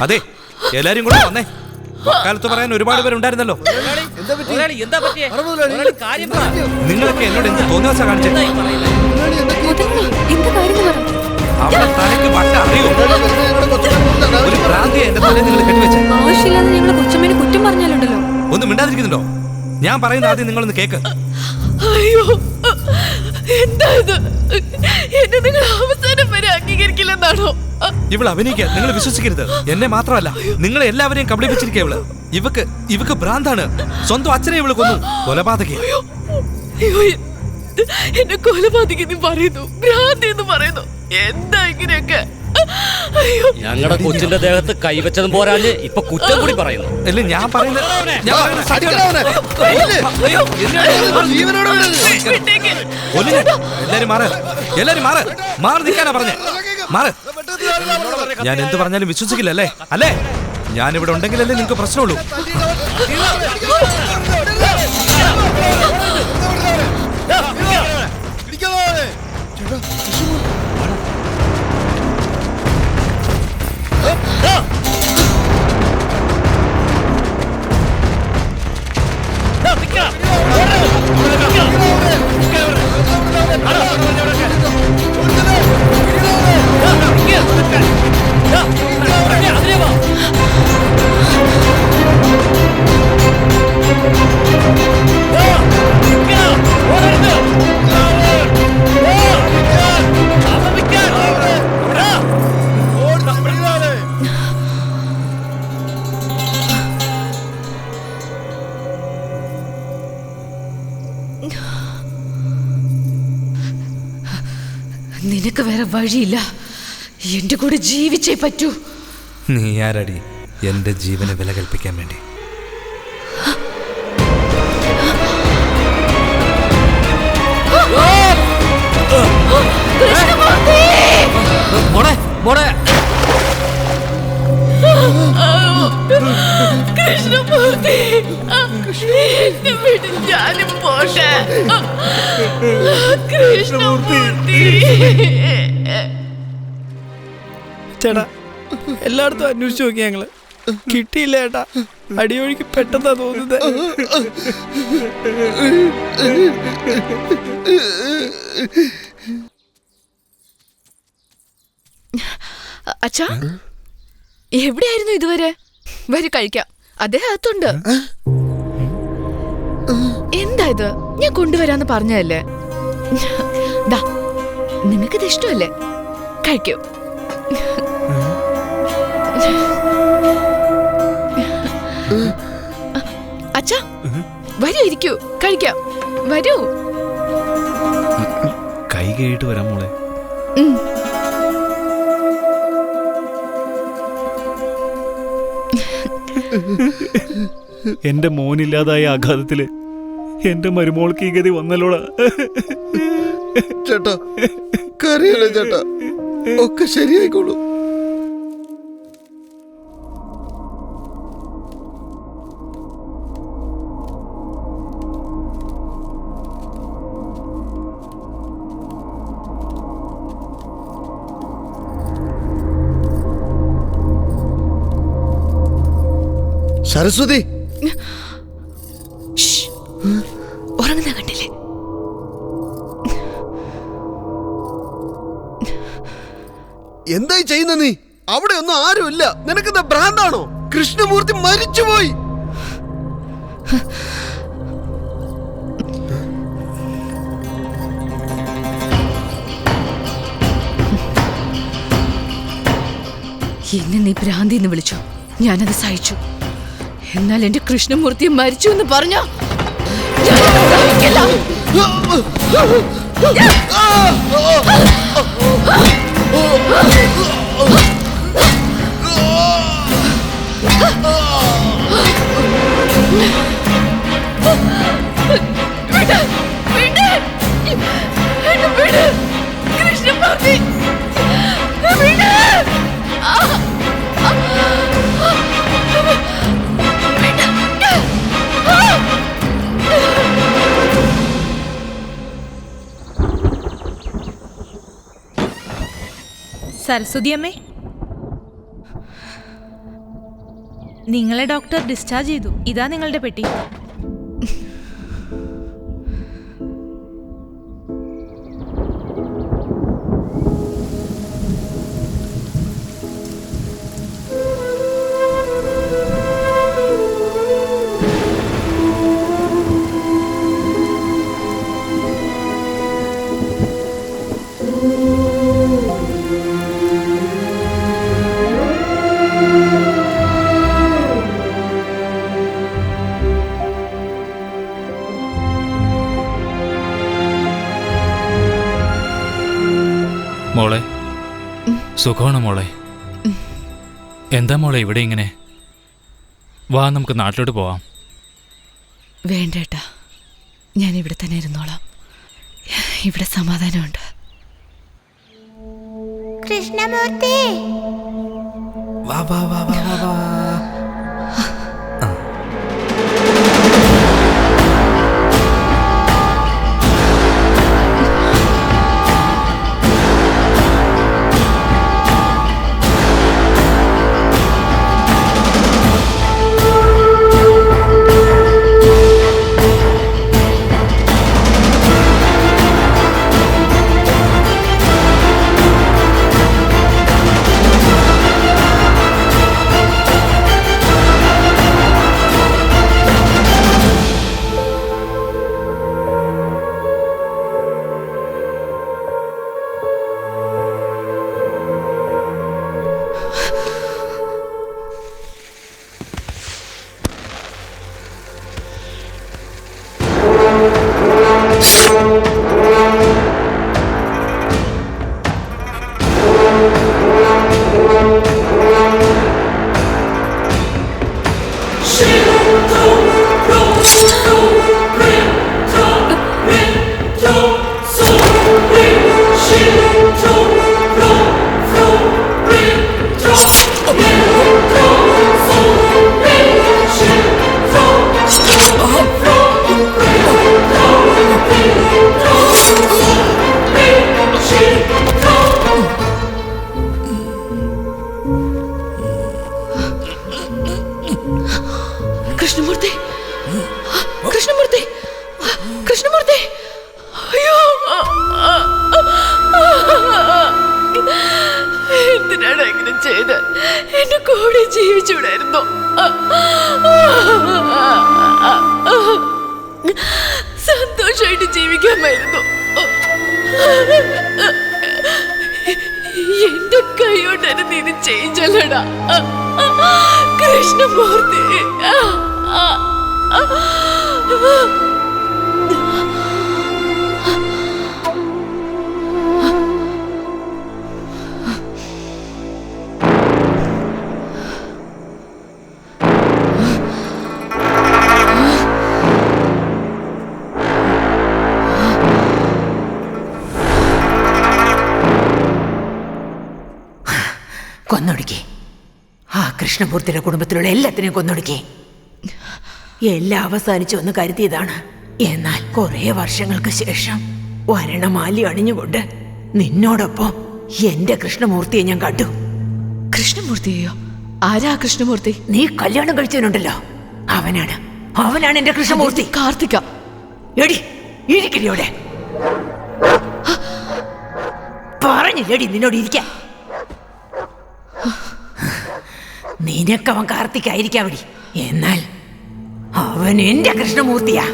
അതെ, എല്ലാരും കൂടെ വന്നേ. കാലത്ത് പറയാൻ ഒരുപാട് പേരുണ്ടായിരുന്നല്ലോ. നിങ്ങളൊക്കെ എന്നോട് എന്ത് തോന്നിയാ കാണിച്ചേ? അവളെ തലയ്ക്ക് വട്ട അറിയോ? ഒരു ഭ്രാന്തിയെ എന്റെ തലയിൽ നിങ്ങൾ കെട്ടിവെച്ചേ. ആവശ്യമില്ലാതെ ഞങ്ങളെ കൊച്ചമ്മേനെ കുറ്റം പറഞ്ഞാലുണ്ടല്ലോ. ഒന്നും മിണ്ടാതിരിക്കുന്നുണ്ടോ? ഞാൻ പറയുന്ന ആദ്യം നിങ്ങളൊന്ന് കേക്ക്. അയ്യോ, എന്താ ഇത്? എന്നെ നിങ്ങൾ അവസാനം വരെ അംഗീകരിക്കില്ലെന്നാണോ? ഇവള് അഭിനയിക്കാൻ നിങ്ങൾ വിശ്വസിക്കരുത്. എന്നെ മാത്രമല്ല, നിങ്ങളെ എല്ലാവരെയും കബളിപ്പിച്ചിരിക്കുക ഇവള്. ഇവക്ക് ഭ്രാന്താണ്. സ്വന്തം അച്ഛനെ ഇവള് കൊന്നു. കൊലപാതകയാ. എന്നെ കൊലപാതകെന്ന് പറയുന്നു, ഭ്രാന്തി എന്ന് പറയുന്നു. എന്താ ഇങ്ങനെയൊക്കെ? ഞങ്ങളുടെ കൊച്ചിന്റെ ദേഹത്ത് കൈവച്ചതും പോരാഞ്ഞ് ഇപ്പൊ കുറ്റം കൂടി പറയുന്നു. അല്ല, ഞാൻ പറയുന്നത് എല്ലാരും മാറി നിൽക്കാനാ പറഞ്ഞേ. മാറ്. ഞാൻ എന്ത് പറഞ്ഞാലും വിശ്വസിക്കില്ലല്ലേ? അല്ലേ? ഞാനിവിടെ ഉണ്ടെങ്കിലല്ലേ നിങ്ങൾക്ക് പ്രശ്നമുള്ളൂ. Yeah! നിനക്ക് വേറെ വഴിയില്ല. എന്റെ കൂടെ ജീവിച്ചേ പറ്റൂ. നീ ആരടി എന്റെ ജീവനെ വില കൽപ്പിക്കാൻ വേണ്ടി? മോളെ മോളെ കൃഷ്ണമൂർത്തി, എന്നെ വിട്, ഞാനും പോട്ടെ. കൃഷ്ണമൂർത്തി. ചേട്ടാ, എല്ലായിടത്തും അന്വേഷിച്ചു നോക്കി ഞങ്ങള്, കിട്ടിയില്ല ചേട്ടാ. അടിയൊഴുക്ക് പെട്ടെന്നാ തോന്നുന്നത്. അച്ഛാ, എവിടെയായിരുന്നു ഇതുവരെ? വരൂ കഴിക്കാം. അദ്ദേഹം അകത്തുണ്ട്. എന്താ ഇത്? ഞാൻ കൊണ്ടുവരാന്ന് പറഞ്ഞതല്ലേ. ദാ, നിങ്ങൾക്കിത് ഇഷ്ടമല്ലേ? കഴിക്കൂ. അച്ഛാ, വരൂ, ഇരിക്കൂ, കഴിക്കാം. വരൂ. കൈ കേട്ട് വരാം മോളെ. എന്റെ മോനില്ലാതായ ആഘാതത്തില് എന്റെ മരുമോൾക്ക് ഈ ഗതി വന്നല്ലോടാ. ചേട്ടാ, കരയല്ലേ ചേട്ടാ, ഒക്കെ ശരിയായിക്കോളൂ. സരസ്വതി, ഉറങ്ങുന്ന കണ്ടില്ലേ? എന്തായി ചെയ്യുന്ന നീ? അവിടെ ഒന്നും ആരുമില്ല. നിനക്കെന്താ ഭ്രാന്താണോ? കൃഷ്ണമൂർത്തി മരിച്ചുപോയി. എന്നെ നീ ഭ്രാന്തി എന്ന് വിളിച്ചു, ഞാനത് സഹിച്ചു. എന്നാൽ എന്റെ കൃഷ്ണമൂർത്തി മരിച്ചു എന്ന് പറഞ്ഞോ ഞാനത് സഹിക്കില്ല. കൃഷ്ണമൂർത്തി, സരസ്വതി അമ്മേ, നിങ്ങളെ ഡോക്ടർ ഡിസ്ചാർജ് ചെയ്തു. ഇതാ നിങ്ങളുടെ പെട്ടി. മോളെ, സുഖമാണോ മോളെ? എന്താ മോളെ ഇവിടെ ഇങ്ങനെ? വാ, നമുക്ക് നാട്ടിലോട്ട് പോവാം. വേണ്ടേട്ടാ, ഞാൻ ഇവിടെ തന്നെ ഇരുന്നോളാം. ഇവിടെ സമാധാനമുണ്ട്. കൃഷ്ണമൂർത്തി, വാ വാ വാ വാ വാ വാ. കൃഷ്ണമൂർത്തി, കൃഷ്ണമൂർത്തി, കൃഷ്ണമൂർത്തി, അയ്യോ, എന്തിനാണ് ഇങ്ങനെ ചെയ്ത്? എന്റെ കൂടെ ജീവിച്ചൂടായിരുന്നോ? സന്തോഷമായിട്ട് ജീവിക്കാമായിരുന്നു. എന്റെ കൈയോട്ടാണ് നീ ഇത് ചെയ്യിച്ചല്ലടാ കൃഷ്ണമൂർത്തി. കൊന്നൊടുക്കി. ആ കൃഷ്ണമൂർത്തിയുടെ കുടുംബത്തിലുള്ള എല്ലാത്തിനെയും കൊന്നൊടുക്കി. എല്ലാം അവസാനിച്ചു എന്ന് കരുതിയതാണ്. എന്നാൽ കുറെ വർഷങ്ങൾക്ക് ശേഷം വരണമാലി അണിഞ്ഞുകൊണ്ട് നിന്നോടൊപ്പം എന്റെ കൃഷ്ണമൂർത്തിയെ ഞാൻ കണ്ടു. കൃഷ്ണമൂർത്തിയോ? ആരാ കൃഷ്ണമൂർത്തി? നീ കല്യാണം കഴിച്ചവനുണ്ടല്ലോ, അവനാണ് എന്റെ കൃഷ്ണമൂർത്തി. കാർത്തിക. എടി ഇരിക്കടിയോടെ പറഞ്ഞില്ലേടി നിന്നോട് ഇരിക്കാൻ. നിനക്കവൻ കാർത്തികായിരിക്കാവടി, എന്നാൽ അവൻ എന്റെ കൃഷ്ണമൂർത്തിയാ.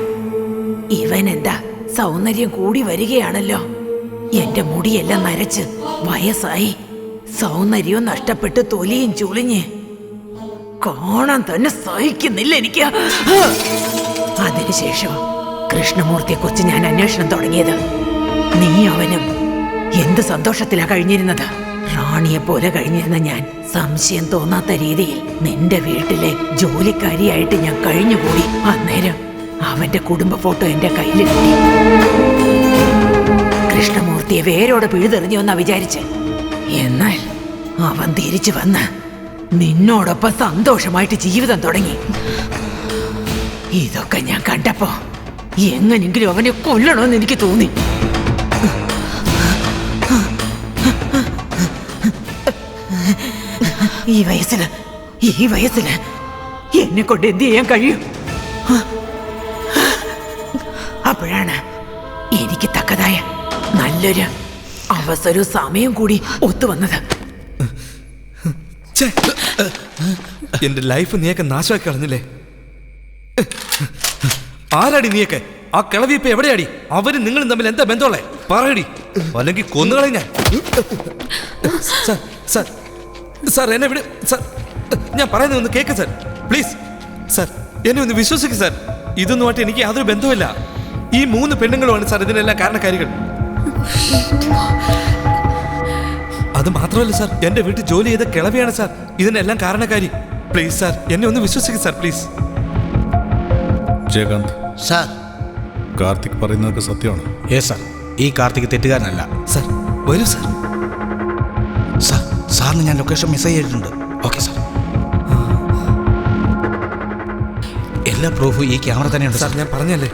ഇവൻ എന്താ സൗന്ദര്യം കൂടി വരികയാണല്ലോ. എന്റെ മുടിയെല്ലാം നരച്ച് വയസ്സായി, സൗന്ദര്യവും നഷ്ടപ്പെട്ട് തൊലിയും ചുളിഞ്ഞ് കാണാൻ തന്നെ സഹിക്കുന്നില്ല എനിക്ക്. അതിനുശേഷം കൃഷ്ണമൂർത്തിയെ കുറിച്ച് ഞാൻ അന്വേഷണം തുടങ്ങിയത്. നീ അവനും എന്ത് സന്തോഷത്തിലാ കഴിഞ്ഞിരുന്നത്. റാണിയെ പോലെ കഴിഞ്ഞിരുന്ന ഞാൻ സംശയം തോന്നാത്ത രീതിയിൽ നിന്റെ വീട്ടിലെ ജോലിക്കാരിയായിട്ട് ഞാൻ കഴിഞ്ഞുകൂടി. അന്നേരം അവന്റെ കുടുംബ ഫോട്ടോ എന്റെ കയ്യിൽ കിട്ടി. കൃഷ്ണമൂർത്തിയെ വേരോടെ പിഴുതെറിഞ്ഞു എന്നാ വിചാരിച്ച്. എന്നാൽ അവൻ തിരിച്ചു വന്ന് നിന്നോടൊപ്പം സന്തോഷമായിട്ട് ജീവിതം തുടങ്ങി. ഇതൊക്കെ ഞാൻ കണ്ടപ്പോ എങ്ങനെങ്കിലും അവനെ കൊല്ലണമെന്ന് എനിക്ക് തോന്നി. ഈ വയസ്സില് എന്നെ കൊണ്ട് എന്ത് ചെയ്യാൻ കഴിയും? അപ്പോഴാണ് എനിക്ക് തക്കതായ നല്ലൊരു അവസരവും സമയം കൂടി ഒത്തുവന്നത്. എന്റെ ലൈഫ് നീയൊക്കെ നാശമാക്കി കളഞ്ഞില്ലേ? ആരാടി നീയൊക്കെ? ആ കിളവി ഇപ്പൊ എവിടെയാടി? അവരും നിങ്ങളും തമ്മിൽ എന്താ ബന്ധമുള്ളേ? പറയടി, അല്ലെങ്കിൽ കൊന്നുകളെ ഞാൻ. സാർ എന്നെ വിട് സാർ, ഞാൻ പറയുന്നത് ഒന്ന് കേക്ക് സാർ, പ്ലീസ് സാർ, എന്നെ ഒന്ന് വിശ്വസിക്കും സാർ. ഇതൊന്നുമായിട്ട് എനിക്ക് യാതൊരു ബന്ധവുമില്ല. ഈ 3 പെണ്ണുങ്ങളുമാണ് സാർ ഇതിനെല്ലാം കാരണക്കാരികൾ. അത് മാത്രമല്ല സാർ, എന്റെ വീട്ടിൽ ജോലി ചെയ്ത കിളവിയാണ് സാർ ഇതിനെല്ലാം കാരണക്കാരി. പ്ലീസ് സാർ, എന്നെ ഒന്ന് വിശ്വസിക്കും sir, please. Jayakanth sir, Karthik പറയുന്നതൊക്കെ സത്യമാണ്? യെസ് സാർ, ഈ കാർത്തിക് തെറ്റുകാരനല്ല. സാർ വരൂ സാർ. സാറിന് ഞാൻ ലൊക്കേഷൻ മെസ്സേജ് ചെയ്തിട്ടുണ്ട്. Okay sir. എല്ലാ പ്രൂഫും ഈ ക്യാമറ തന്നെയുണ്ട് സാർ. ഞാൻ പറഞ്ഞല്ലേ,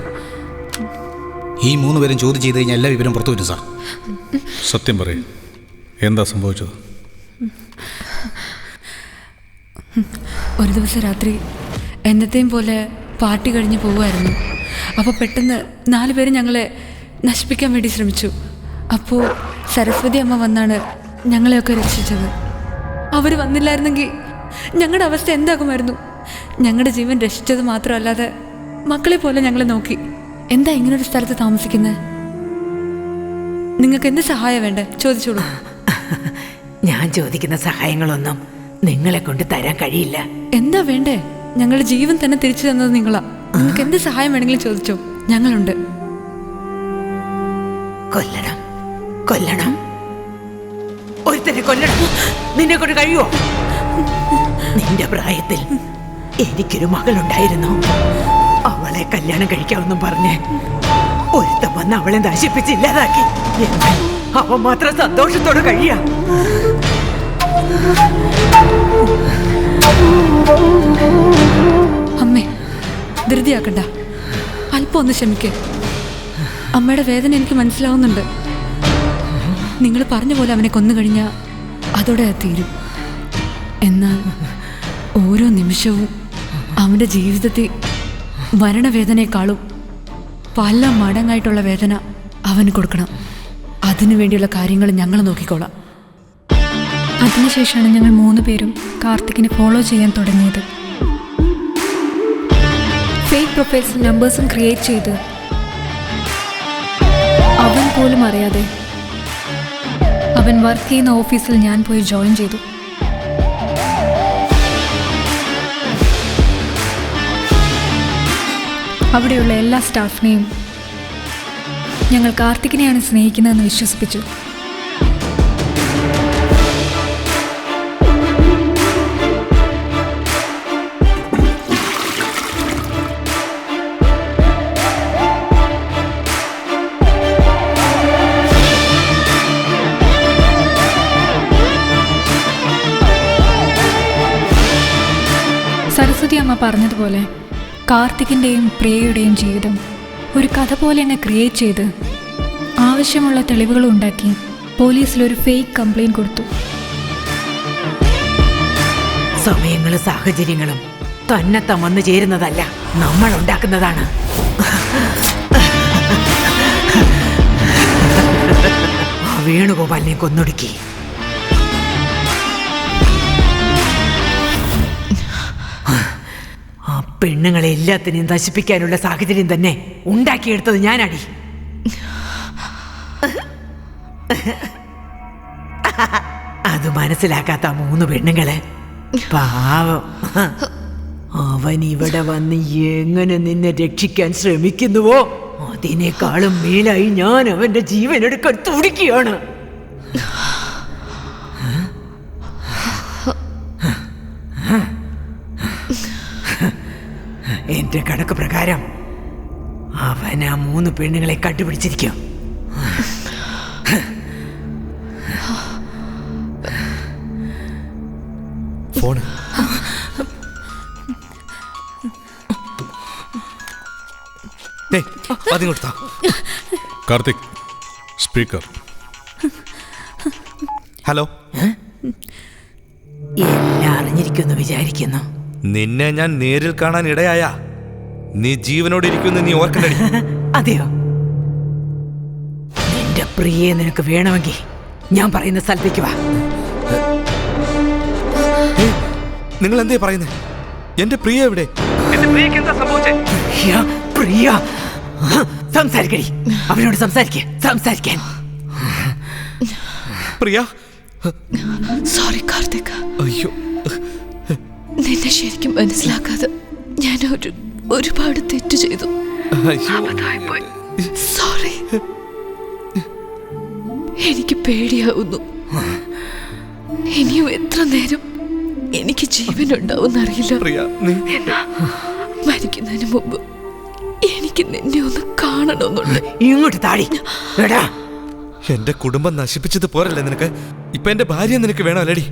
ഈ 3 പേരും ചോദ്യം ചെയ്ത് കഴിഞ്ഞാൽ എല്ലാ വിവരം പുറത്തു വരും സാർ. സത്യം പറയും, എന്താ സംഭവിച്ചത്? ഒരു ദിവസം രാത്രി എന്നത്തെയും പോലെ പാർട്ടി കഴിഞ്ഞ് പോവുമായിരുന്നു. അപ്പോൾ പെട്ടെന്ന് 4 പേര് ഞങ്ങളെ നശിപ്പിക്കാൻ വേണ്ടി ശ്രമിച്ചു. അപ്പോൾ സരസ്വതി അമ്മ വന്നാണ് ഞങ്ങളെയൊക്കെ രക്ഷിച്ചത്. അവർ വന്നില്ലായിരുന്നെങ്കിൽ ഞങ്ങളുടെ അവസ്ഥ എന്താകുമായിരുന്നു? ഞങ്ങളുടെ ജീവൻ രക്ഷിച്ചത് മാത്രമല്ലാതെ മക്കളെ പോലെ ഞങ്ങളെ നോക്കി. എന്താ ഇങ്ങനൊരു സ്ഥലത്ത് താമസിക്കുന്നത്? നിങ്ങൾക്ക് എന്ത് സഹായം വേണ്ടേ? ചോദിച്ചോളൂ. ഞാൻ ചോദിക്കുന്ന സഹായങ്ങളൊന്നും നിങ്ങളെ കൊണ്ട് തരാൻ കഴിയില്ല. എന്താ വേണ്ടേ? ഞങ്ങളുടെ ജീവൻ തന്നെ തിരിച്ചു തന്നത് നിങ്ങളാ. നിങ്ങൾക്ക് എന്ത് സഹായം വേണമെങ്കിലും ചോദിച്ചോ, ഞങ്ങളുണ്ട്. കൊല്ലണം, ഒരുത്തനെ കൊല്ലണം. നിന്നെ കൊണ്ട് കഴിയുമോ? നിന്റെ പ്രായത്തിൽ എനിക്കൊരു മകളുണ്ടായിരുന്നു. അവളെ കല്യാണം കഴിക്കാമെന്നും പറഞ്ഞ് ഒരുത്തൻ വന്ന് അവളെ നശിപ്പിച്ച് ഇല്ലാതാക്കി. എന്നാൽ അവൻ മാത്രം സന്തോഷത്തോടെ കഴിയാ. അമ്മേ, ധൃതിയാക്കണ്ട, അല്പം ഒന്ന് ക്ഷമിക്കേ. അമ്മയുടെ വേദന എനിക്ക് മനസ്സിലാവുന്നുണ്ട്. നിങ്ങൾ പറഞ്ഞ പോലെ അവനെ കൊന്നു കഴിഞ്ഞാൽ അതോടെ അത് തീരും. എന്നാൽ ഓരോ നിമിഷവും അവൻ്റെ ജീവിതത്തിൽ മരണവേദനയെക്കാളും പല മടങ്ങായിട്ടുള്ള വേദന അവന് കൊടുക്കണം. അതിനു വേണ്ടിയുള്ള കാര്യങ്ങൾ ഞങ്ങൾ നോക്കിക്കോളാം. അതിനുശേഷമാണ് ഞങ്ങൾ 3 പേരും കാർത്തിക്കിനെ ഫോളോ ചെയ്യാൻ തുടങ്ങിയത്. ഫേക്ക് പ്രൊഫൈൽസ് നമ്പേഴ്സും ക്രിയേറ്റ് ചെയ്ത് അവൻ പോലും അറിയാതെ അവൻ വർക്ക് ചെയ്യുന്ന ഓഫീസിൽ ഞാൻ പോയി ജോയിൻ ചെയ്തു. അവിടെയുള്ള എല്ലാ സ്റ്റാഫിനെയും ഞങ്ങൾ കാർത്തികിനെയാണ് സ്നേഹിക്കുന്നതെന്ന് വിശ്വസിപ്പിച്ചു. സരസ്വതി അമ്മ പറഞ്ഞതുപോലെ കാർത്തികിൻ്റെയും പ്രിയയുടെയും ജീവിതം ഒരു കഥ പോലെ അങ്ങ് ക്രിയേറ്റ് ചെയ്ത് ആവശ്യമുള്ള തെളിവുകൾ ഉണ്ടാക്കി പോലീസിലൊരു ഫേക്ക് കംപ്ലയിൻറ്റ് കൊടുത്തു. സമയങ്ങളും സാഹചര്യങ്ങളും തന്നെത്താൻ വന്നു ചേരുന്നതല്ല, നമ്മൾ ഉണ്ടാക്കുന്നതാണ്. വേണുഗോപാലിനെ കൊന്നൊടുക്കി. ആ പെണ്ണുങ്ങളെ എല്ലാത്തിനെയും നശിപ്പിക്കാനുള്ള സാഹചര്യം തന്നെ ഉണ്ടാക്കിയെടുത്തത് ഞാനടി. അത് മനസ്സിലാക്കാത്ത 3 പെണ്ണുങ്ങള് പാവം. അവൻ ഇവിടെ വന്ന് എങ്ങനെ നിന്നെ രക്ഷിക്കാൻ ശ്രമിക്കുന്നുവോ അതിനേക്കാളും മേലായി ഞാൻ അവന്റെ ജീവൻ എടുക്കാൻ തുടിക്കുകയാണ്. എന്റെ കണക്ക് പ്രകാരം അവൻ ആ 3 പെണ്ണുങ്ങളെ കണ്ടുപിടിച്ചിരിക്കും. Phone Karthik speaker. ഹലോ. എല്ലാം അറിഞ്ഞിരിക്കുന്നു വിചാരിക്കുന്നു. നിന്നെ ഞാൻ നേരിൽ കാണാൻ ഇടയായ നീ ജീവനോട് ഇരിക്കുമെന്ന് നീ ഓർക്കണ്ടടി. അതെയോ? നിന്റെ പ്രിയെ നിനക്ക് വേണമെങ്കിൽ ഞാൻ പറയുന്ന സ്ഥലത്തേക്ക് വാ. നിങ്ങൾ എന്തേ പറയുന്നത്? എന്റെ പ്രിയ എവിടെ? പ്രിയ സംസാരിക്കടി, അവനോട് സംസാരിക്കാൻ. പ്രിയ. സോറി കാർത്തിക്. അയ്യോ, നിന്നെ ശരിക്കും മനസ്സിലാക്കാതെ ഞാൻ ഒരുപാട് തെറ്റ് ചെയ്തു. സോറി. എനിക്ക് പേടിയാവുന്നു. ഇനിയും എത്ര നേരം എനിക്ക് ജീവനുണ്ടാവുന്നറിയില്ല. മരിക്കുന്നതിന് മുമ്പ് എനിക്ക് നിന്നെ ഒന്ന് കാണണമെന്നുണ്ട്. ഇങ്ങോട്ട് താടി. എന്റെ കുടുംബം നശിപ്പിച്ചത് പോരല്ലേ നിനക്ക്? ഇപ്പൊ എന്റെ ഭാര്യ നിനക്ക് വേണോ അല്ലടി?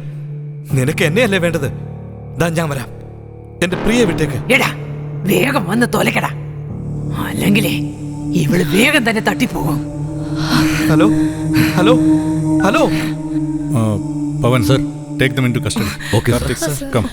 നിനക്ക് എന്നെയല്ലേ വേണ്ടത്? ഞാൻ വരാം. എന്റെ പ്രിയ വിട്ടേക്ക്. എടാ വേഗം വന്ന് തോലക്കടാ, അല്ലെങ്കിലേ ഇവള് വേഗം തന്നെ തട്ടിപ്പോകും. Hello hello hello. Pavan sir, take them into custody. Okay Karthik sir, come.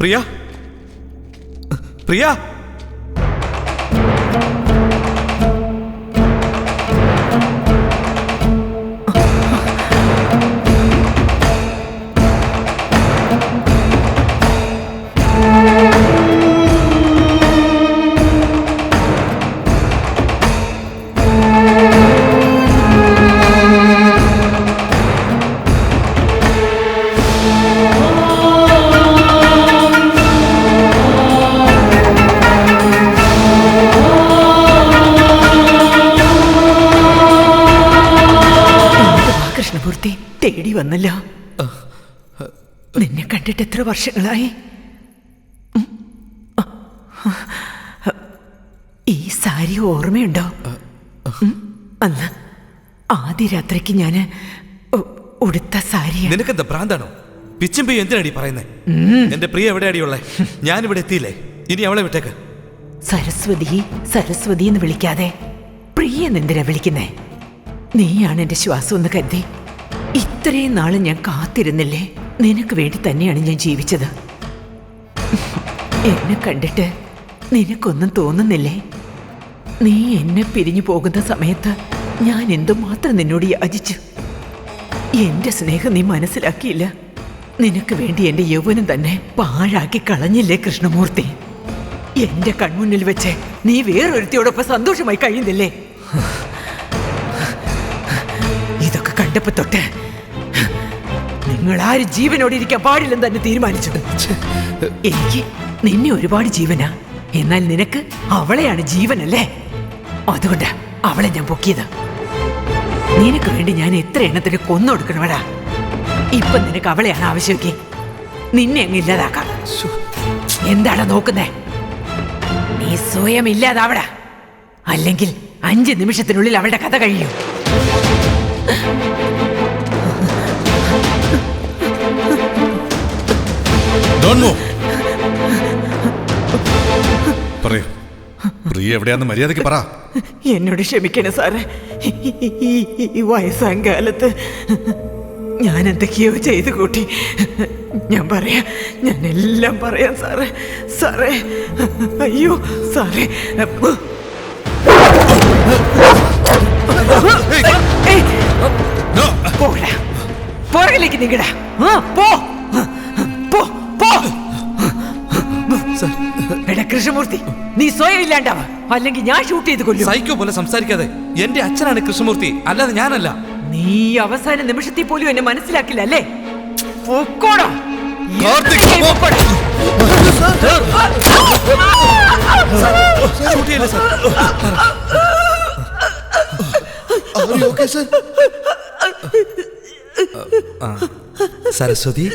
Priya. Priya. Krishnamurthy തേടി വന്നല്ലോ. നിന്നെ കണ്ടിട്ട് എത്ര വർഷങ്ങളായി? ഈ സാരി ഓർമ്മയുണ്ടോ? അന്ന് ആദ്യ രാത്രിക്ക് ഞാന് ഉടുത്ത സാരി. നിനക്കെന്താ ഭ്രാന്താണോ? പിച്ചും പെയ്യും എന്തിനാടി പറയുന്നേ? എന്റെ പ്രിയ എവിടെ അടിയുള്ളേ? ഞാനിവിടെ എത്തിയില്ലേ, ഇനി അവളെ വിട്ടേക്ക്. സരസ്വതി സരസ്വതി എന്ന് വിളിക്കാതെ പ്രിയ എന്തിനാ വിളിക്കുന്നേ? നീയാണ് എന്റെ ശ്വാസം എന്ന് കരുതി ഇത്രയും നാള് ഞാൻ കാത്തിരുന്നില്ലേ? നിനക്ക് വേണ്ടി തന്നെയാണ് ഞാൻ ജീവിച്ചത്. എന്നെ കണ്ടിട്ട് നിനക്കൊന്നും തോന്നുന്നില്ലേ? നീ എന്നെ പിരിഞ്ഞു പോകുന്ന സമയത്ത് ഞാൻ എന്തുമാത്രം നിന്നോട് യാചിച്ചു. എന്റെ സ്നേഹം നീ മനസ്സിലാക്കിയില്ല. നിനക്ക് വേണ്ടി എന്റെ യൗവനം തന്നെ പാഴാക്കി കളഞ്ഞില്ലേ കൃഷ്ണമൂർത്തി? എന്റെ കൺമുന്നിൽ വെച്ച് നീ വേറൊരുത്തിയോടൊപ്പം സന്തോഷമായി കഴിയുന്നില്ലേ? ഇതൊക്കെ കണ്ടപ്പോ തൊട്ട് നിങ്ങളാരും ജീവനോടെ ഇരിക്കാൻ പാടില്ലെന്ന് തന്നെ തീരുമാനിച്ചു. എനിക്ക് നിന്നെ ഒരുപാട് ജീവനാ, എന്നാൽ നിനക്ക് അവളെയാണ് ജീവനല്ലേ? അതുകൊണ്ട് അവളെ ഞാൻ പൊക്കിയത്. നിനക്ക് വേണ്ടി ഞാൻ എത്ര എണ്ണത്തിന് കൊന്നൊടുക്കണവടാ. ഇപ്പൊ നിനക്ക് അവളെയാണ് ആവശ്യമൊക്കെ. നിന്നെ അങ്ങ് ഇല്ലാതാക്കാം. എന്താണ് നോക്കുന്നേ? നീ സ്വയം ഇല്ലാതാവടാ, അല്ലെങ്കിൽ 5 നിമിഷത്തിനുള്ളിൽ അവളുടെ കഥ കഴിയും. പറയൂ, പ്രിയ എവിടെയാന്ന് മര്യാദയ്ക്ക് പറ. എന്നോട് ക്ഷമിക്കണേ സാറേ. ഈ വയസ്സാം കാലത്ത് ഞാൻ എന്തൊക്കെയോ ചെയ്തു കൂട്ടി. ഞാൻ എല്ലാം പറയാം സാറേ. സാറേ, അയ്യോ സാറേ. പോടാ, പുറകിലേക്ക് നീങ്ങടാ. പോ പോ പോ. എടാ കൃഷ്ണമൂർത്തി, നീ സ്വയം ഇല്ലാണ്ടാവ, അല്ലെങ്കിൽ ഞാൻ ഷൂട്ട് ചെയ്ത് കൊല്ലും. സൈക്കോ പോലെ സംസാരിക്കാതെ. എന്റെ അച്ഛനാണ് കൃഷ്ണമൂർത്തി, അല്ലാതെ ഞാനല്ല. നീ അവസാന നിമിഷത്തിൽ പോലും എന്നെ മനസ്സിലാക്കില്ല അല്ലേ? സരസ്വതി,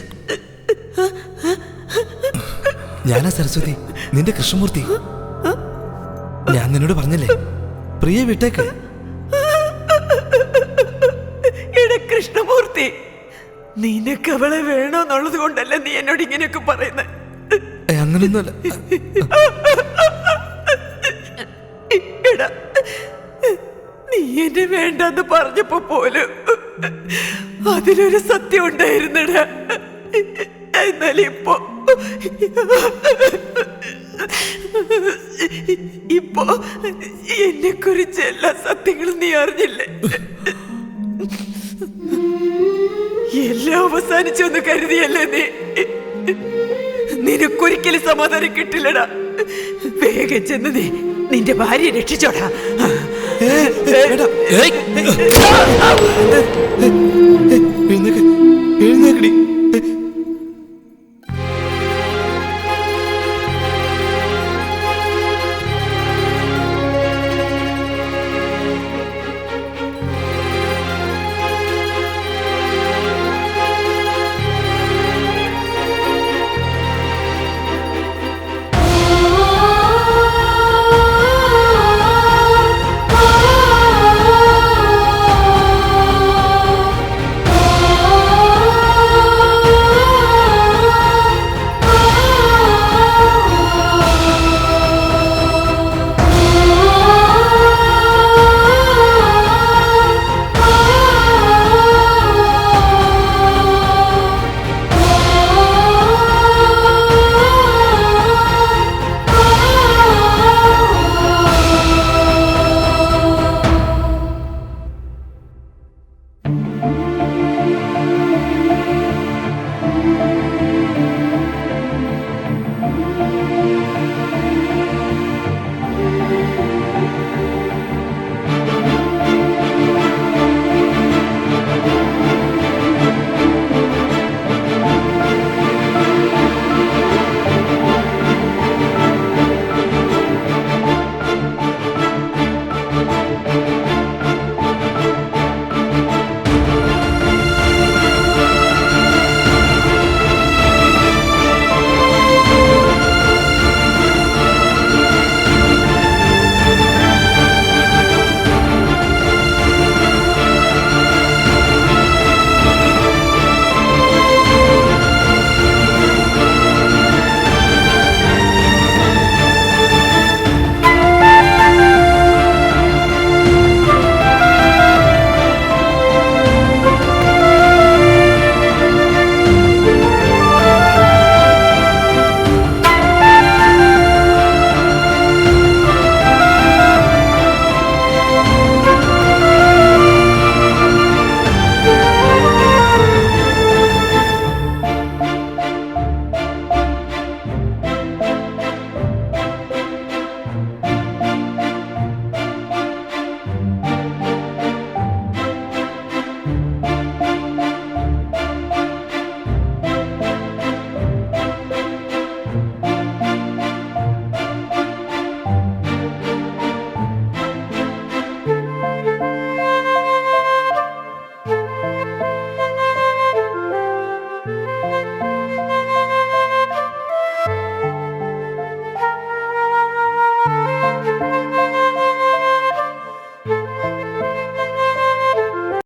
ഞാനാ സരസ്വതി, നിന്റെ കൃഷ്ണമൂർത്തി. ഞാൻ നിന്നോട് പറഞ്ഞില്ലേ, പ്രിയ വിട്ടേക്ക്. കൃഷ്ണമൂർത്തി, നിനക്ക് അവളെ വേണോന്നുള്ളത് കൊണ്ടല്ല നീ എന്നോട് ഇങ്ങനെയൊക്കെ പറയുന്നത്. അങ്ങനൊന്നുമല്ല. നീ എന്നെ വേണ്ടെന്ന് പറഞ്ഞപ്പോ പോലും അതിലൊരു സത്യം ഉണ്ടായിരുന്നടാ. എന്നാൽ ഇപ്പോ എന്നെ കുറിച്ച് എല്ലാ സത്യങ്ങളും നീ അറിഞ്ഞില്ലേ? എല്ലാം അവസാനിച്ചു എന്ന് കരുതിയല്ലേ നീ? നിനക്കൊരിക്കലും സമാധാനം കിട്ടില്ലടാ. വേഗം ചെന്ന് നീ നിന്റെ ഭാര്യയെ രക്ഷിച്ചോടാ. എഴുന്നേക്കടി.